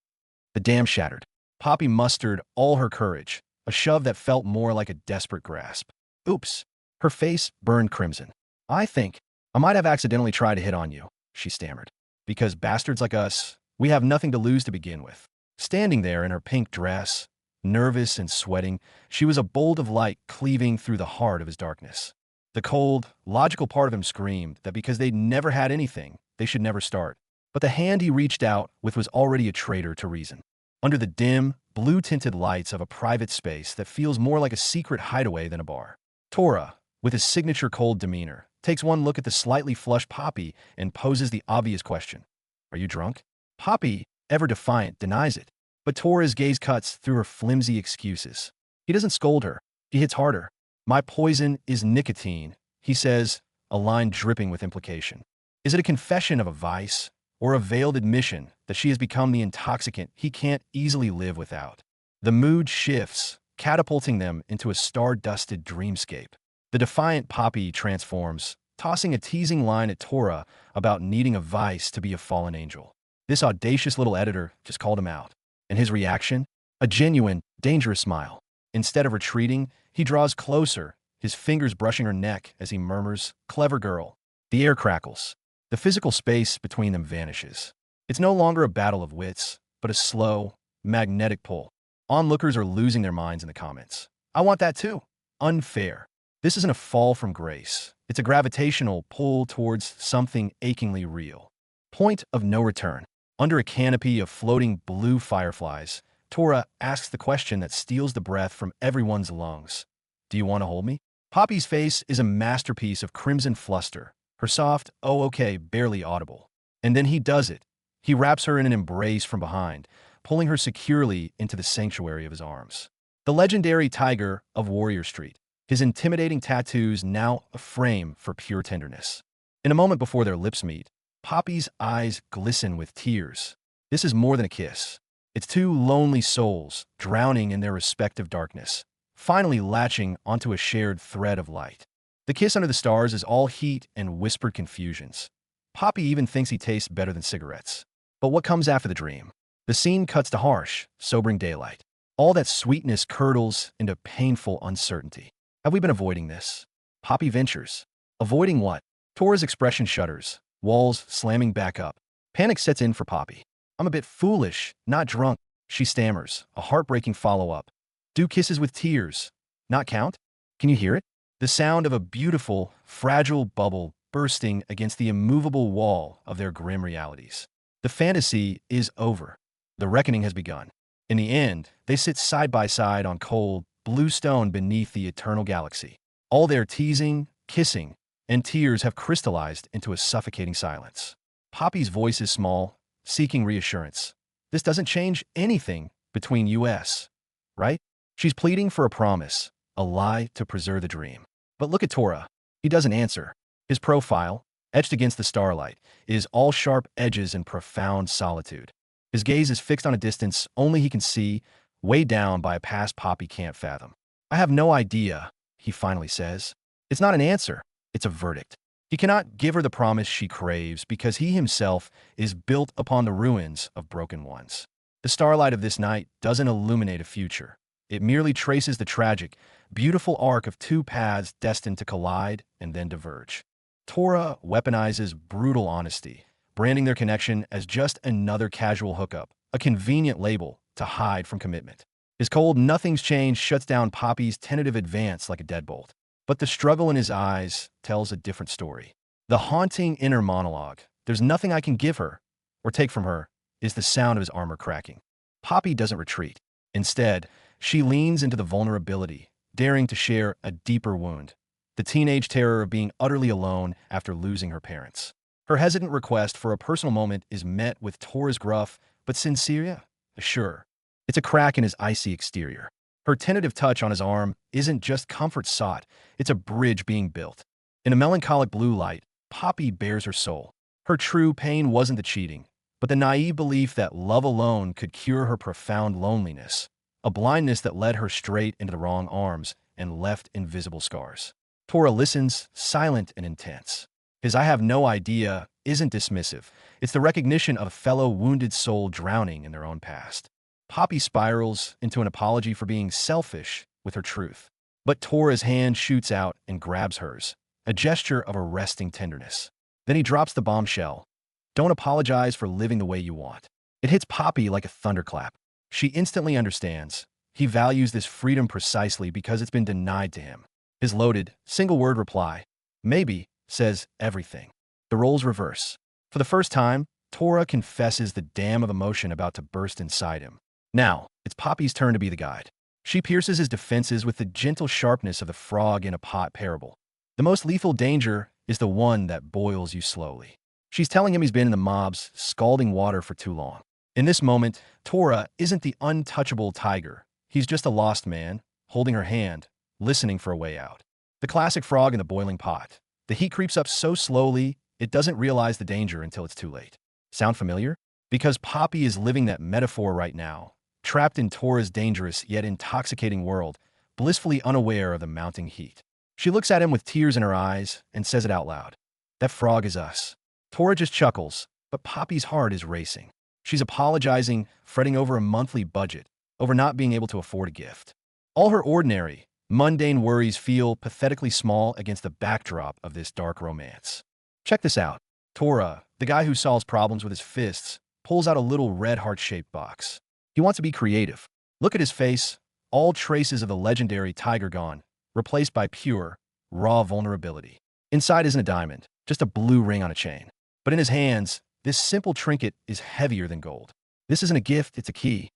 The dam shattered. Poppy mustered all her courage, a shove that felt more like a desperate grasp. "Oops." Her face burned crimson. "I think I might have accidentally tried to hit on you," she stammered. "Because bastards like us, we have nothing to lose to begin with." Standing there in her pink dress, nervous and sweating, she was a bolt of light cleaving through the heart of his darkness. The cold, logical part of him screamed that because they'd never had anything, they should never start. But the hand he reached out with was already a traitor to reason. Under the dim, blue-tinted lights of a private space that feels more like a secret hideaway than a bar, Tora, with his signature cold demeanor, takes one look at the slightly flushed Poppy and poses the obvious question. "Are you drunk?" Poppy, ever defiant, denies it. But Tora's gaze cuts through her flimsy excuses. He doesn't scold her. He hits harder. "My poison is nicotine," he says, a line dripping with implication. Is it a confession of a vice, or a veiled admission that she has become the intoxicant he can't easily live without? The mood shifts, catapulting them into a star-dusted dreamscape. The defiant Poppy transforms, tossing a teasing line at Tora about needing a vice to be a fallen angel. This audacious little editor just called him out. And his reaction? A genuine, dangerous smile. Instead of retreating, he draws closer, his fingers brushing her neck as he murmurs, "Clever girl." The air crackles. The physical space between them vanishes. It's no longer a battle of wits, but a slow, magnetic pull. Onlookers are losing their minds in the comments. "I want that too." Unfair. This isn't a fall from grace. It's a gravitational pull towards something achingly real. Point of no return. Under a canopy of floating blue fireflies, Tora asks the question that steals the breath from everyone's lungs. "Do you want to hold me?" Poppy's face is a masterpiece of crimson fluster, her soft, "oh okay," barely audible. And then he does it. He wraps her in an embrace from behind, pulling her securely into the sanctuary of his arms. The legendary tiger of Warrior Street, his intimidating tattoos now a frame for pure tenderness. In a moment before their lips meet, Poppy's eyes glisten with tears. This is more than a kiss. It's two lonely souls drowning in their respective darkness, finally latching onto a shared thread of light. The kiss under the stars is all heat and whispered confusions. Poppy even thinks he tastes better than cigarettes. But what comes after the dream? The scene cuts to harsh, sobering daylight. All that sweetness curdles into painful uncertainty. Have we been avoiding this? Poppy ventures. Avoiding what? Tora's expression shudders, walls slamming back up. Panic sets in for Poppy. "I'm a bit foolish, not drunk," she stammers, a heartbreaking follow-up. "Do kisses with tears not count? Can you hear it? The sound of a beautiful, fragile bubble bursting against the immovable wall of their grim realities. The fantasy is over. The reckoning has begun. In the end, they sit side by side on cold, blue stone beneath the eternal galaxy. All their teasing, kissing, and tears have crystallized into a suffocating silence. Poppy's voice is small, seeking reassurance. This doesn't change anything between us, right? She's pleading for a promise, a lie to preserve the dream. But look at Tora. He doesn't answer. His profile, etched against the starlight, is all sharp edges and profound solitude. His gaze is fixed on a distance only he can see, weighed down by a past Poppy can't fathom. I have no idea, he finally says. It's not an answer, it's a verdict. He cannot give her the promise she craves because he himself is built upon the ruins of broken ones. The starlight of this night doesn't illuminate a future. It merely traces the tragic, beautiful arc of two paths destined to collide and then diverge. Tora weaponizes brutal honesty, branding their connection as just another casual hookup, a convenient label to hide from commitment. His cold "nothing's changed" shuts down Poppy's tentative advance like a deadbolt. But the struggle in his eyes tells a different story. The haunting inner monologue, "There's nothing I can give her or take from her," is the sound of his armor cracking. Poppy doesn't retreat. Instead, she leans into the vulnerability, daring to share a deeper wound, the teenage terror of being utterly alone after losing her parents. Her hesitant request for a personal moment is met with Tora's gruff but sincere "sure." It's a crack in his icy exterior. Her tentative touch on his arm isn't just comfort sought, it's a bridge being built. In a melancholic blue light, Poppy bares her soul. Her true pain wasn't the cheating, but the naive belief that love alone could cure her profound loneliness, a blindness that led her straight into the wrong arms and left invisible scars. Tora listens, silent and intense. His "I have no idea" isn't dismissive. It's the recognition of a fellow wounded soul drowning in their own past. Poppy spirals into an apology for being selfish with her truth. But Tora's hand shoots out and grabs hers, a gesture of arresting tenderness. Then he drops the bombshell. "Don't apologize for living the way you want." It hits Poppy like a thunderclap. She instantly understands. He values this freedom precisely because it's been denied to him. His loaded, single-word reply, "maybe," says everything. The roles reverse. For the first time, Tora confesses the dam of emotion about to burst inside him. Now, it's Poppy's turn to be the guide. She pierces his defenses with the gentle sharpness of the frog in a pot parable. The most lethal danger is the one that boils you slowly. She's telling him he's been in the mob's scalding water for too long. In this moment, Tora isn't the untouchable tiger. He's just a lost man, holding her hand, listening for a way out. The classic frog in the boiling pot. The heat creeps up so slowly, it doesn't realize the danger until it's too late. Sound familiar? Because Poppy is living that metaphor right now, trapped in Tora's dangerous yet intoxicating world, blissfully unaware of the mounting heat. She looks at him with tears in her eyes and says it out loud. "That frog is us." Tora just chuckles, but Poppy's heart is racing. She's apologizing, fretting over a monthly budget, over not being able to afford a gift. All her ordinary, mundane worries feel pathetically small against the backdrop of this dark romance. Check this out. Tora, the guy who solves problems with his fists, pulls out a little red heart-shaped box. He wants to be creative. Look at his face, all traces of the legendary tiger gone, replaced by pure, raw vulnerability. Inside isn't a diamond, just a blue ring on a chain. But in his hands, this simple trinket is heavier than gold. This isn't a gift, it's a key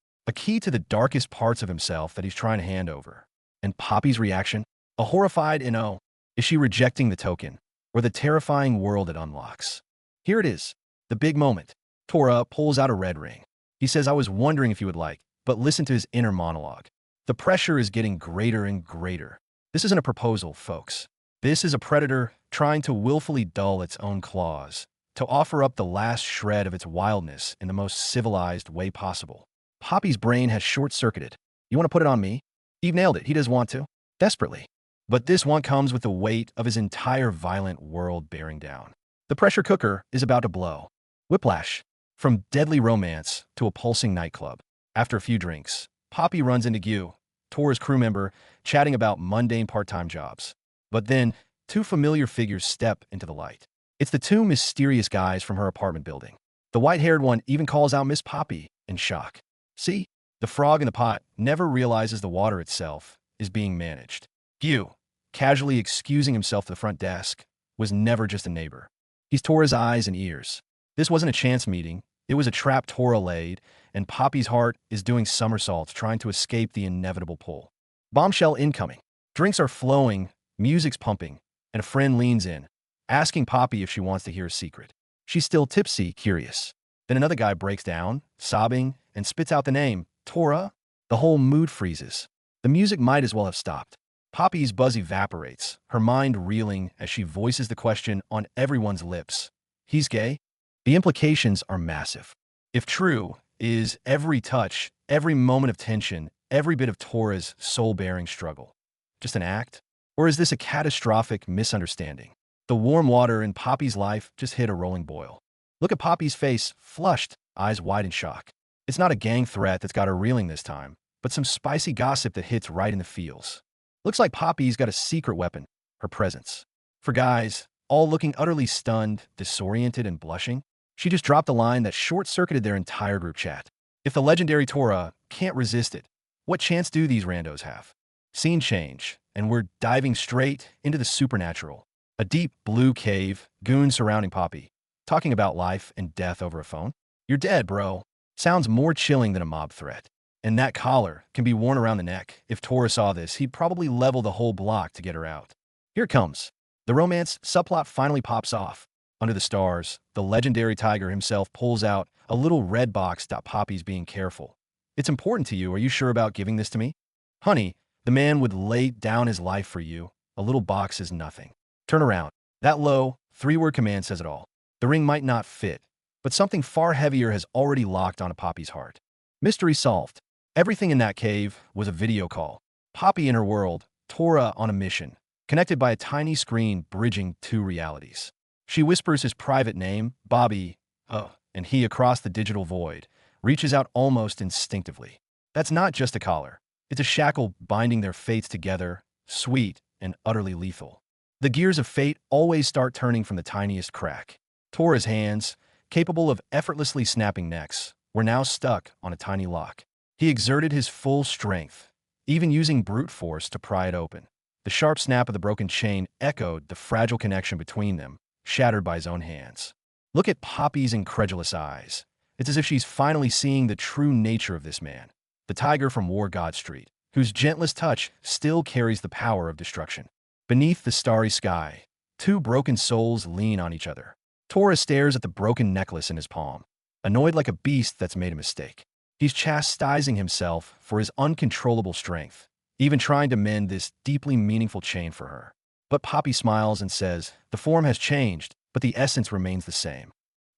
to the darkest parts of himself that he's trying to hand over. And Poppy's reaction? A horrified "no." Is she rejecting the token, or the terrifying world it unlocks? Here it is, the big moment. Tora pulls out a red ring. He says, "I was wondering if you would like," but listen to his inner monologue. The pressure is getting greater and greater. This isn't a proposal, folks. This is a predator trying to willfully dull its own claws, to offer up the last shred of its wildness in the most civilized way possible. Poppy's brain has short-circuited. "You want to put it on me?" Eve nailed it. He does want to. Desperately. But this one comes with the weight of his entire violent world bearing down. The pressure cooker is about to blow. Whiplash. From deadly romance to a pulsing nightclub. After a few drinks, Poppy runs into Gu, Tora's crew member, chatting about mundane part-time jobs. But then, two familiar figures step into the light. It's the two mysterious guys from her apartment building. The white-haired one even calls out Miss Poppy in shock. See, the frog in the pot never realizes the water itself is being managed. Gu, casually excusing himself to the front desk, was never just a neighbor. He's Tora's eyes and ears. This wasn't a chance meeting. It was a trap Tora laid, and Poppy's heart is doing somersaults trying to escape the inevitable pull. Bombshell incoming. Drinks are flowing, music's pumping, and a friend leans in, asking Poppy if she wants to hear a secret. She's still tipsy, curious. Then another guy breaks down, sobbing, and spits out the name, Tora. The whole mood freezes. The music might as well have stopped. Poppy's buzz evaporates, her mind reeling as she voices the question on everyone's lips. He's gay? The implications are massive. If true, is every touch, every moment of tension, every bit of Tora's soul-bearing struggle just an act? Or is this a catastrophic misunderstanding? The warm water in Poppy's life just hit a rolling boil. Look at Poppy's face, flushed, eyes wide in shock. It's not a gang threat that's got her reeling this time, but some spicy gossip that hits right in the feels. Looks like Poppy's got a secret weapon, her presence. For guys, all looking utterly stunned, disoriented, and blushing, she just dropped a line that short-circuited their entire group chat. If the legendary Tora can't resist it, what chance do these randos have? Scene change, and we're diving straight into the supernatural. A deep blue cave, goons surrounding Poppy, talking about life and death over a phone. You're dead, bro. Sounds more chilling than a mob threat. And that collar can be worn around the neck. If Tora saw this, he'd probably level the whole block to get her out. Here it comes. The romance subplot finally pops off. Under the stars, the legendary tiger himself pulls out a little red box. Poppy's being careful. It's important to you. Are you sure about giving this to me? Honey, the man would lay down his life for you. A little box is nothing. Turn around. That low, three-word command says it all. The ring might not fit, but something far heavier has already locked onto Poppy's heart. Mystery solved. Everything in that cave was a video call. Poppy in her world, Tora on a mission, connected by a tiny screen bridging two realities. She whispers his private name, Bobby, and he across the digital void, reaches out almost instinctively. That's not just a collar. It's a shackle binding their fates together, sweet and utterly lethal. The gears of fate always start turning from the tiniest crack. Tora's hands, capable of effortlessly snapping necks, were now stuck on a tiny lock. He exerted his full strength, even using brute force to pry it open. The sharp snap of the broken chain echoed the fragile connection between them, shattered by his own hands. Look at Poppy's incredulous eyes. It's as if she's finally seeing the true nature of this man, the tiger from War God Street, whose gentlest touch still carries the power of destruction. Beneath the starry sky, two broken souls lean on each other. Tora stares at the broken necklace in his palm, annoyed like a beast that's made a mistake. He's chastising himself for his uncontrollable strength, even trying to mend this deeply meaningful chain for her. But Poppy smiles and says, the form has changed, but the essence remains the same.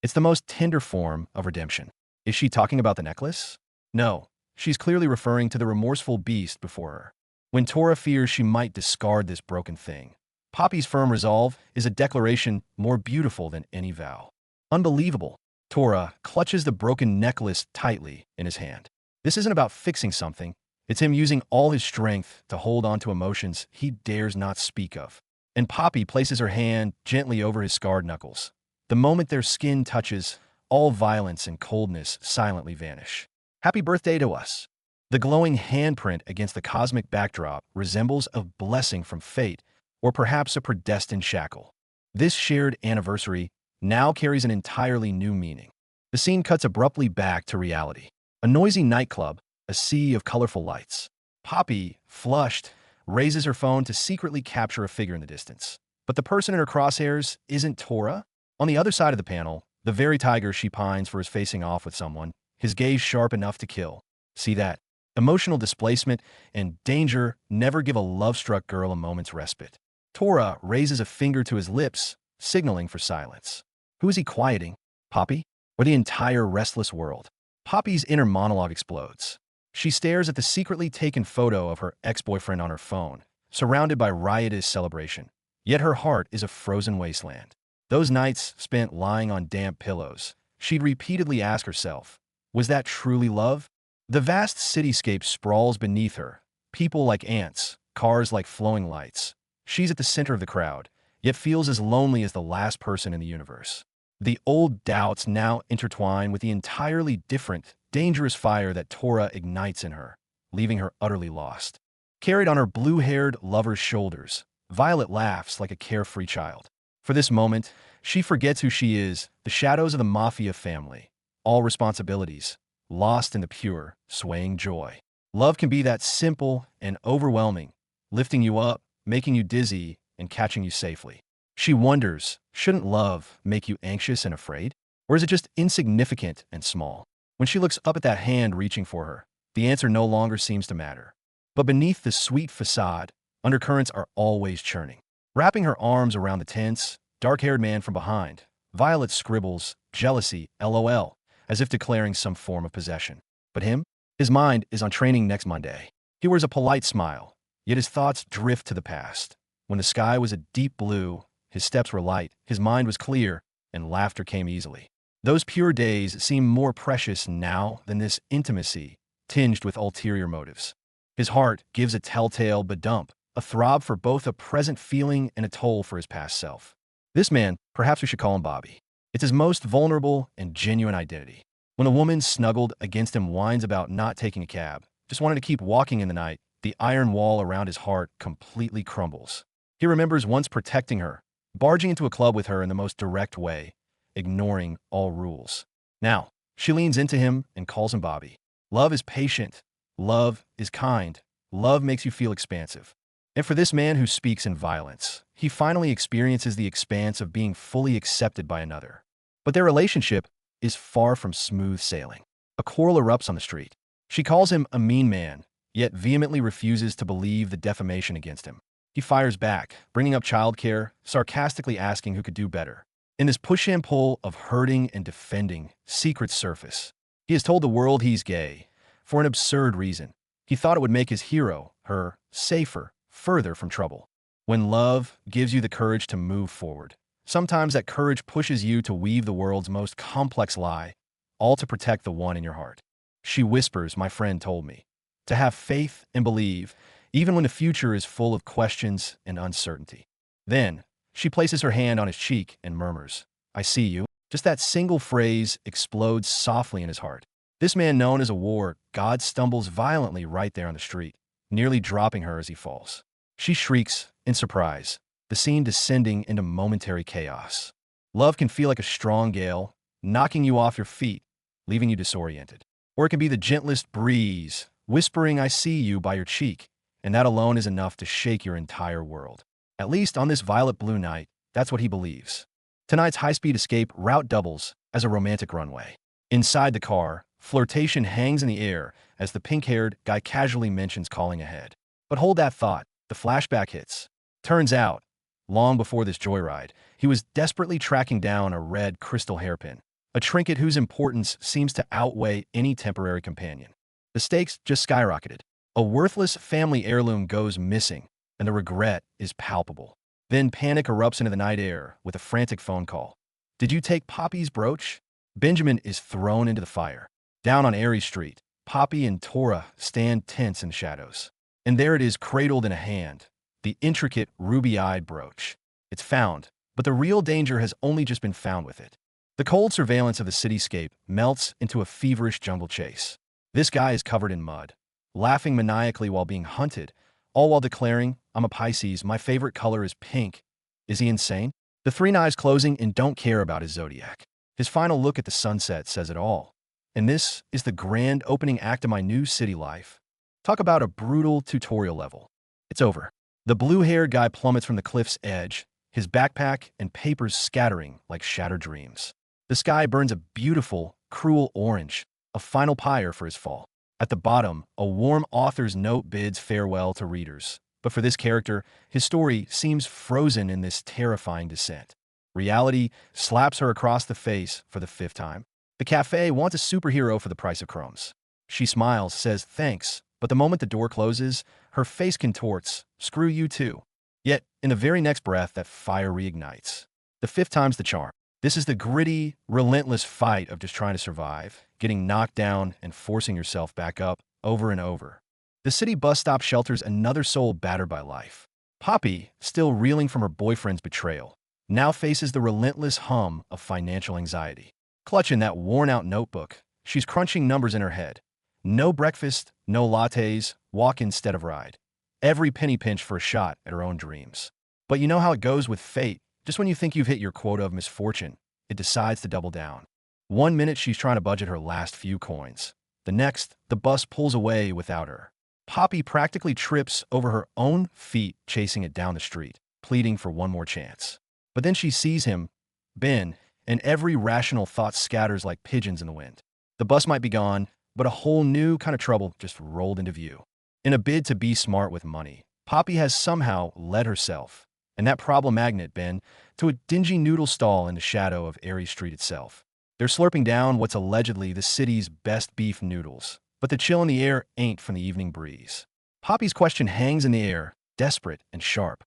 It's the most tender form of redemption. Is she talking about the necklace? No, she's clearly referring to the remorseful beast before her. When Tora fears she might discard this broken thing, Poppy's firm resolve is a declaration more beautiful than any vow. Unbelievable. Tora clutches the broken necklace tightly in his hand. This isn't about fixing something. It's him using all his strength to hold on to emotions he dares not speak of. And Poppy places her hand gently over his scarred knuckles. The moment their skin touches, all violence and coldness silently vanish. Happy birthday to us. The glowing handprint against the cosmic backdrop resembles a blessing from fate, or perhaps a predestined shackle. This shared anniversary now carries an entirely new meaning. The scene cuts abruptly back to reality. A noisy nightclub, a sea of colorful lights. Poppy, flushed, raises her phone to secretly capture a figure in the distance. But the person in her crosshairs isn't Tora. On the other side of the panel, the very tiger she pines for is facing off with someone, his gaze sharp enough to kill. See that? Emotional displacement and danger never give a love-struck girl a moment's respite. Tora raises a finger to his lips, signaling for silence. Who is he quieting? Poppy? Or the entire restless world? Poppy's inner monologue explodes. She stares at the secretly taken photo of her ex-boyfriend on her phone, surrounded by riotous celebration. Yet her heart is a frozen wasteland. Those nights spent lying on damp pillows, she'd repeatedly ask herself, was that truly love? The vast cityscape sprawls beneath her, people like ants, cars like flowing lights. She's at the center of the crowd, yet feels as lonely as the last person in the universe. The old doubts now intertwine with the entirely different, dangerous fire that Tora ignites in her, leaving her utterly lost. Carried on her blue-haired lover's shoulders, Violet laughs like a carefree child. For this moment, she forgets who she is, the shadows of the mafia family, all responsibilities, lost in the pure, swaying joy. Love can be that simple and overwhelming, lifting you up, making you dizzy, and catching you safely. She wonders, shouldn't love make you anxious and afraid? Or is it just insignificant and small? When she looks up at that hand reaching for her, the answer no longer seems to matter. But beneath the sweet facade, undercurrents are always churning. Wrapping her arms around the tense, dark-haired man from behind, Violet scribbles, jealousy, LOL, as if declaring some form of possession. But him? His mind is on training next Monday. He wears a polite smile, yet his thoughts drift to the past. When the sky was a deep blue, his steps were light, his mind was clear, and laughter came easily. Those pure days seem more precious now than this intimacy, tinged with ulterior motives. His heart gives a telltale badump, a throb for both a present feeling and a toll for his past self. This man, perhaps we should call him Bobby. It's his most vulnerable and genuine identity. When a woman snuggled against him whines about not taking a cab, just wanting to keep walking in the night, the iron wall around his heart completely crumbles. He remembers once protecting her, barging into a club with her in the most direct way, ignoring all rules. Now, she leans into him and calls him Bobby. Love is patient. Love is kind. Love makes you feel expansive. And for this man who speaks in violence, he finally experiences the expanse of being fully accepted by another. But their relationship is far from smooth sailing. A quarrel erupts on the street. She calls him a mean man, yet vehemently refuses to believe the defamation against him. He fires back, bringing up childcare, sarcastically asking who could do better. In this push and pull of hurting and defending, secrets surface. He has told the world he's gay, for an absurd reason. He thought it would make his hero, her, safer, further from trouble. When love gives you the courage to move forward, sometimes that courage pushes you to weave the world's most complex lie, all to protect the one in your heart. She whispers, my friend told me, to have faith and believe, even when the future is full of questions and uncertainty. Then, she places her hand on his cheek and murmurs, I see you. Just that single phrase explodes softly in his heart. This man known as a war god stumbles violently right there on the street, nearly dropping her as he falls. She shrieks in surprise, the scene descending into momentary chaos. Love can feel like a strong gale, knocking you off your feet, leaving you disoriented. Or it can be the gentlest breeze, whispering I see you by your cheek, and that alone is enough to shake your entire world. At least on this violet blue night, that's what he believes. Tonight's high-speed escape route doubles as a romantic runway. Inside the car, flirtation hangs in the air as the pink-haired guy casually mentions calling ahead. But hold that thought, the flashback hits. Turns out, long before this joyride, he was desperately tracking down a red crystal hairpin, a trinket whose importance seems to outweigh any temporary companion. The stakes just skyrocketed. A worthless family heirloom goes missing, and the regret is palpable. Then panic erupts into the night air with a frantic phone call. Did you take Poppy's brooch? Benjamin is thrown into the fire. Down on Aries Street, Poppy and Tora stand tense in the shadows. And there it is cradled in a hand, the intricate ruby-eyed brooch. It's found, but the real danger has only just been found with it. The cold surveillance of the cityscape melts into a feverish jungle chase. This guy is covered in mud, laughing maniacally while being hunted, all while declaring, I'm a Pisces, my favorite color is pink. Is he insane? The three knives closing and don't care about his zodiac. His final look at the sunset says it all. And this is the grand opening act of my new city life. Talk about a brutal tutorial level. It's over. The blue-haired guy plummets from the cliff's edge, his backpack and papers scattering like shattered dreams. The sky burns a beautiful, cruel orange, a final pyre for his fall. At the bottom, a warm author's note bids farewell to readers. But for this character, his story seems frozen in this terrifying descent. Reality slaps her across the face for the 5th time. The cafe wants a superhero for the price of crumbs. She smiles, says thanks, but the moment the door closes, her face contorts, screw you too. Yet, in the very next breath, that fire reignites. The 5th time's the charm. This is the gritty, relentless fight of just trying to survive, getting knocked down and forcing yourself back up over and over. The city bus stop shelters another soul battered by life. Poppy, still reeling from her boyfriend's betrayal, now faces the relentless hum of financial anxiety. Clutching that worn-out notebook, she's crunching numbers in her head. No breakfast, no lattes, walk instead of ride. Every penny pinch for a shot at her own dreams. But you know how it goes with fate. Just when you think you've hit your quota of misfortune, it decides to double down. One minute she's trying to budget her last few coins. The next, the bus pulls away without her. Poppy practically trips over her own feet chasing it down the street, pleading for one more chance. But then she sees him, Ben, and every rational thought scatters like pigeons in the wind. The bus might be gone, but a whole new kind of trouble just rolled into view. In a bid to be smart with money, Poppy has somehow led herself, and that problem magnet, Ben, to a dingy noodle stall in the shadow of Aries Street itself. They're slurping down what's allegedly the city's best beef noodles, but the chill in the air ain't from the evening breeze. Poppy's question hangs in the air, desperate and sharp.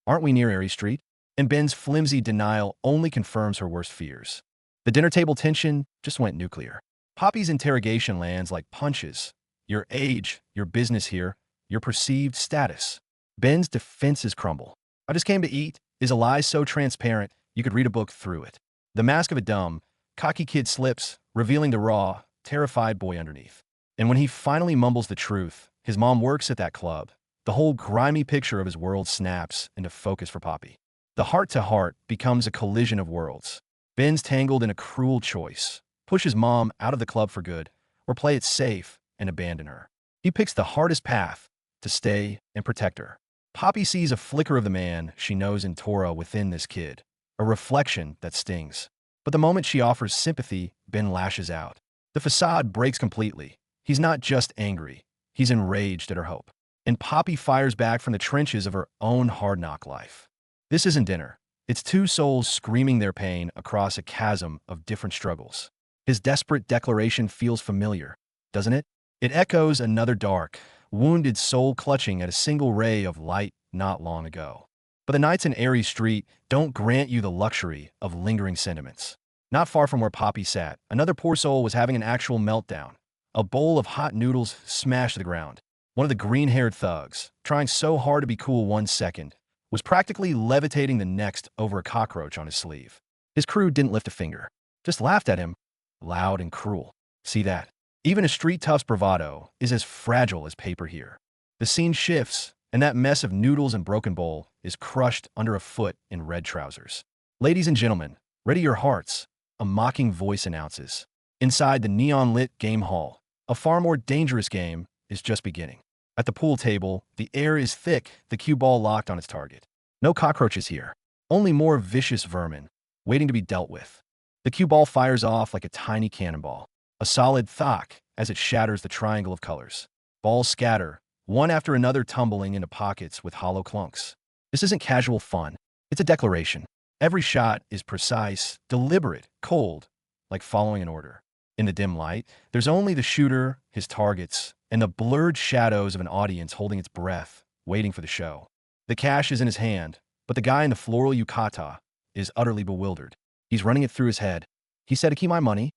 Aren't we near Aries Street? And Ben's flimsy denial only confirms her worst fears. The dinner table tension just went nuclear. Poppy's interrogation lands like punches. Your age, your business here, your perceived status. Ben's defenses crumble. I just came to eat is a lie so transparent you could read a book through it. The mask of a dumb, cocky kid slips, revealing the raw, terrified boy underneath. And when he finally mumbles the truth, his mom works at that club. The whole grimy picture of his world snaps into focus for Poppy. The heart-to-heart becomes a collision of worlds. Ben's tangled in a cruel choice. Push his mom out of the club for good, or play it safe and abandon her. He picks the hardest path, to stay and protect her. Poppy sees a flicker of the man she knows in Tora within this kid, a reflection that stings. But the moment she offers sympathy, Ben lashes out. The facade breaks completely. He's not just angry, he's enraged at her hope. And Poppy fires back from the trenches of her own hard-knock life. This isn't dinner. It's two souls screaming their pain across a chasm of different struggles. His desperate declaration feels familiar, doesn't it? It echoes another dark, wounded soul clutching at a single ray of light not long ago. But the nights in Aries Street don't grant you the luxury of lingering sentiments. Not far from where Poppy sat, another poor soul was having an actual meltdown. A bowl of hot noodles smashed to the ground. One of the green-haired thugs, trying so hard to be cool 1 second, was practically levitating the next over a cockroach on his sleeve. His crew didn't lift a finger, just laughed at him, loud and cruel. See that? Even a street tough's bravado is as fragile as paper here. The scene shifts, and that mess of noodles and broken bowl is crushed under a foot in red trousers. Ladies and gentlemen, ready your hearts, a mocking voice announces. Inside the neon-lit game hall, a far more dangerous game is just beginning. At the pool table, the air is thick, the cue ball locked on its target. No cockroaches here, only more vicious vermin, waiting to be dealt with. The cue ball fires off like a tiny cannonball, a solid thock as it shatters the triangle of colors. Balls scatter, one after another tumbling into pockets with hollow clunks. This isn't casual fun, it's a declaration. Every shot is precise, deliberate, cold, like following an order. In the dim light, there's only the shooter, his targets, and the blurred shadows of an audience holding its breath, waiting for the show. The cash is in his hand, but the guy in the floral yukata is utterly bewildered. He's running it through his head. He said to keep my money?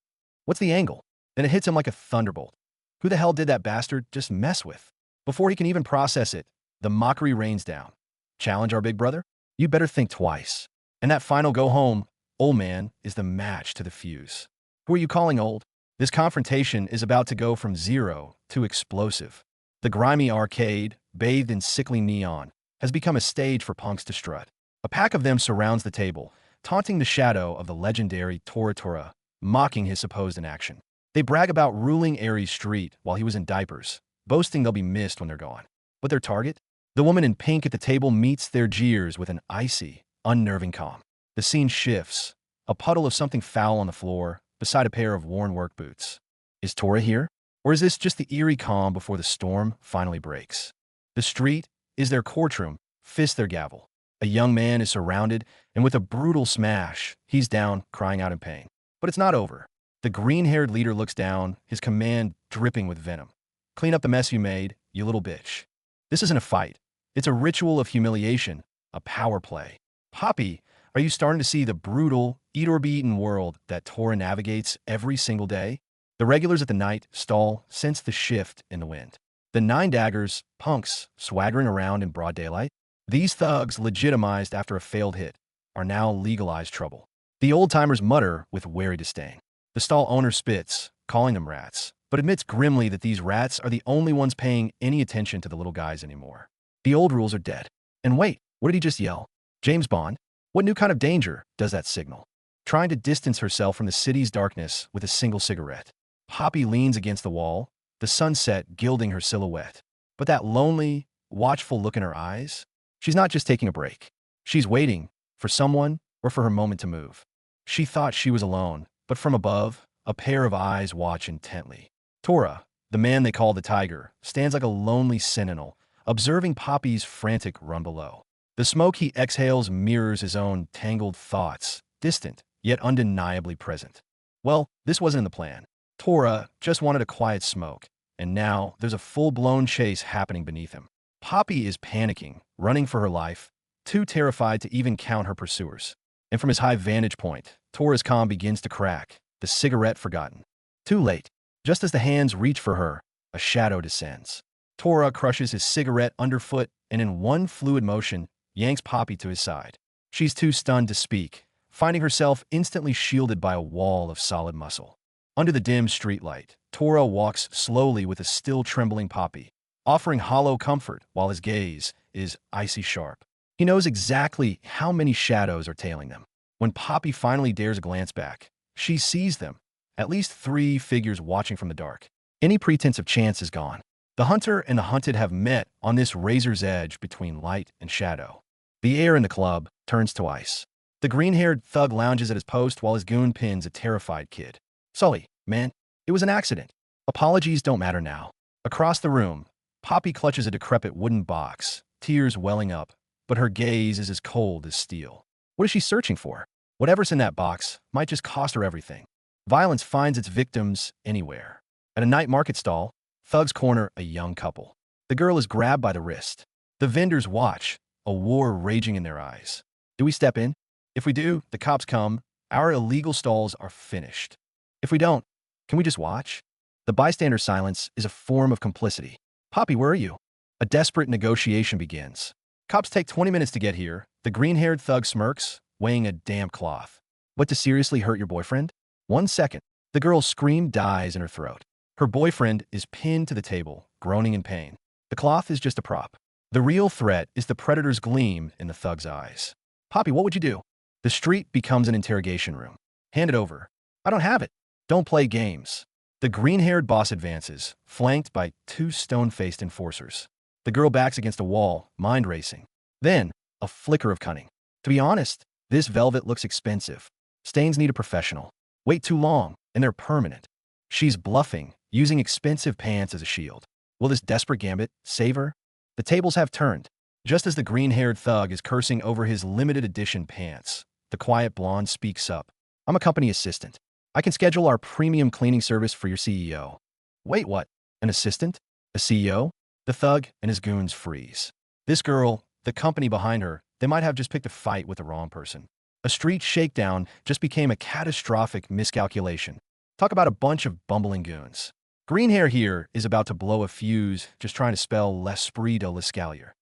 What's the angle? Then it hits him like a thunderbolt. Who the hell did that bastard just mess with? Before he can even process it, the mockery rains down. Challenge our big brother? You better think twice. And that final go home, old man, is the match to the fuse. Who are you calling old? This confrontation is about to go from zero to explosive. The grimy arcade, bathed in sickly neon, has become a stage for punks to strut. A pack of them surrounds the table, taunting the shadow of the legendary Tora Tora, mocking his supposed inaction. They brag about ruling Aries Street while he was in diapers, boasting they'll be missed when they're gone. But their target? The woman in pink at the table meets their jeers with an icy, unnerving calm. The scene shifts, a puddle of something foul on the floor, beside a pair of worn work boots. Is Tora here? Or is this just the eerie calm before the storm finally breaks? The street is their courtroom, fist their gavel. A young man is surrounded, and with a brutal smash, he's down, crying out in pain. But it's not over. The green-haired leader looks down, his command dripping with venom. Clean up the mess you made, you little bitch. This isn't a fight. It's a ritual of humiliation, a power play. Poppy, are you starting to see the brutal, eat-or-be-eaten world that Tora navigates every single day? The regulars at the night stall sense the shift in the wind. The Nine Daggers, punks, swaggering around in broad daylight. These thugs, legitimized after a failed hit, are now legalized trouble. The old-timers mutter with wary disdain. The stall owner spits, calling them rats, but admits grimly that these rats are the only ones paying any attention to the little guys anymore. The old rules are dead. And wait, what did he just yell? James Bond? What new kind of danger does that signal? Trying to distance herself from the city's darkness with a single cigarette. Poppy leans against the wall, the sunset gilding her silhouette. But that lonely, watchful look in her eyes? She's not just taking a break. She's waiting for someone or for her moment to move. She thought she was alone, but from above, a pair of eyes watch intently. Tora, the man they call the Tiger, stands like a lonely sentinel, observing Poppy's frantic run below. The smoke he exhales mirrors his own tangled thoughts, distant, yet undeniably present. Well, this wasn't in the plan. Tora just wanted a quiet smoke, and now there's a full-blown chase happening beneath him. Poppy is panicking, running for her life, too terrified to even count her pursuers. And from his high vantage point, Tora's calm begins to crack, the cigarette forgotten. Too late. Just as the hands reach for her, a shadow descends. Tora crushes his cigarette underfoot and in one fluid motion, yanks Poppy to his side. She's too stunned to speak, finding herself instantly shielded by a wall of solid muscle. Under the dim streetlight, Tora walks slowly with a still trembling Poppy, offering hollow comfort while his gaze is icy sharp. He knows exactly how many shadows are tailing them. When Poppy finally dares a glance back, she sees them, at least 3 figures watching from the dark. Any pretense of chance is gone. The hunter and the hunted have met on this razor's edge between light and shadow. The air in the club turns to ice. The green-haired thug lounges at his post while his goon pins a terrified kid. Sully, man, it was an accident. Apologies don't matter now. Across the room, Poppy clutches a decrepit wooden box, tears welling up, but her gaze is as cold as steel. What is she searching for? Whatever's in that box might just cost her everything. Violence finds its victims anywhere. At a night market stall, thugs corner a young couple. The girl is grabbed by the wrist. The vendors watch, a war raging in their eyes. Do we step in? If we do, the cops come. Our illegal stalls are finished. If we don't, can we just watch? The bystander silence is a form of complicity. Poppy, where are you? A desperate negotiation begins. Cops take 20 minutes to get here. The green-haired thug smirks, weighing a damp cloth. What, to seriously hurt your boyfriend? 1 second. The girl's scream dies in her throat. Her boyfriend is pinned to the table, groaning in pain. The cloth is just a prop. The real threat is the predator's gleam in the thug's eyes. Poppy, what would you do? The street becomes an interrogation room. Hand it over. I don't have it. Don't play games. The green-haired boss advances, flanked by 2 stone-faced enforcers. The girl backs against a wall, mind racing. Then, a flicker of cunning. To be honest, this velvet looks expensive. Stains need a professional. Wait too long, and they're permanent. She's bluffing, using expensive pants as a shield. Will this desperate gambit save her? The tables have turned. Just as the green-haired thug is cursing over his limited edition pants, the quiet blonde speaks up. I'm a company assistant. I can schedule our premium cleaning service for your CEO. Wait, what? An assistant? A CEO? The thug and his goons freeze. This girl, the company behind her, they might have just picked a fight with the wrong person. A street shakedown just became a catastrophic miscalculation. Talk about a bunch of bumbling goons. Green hair here is about to blow a fuse just trying to spell l'esprit de l'escalier.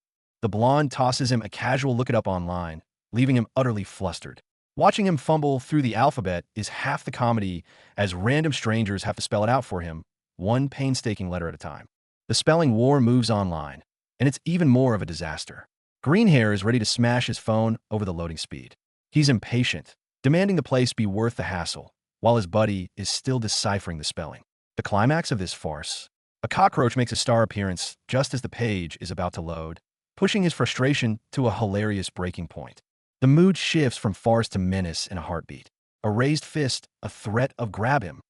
The blonde tosses him a casual look it up online, leaving him utterly flustered. Watching him fumble through the alphabet is half the comedy as random strangers have to spell it out for him, one painstaking letter at a time. The spelling war moves online, and it's even more of a disaster. Green hair is ready to smash his phone over the loading speed. He's impatient, demanding the place be worth the hassle, while his buddy is still deciphering the spelling. The climax of this farce. A cockroach makes a star appearance just as the page is about to load, pushing his frustration to a hilarious breaking point. The mood shifts from farce to menace in a heartbeat. A raised fist, a threat of grab him.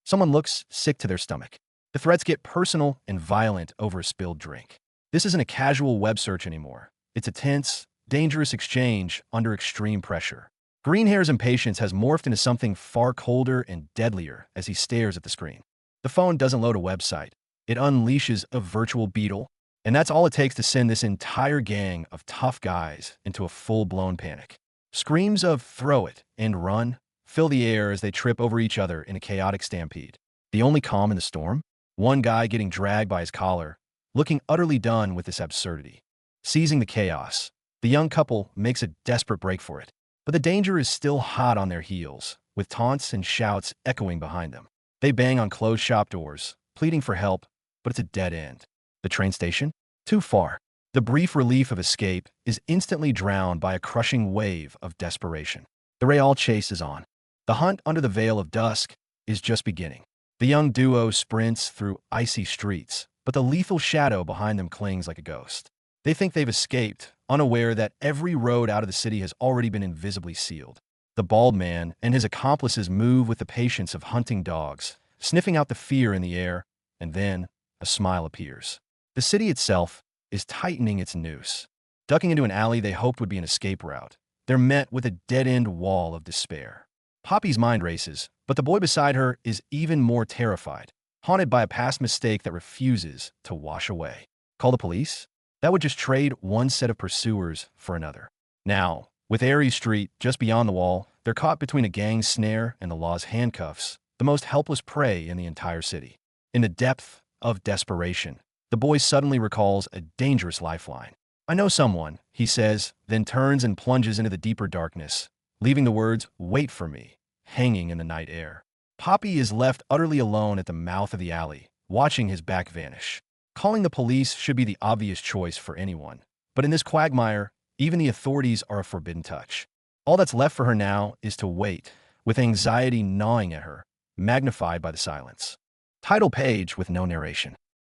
Someone looks sick to their stomach. The threats get personal and violent over a spilled drink. This isn't a casual web search anymore. It's a tense, dangerous exchange under extreme pressure. Greenhair's impatience has morphed into something far colder and deadlier as he stares at the screen. The phone doesn't load a website. It unleashes a virtual beetle, and that's all it takes to send this entire gang of tough guys into a full-blown panic. Screams of "throw it" and "run" fill the air as they trip over each other in a chaotic stampede. The only calm in the storm? One guy getting dragged by his collar, looking utterly done with this absurdity. Seizing the chaos, the young couple makes a desperate break for it. But the danger is still hot on their heels, with taunts and shouts echoing behind them. They bang on closed shop doors, pleading for help, but it's a dead end. The train station? Too far. The brief relief of escape is instantly drowned by a crushing wave of desperation. The Real chase is on. The hunt under the veil of dusk is just beginning. The young duo sprints through icy streets, but the lethal shadow behind them clings like a ghost. They think they've escaped, unaware that every road out of the city has already been invisibly sealed. The bald man and his accomplices move with the patience of hunting dogs, sniffing out the fear in the air, and then a smile appears. The city itself is tightening its noose. Ducking into an alley they hoped would be an escape route, they're met with a dead-end wall of despair. Poppy's mind races, but the boy beside her is even more terrified, haunted by a past mistake that refuses to wash away. Call the police? That would just trade one set of pursuers for another. Now, with Aries Street just beyond the wall, they're caught between a gang snare and the law's handcuffs, the most helpless prey in the entire city. In the depth of desperation, the boy suddenly recalls a dangerous lifeline. "I know someone," he says, then turns and plunges into the deeper darkness, leaving the words, "Wait for me," hanging in the night air. Poppy is left utterly alone at the mouth of the alley, watching his back vanish. Calling the police should be the obvious choice for anyone. But in this quagmire, even the authorities are a forbidden touch. All that's left for her now is to wait, with anxiety gnawing at her, magnified by the silence. Title page with no narration.